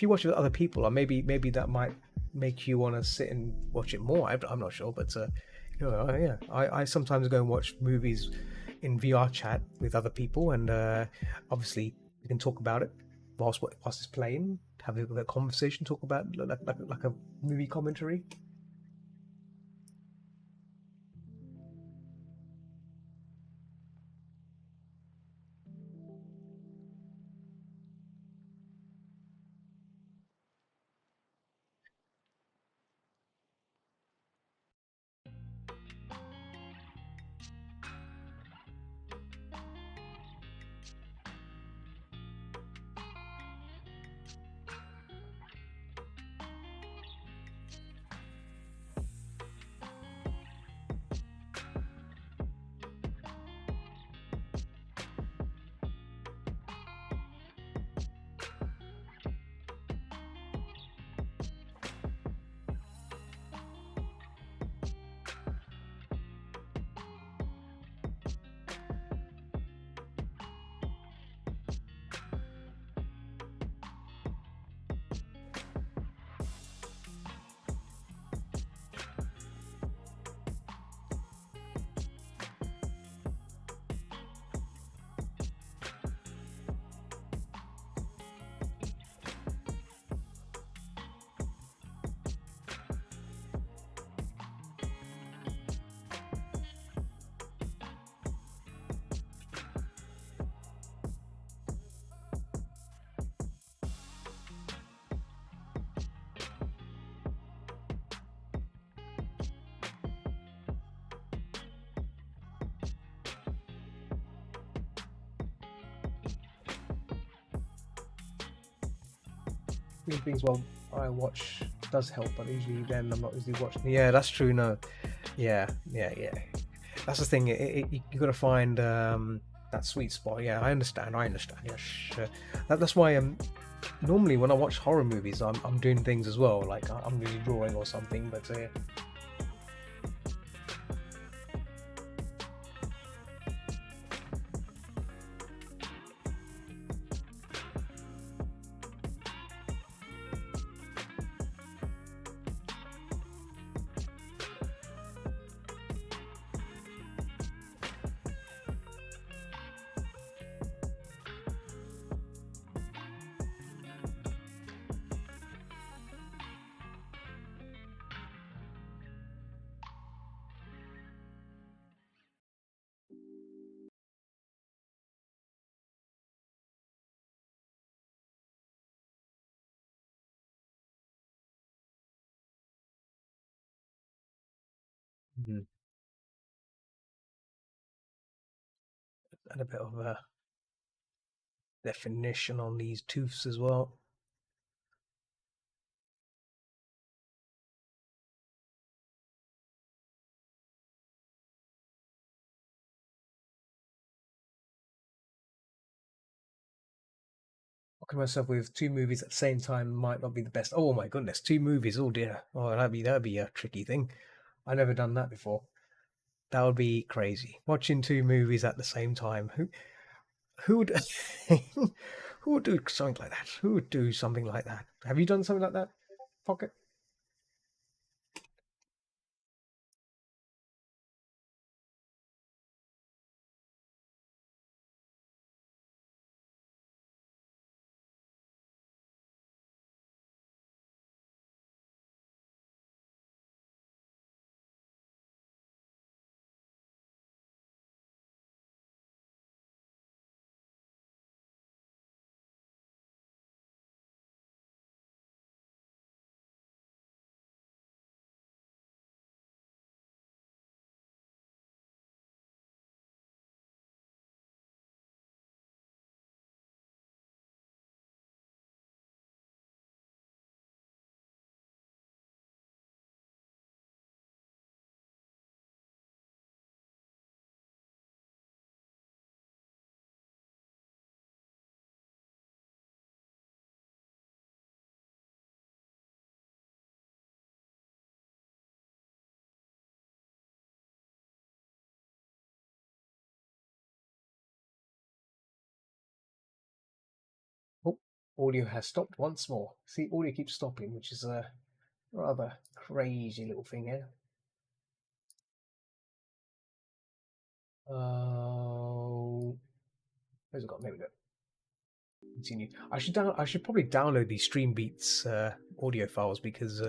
Speaker 1: you watch it with other people, or maybe that might make you want to sit and watch it more. I'm not sure, but yeah, I sometimes go and watch movies in VR chat with other people, and obviously we can talk about it whilst it's playing, have a conversation, talk about like a movie commentary. These things, well, I watch does help, but usually then I'm not usually watching. Yeah, that's true. No, yeah. That's the thing. You got to find. that sweet spot. Yeah, I understand. I understand. Yeah, sure. That's why normally when I watch horror movies, I'm doing things as well. Like I'm really drawing or something. But mm, and a bit of a definition on these tooths as well. Watching myself with two movies at the same time might not be the best. Oh my goodness, two movies! Oh dear. Oh, that'd be a tricky thing. I've never done that before. That would be crazy. Watching two movies at the same time. Who would who would do something like that? Who would do something like that? Have you done something like that, Pocket? Oh, audio has stopped once more. See, audio keeps stopping, which is a rather crazy little thing here. Where's it got? There we go. Continue. I should probably download these Stream Beats audio files because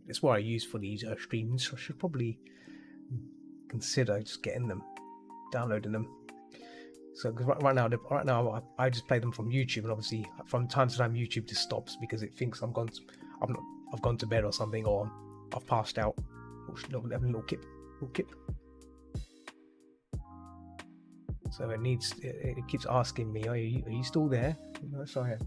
Speaker 1: it's what I use for these streams. So I should probably consider just getting them, downloading them. So because right now I just play them from YouTube, and obviously from time to time YouTube just stops because it thinks I've gone to bed or something, or I've passed out. Little kip, little kip. So it keeps asking me, are you still there? No, sorry.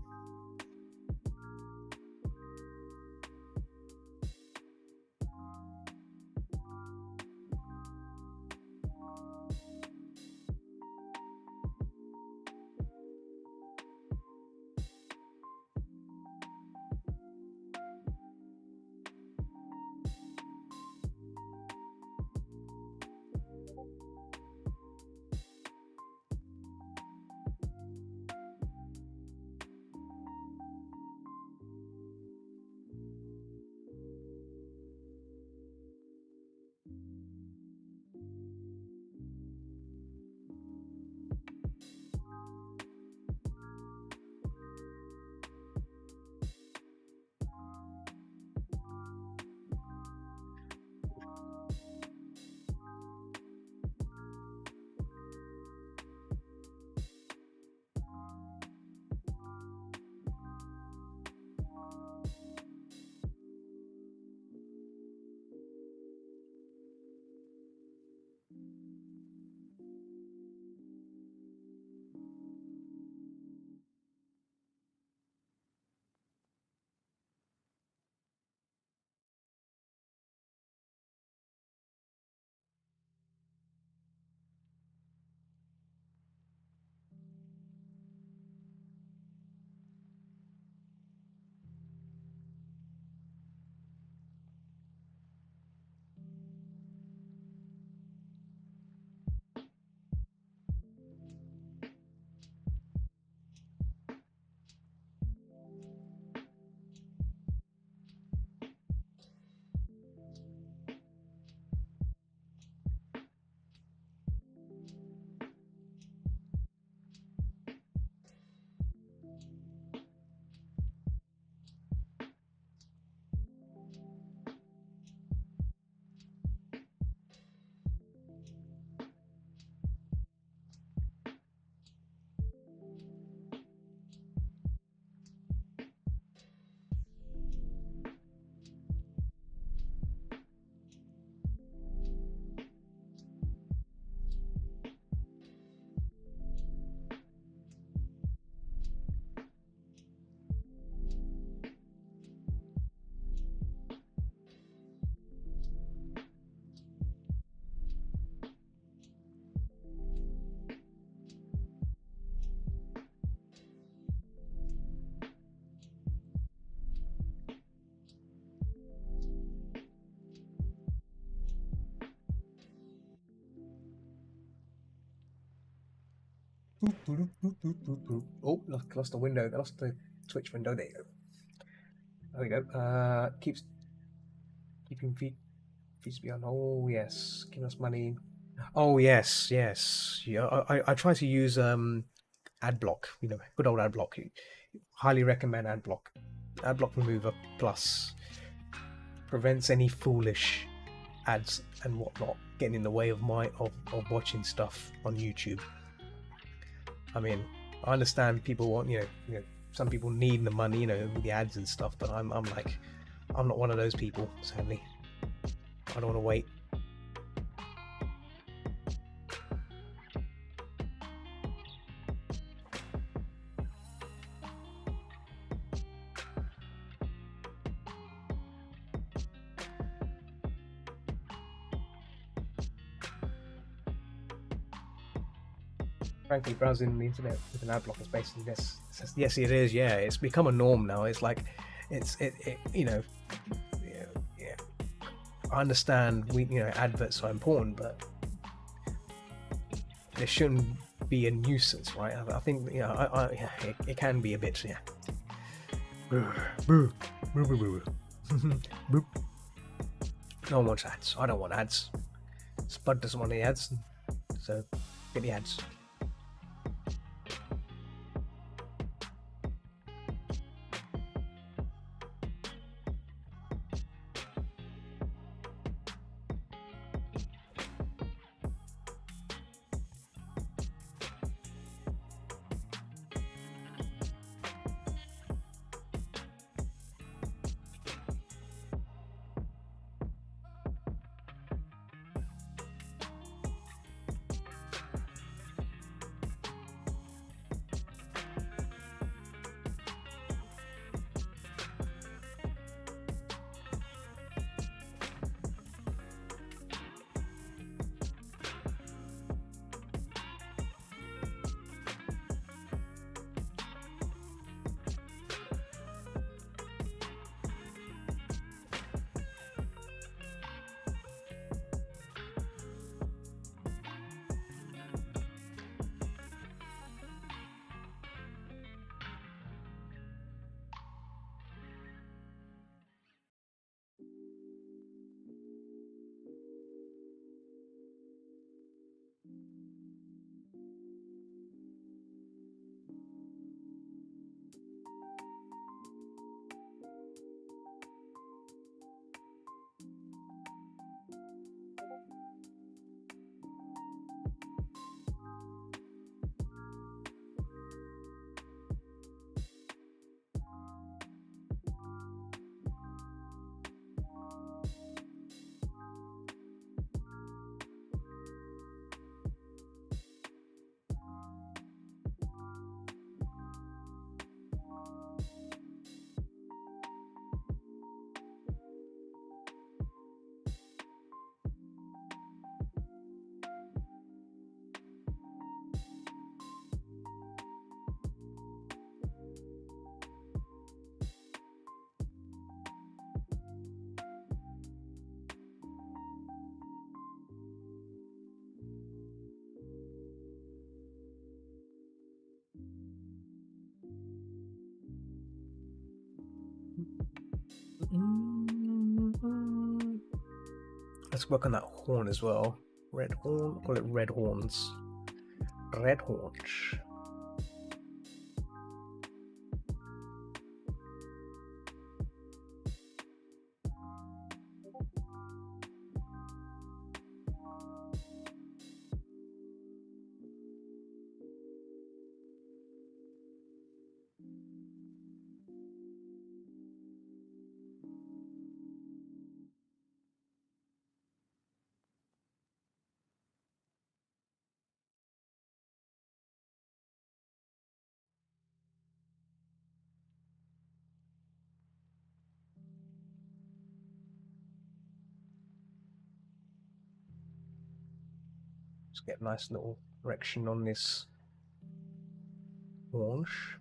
Speaker 1: Oh, lost the window. I lost the Twitch window. There you go. There we go. Keeping fees beyond. Oh yes, giving us money. Oh yes, yes. Yeah, I try to use ad block. You know, good old ad block. Highly recommend ad block. Ad block remover plus prevents any foolish ads and whatnot getting in the way of of watching stuff on YouTube. I mean, I understand people want some people need the money, with the ads and stuff, but I'm like, I'm not one of those people. Sadly, I don't want to wait. Frankly, browsing the internet with an ad block is basically this. Yes, it is. Yeah, it's become a norm now. It's like, yeah, yeah. I understand adverts are important, but there shouldn't be a nuisance, right? I think it can be a bit, yeah. No one wants ads. I don't want ads. Spud doesn't want any ads, so get the ads. Let's work on that horn as well. Red horn, call it red horns. Red horns. Let's get a nice little direction on this haunch.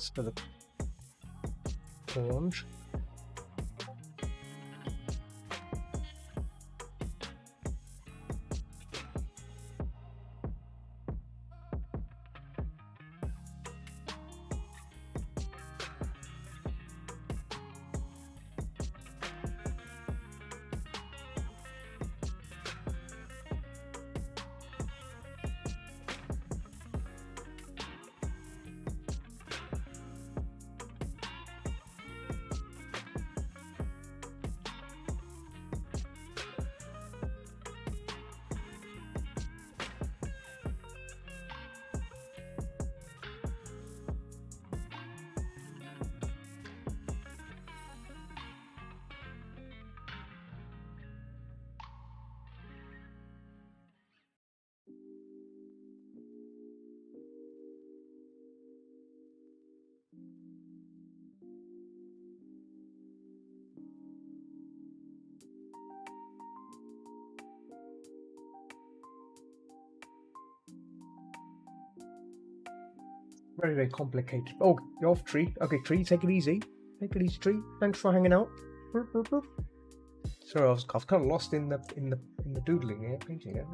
Speaker 1: That's for the orange. Very, very complicated. Oh, you're off, Tree. Okay, Tree, take it easy. Take it easy, Tree. Thanks for hanging out. Sorry, I was kind of lost in the doodling here, painting it.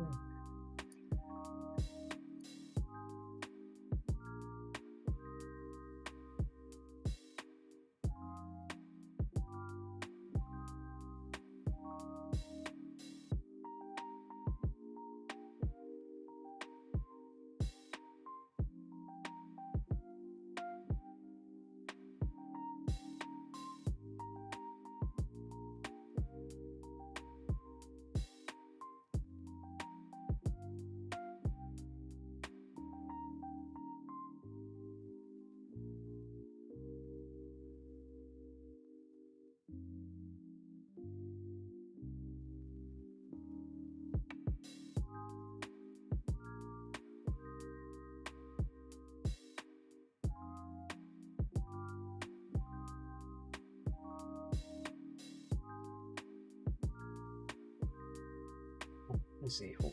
Speaker 1: Let's see. Oh.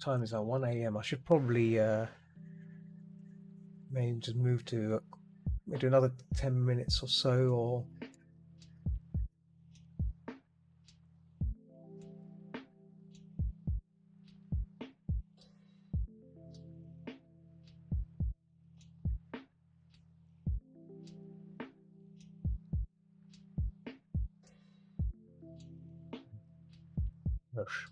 Speaker 1: Time is now 1 a.m. I should probably maybe just move to maybe another 10 minutes or so, or gosh.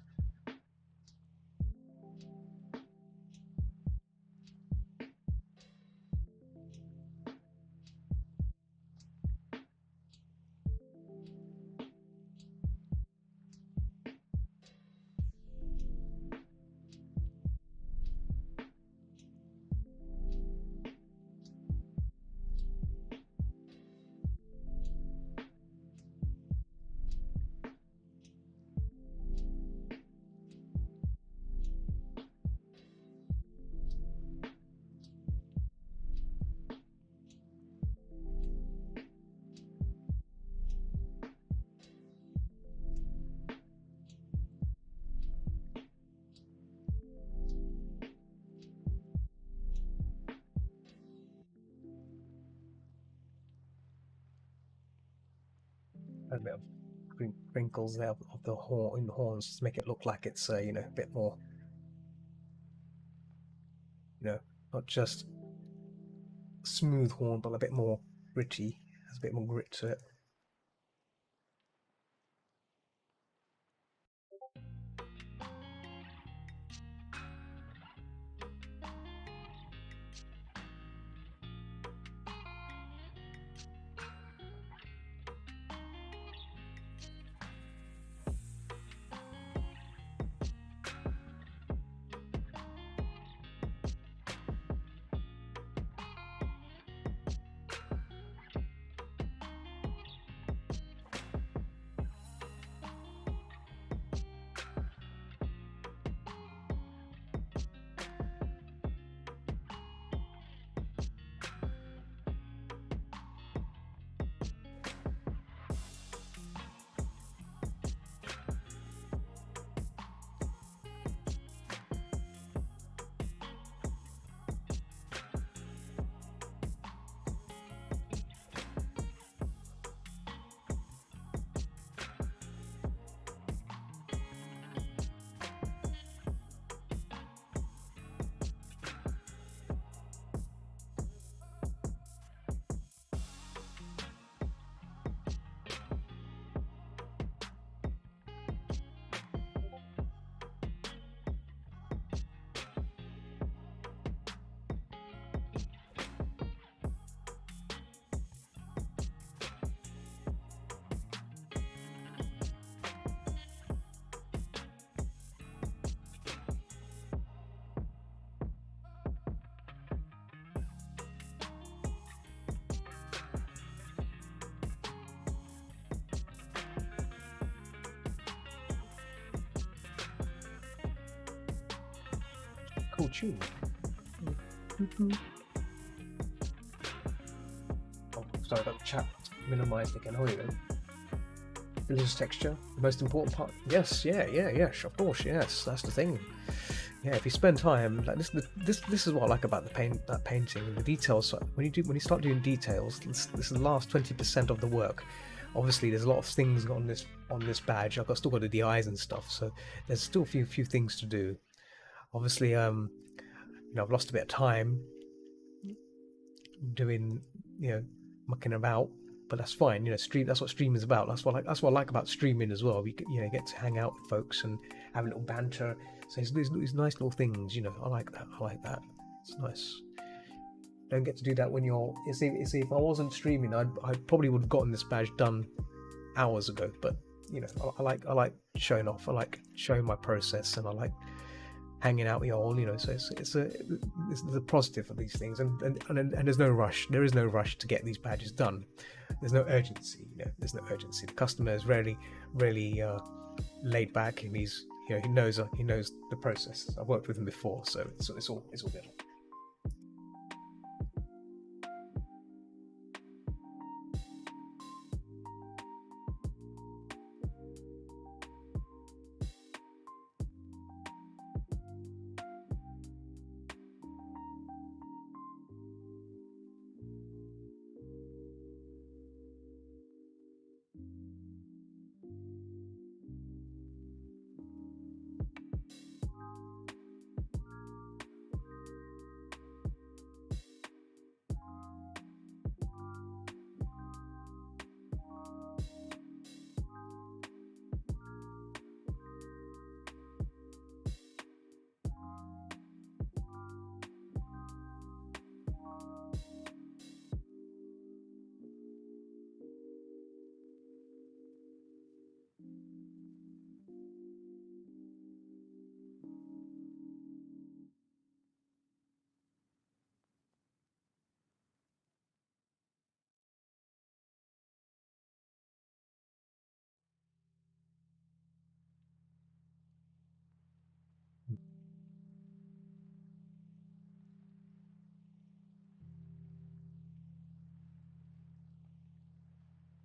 Speaker 1: A bit of wrinkles there of the horn in the horns to make it look like it's a bit more, not just smooth horn, but a bit more gritty. Has a bit more grit to it. tune. Oh, sorry, I got the chat minimized again. Oh, here we go. Religious texture, the most important part. Yes, yes, of course, yes. That's the thing. Yeah, if you spend time like this is what I like about that painting. The details. When you start doing details, this is the last 20% of the work. Obviously, there's a lot of things on this badge. Still got to do the eyes and stuff, so there's still a few things to do. Obviously, I've lost a bit of time doing, mucking about, but that's fine. Stream. That's what streaming is about. That's what I like about streaming as well. We get to hang out with folks and have a little banter. So it's these nice little things. I like that. It's nice. Don't get to do that when you're. You see, if I wasn't streaming, I probably would have gotten this badge done hours ago. But I like showing off. I like showing my process, and I like hanging out with y'all, so it's the positive of these things, and there's no rush. There is no rush to get these badges done. There's no urgency. There's no urgency. The customer is really laid back, and he knows the process. I've worked with him before, so it's all good.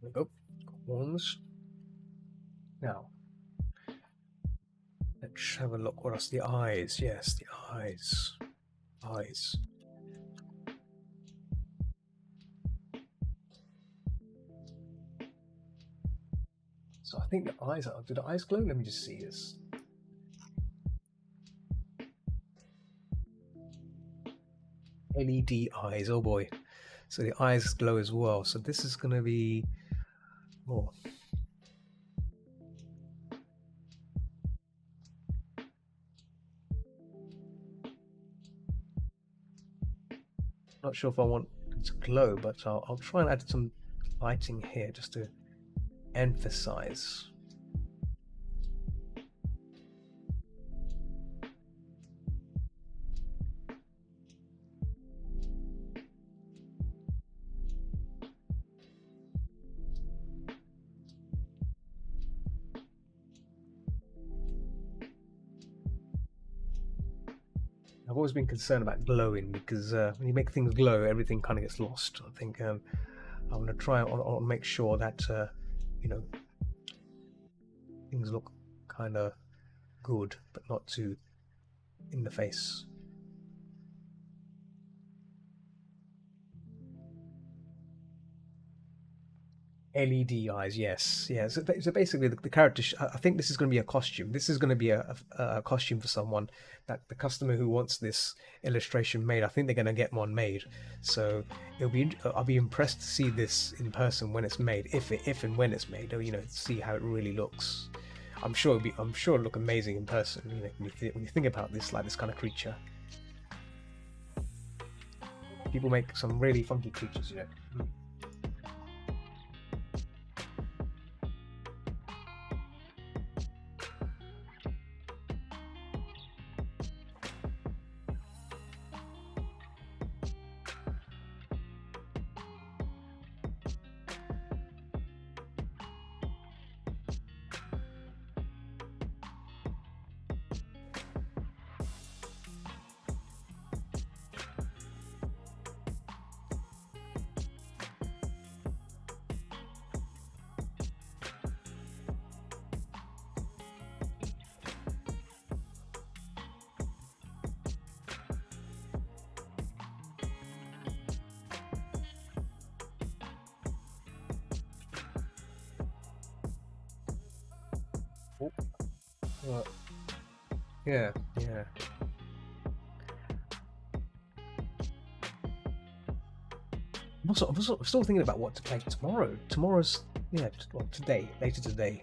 Speaker 1: There we go. Ones. Now, let's have a look. What else? The eyes. Yes, the eyes. Eyes. So I think the eyes are. Do the eyes glow? Let me just see this. LED eyes. Oh boy. So the eyes glow as well. So this is going to be. Oh. Not sure if I want it to glow, but I'll try and add some lighting here just to emphasize. I've always been concerned about glowing because when you make things glow, everything kind of gets lost. I think I'm going to try and make sure that things look kind of good, but not too in the face. LED eyes, yes, yeah. So basically, the character. I think this is going to be a costume. This is going to be a costume for someone that the customer who wants this illustration made. I think they're going to get one made. So I'll be impressed to see this in person when it's made, if and when it's made. See how it really looks. I'm sure it'll look amazing in person. When you think about this, like this kind of creature. People make some really funky creatures, Oh, what? Yeah, yeah. I'm still thinking about what to play tomorrow. Tomorrow's, yeah, well, today, later today.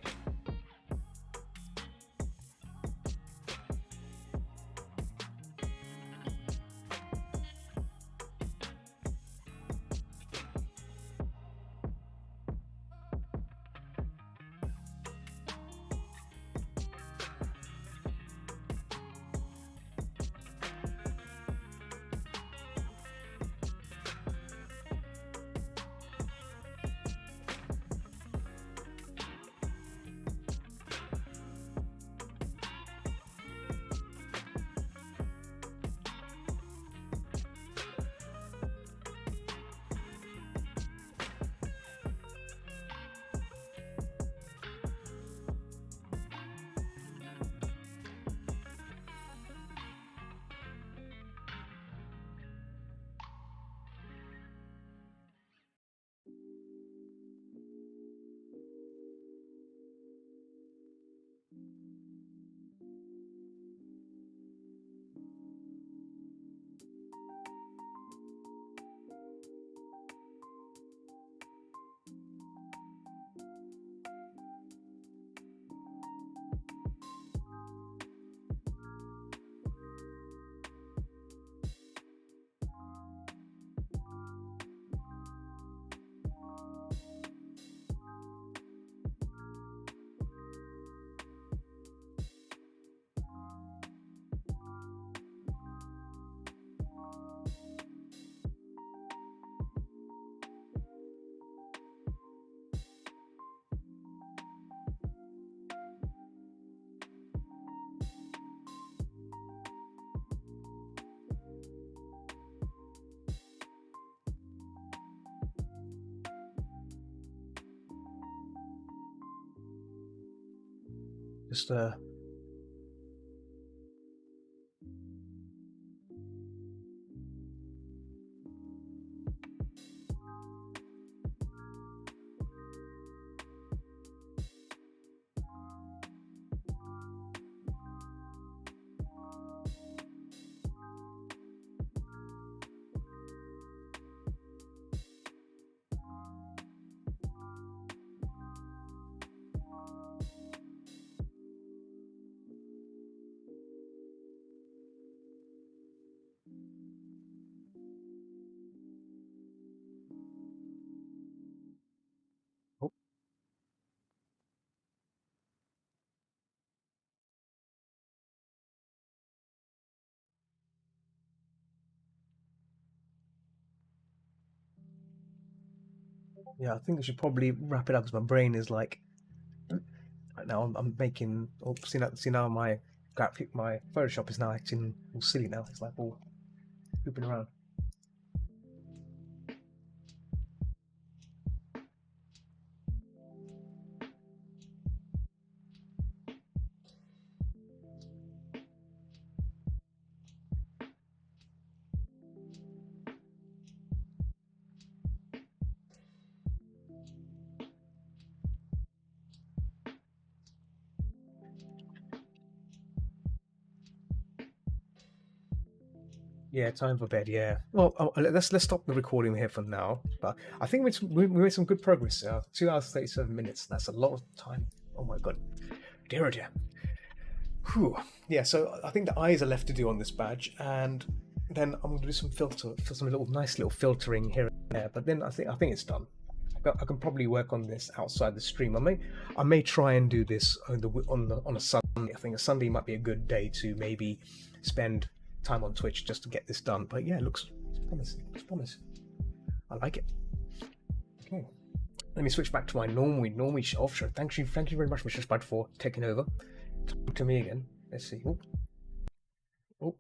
Speaker 1: Just oh, yeah. I think I should probably wrap it up because my brain is like right now. I'm making. Oh, see now my graphic, my Photoshop is now acting all silly now. It's like all pooping around. Yeah, time for bed. Yeah. Well, let's stop the recording here for now. But I think we made some good progress. 2 hours 37 minutes. That's a lot of time. Oh my god, dear oh dear. Whew. Yeah. So I think the eyes are left to do on this badge, and then I'm going to do some nice little filtering here and there. But then I think it's done. I can probably work on this outside the stream. I may try and do this on a Sunday. I think a Sunday might be a good day to maybe spend time on Twitch just to get this done. But yeah, it's promising. It's promising. I like it. Okay, let me switch back to my normally off show. Thank you very much, Mr. Spud, for taking over. Talk to me again. Let's see. Oh,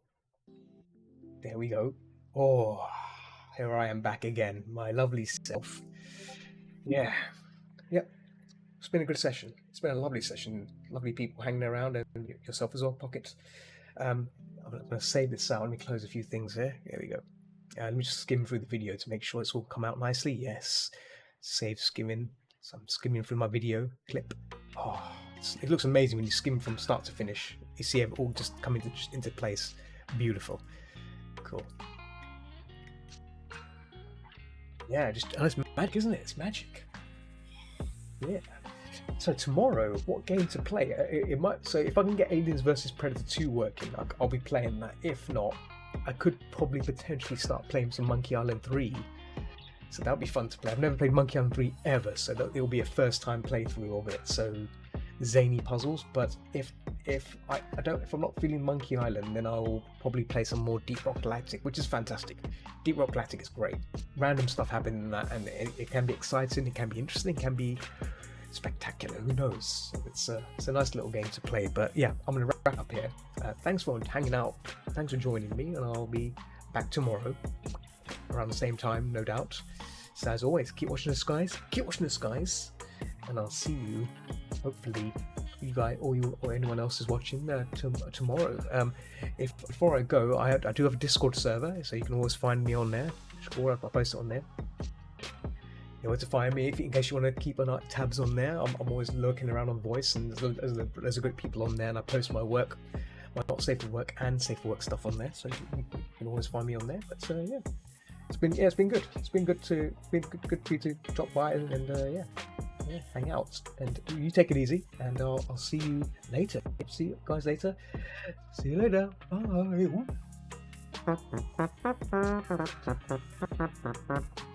Speaker 1: there we go. Oh, here I am back again, my lovely self. Yeah, yep. It's been a good session. It's been a lovely session. Lovely people hanging around, and yourself as well, Pocket. I'm going to save this out. Let me close a few things here. There we go. Let me just skim through the video to make sure it's all come out nicely. Yes. Save skimming. So I'm skimming through my video clip. Oh, it looks amazing when you skim from start to finish. You see it all just come into place. Beautiful. Cool. Yeah, it's magic, isn't it? It's magic. Yeah. So tomorrow, what game to play? It might. So if I can get Aliens vs Predator 2 working, I'll be playing that. If not, I could probably potentially start playing some Monkey Island 3. So that'll be fun to play. I've never played Monkey Island 3 ever, so it'll be a first time playthrough of it. So zany puzzles. But if I'm not feeling Monkey Island, then I'll probably play some more Deep Rock Galactic, which is fantastic. Deep Rock Galactic is great. Random stuff happening in that, and it can be exciting, it can be interesting, it can be spectacular. Who knows? It's a nice little game to play. But yeah, I'm gonna wrap up here. Thanks for hanging out. Thanks for joining me, and I'll be back tomorrow around the same time, no doubt. So as always, keep watching the skies, and I'll see you, hopefully, you guys or anyone else is watching tomorrow. Before I go, I do have a Discord server, so you can always find me on there. Or I'll post it on there. You know where to find me in case you want to keep tabs on there. I'm always lurking around on Voice, and there's a great people on there, and I post my work, my not safe for work and safe for work stuff on there, so you can always find me on there. But yeah, it's been good. It's been good for you to drop by and hang out. And you take it easy, and I'll see you later. See you guys later. See you later. Bye.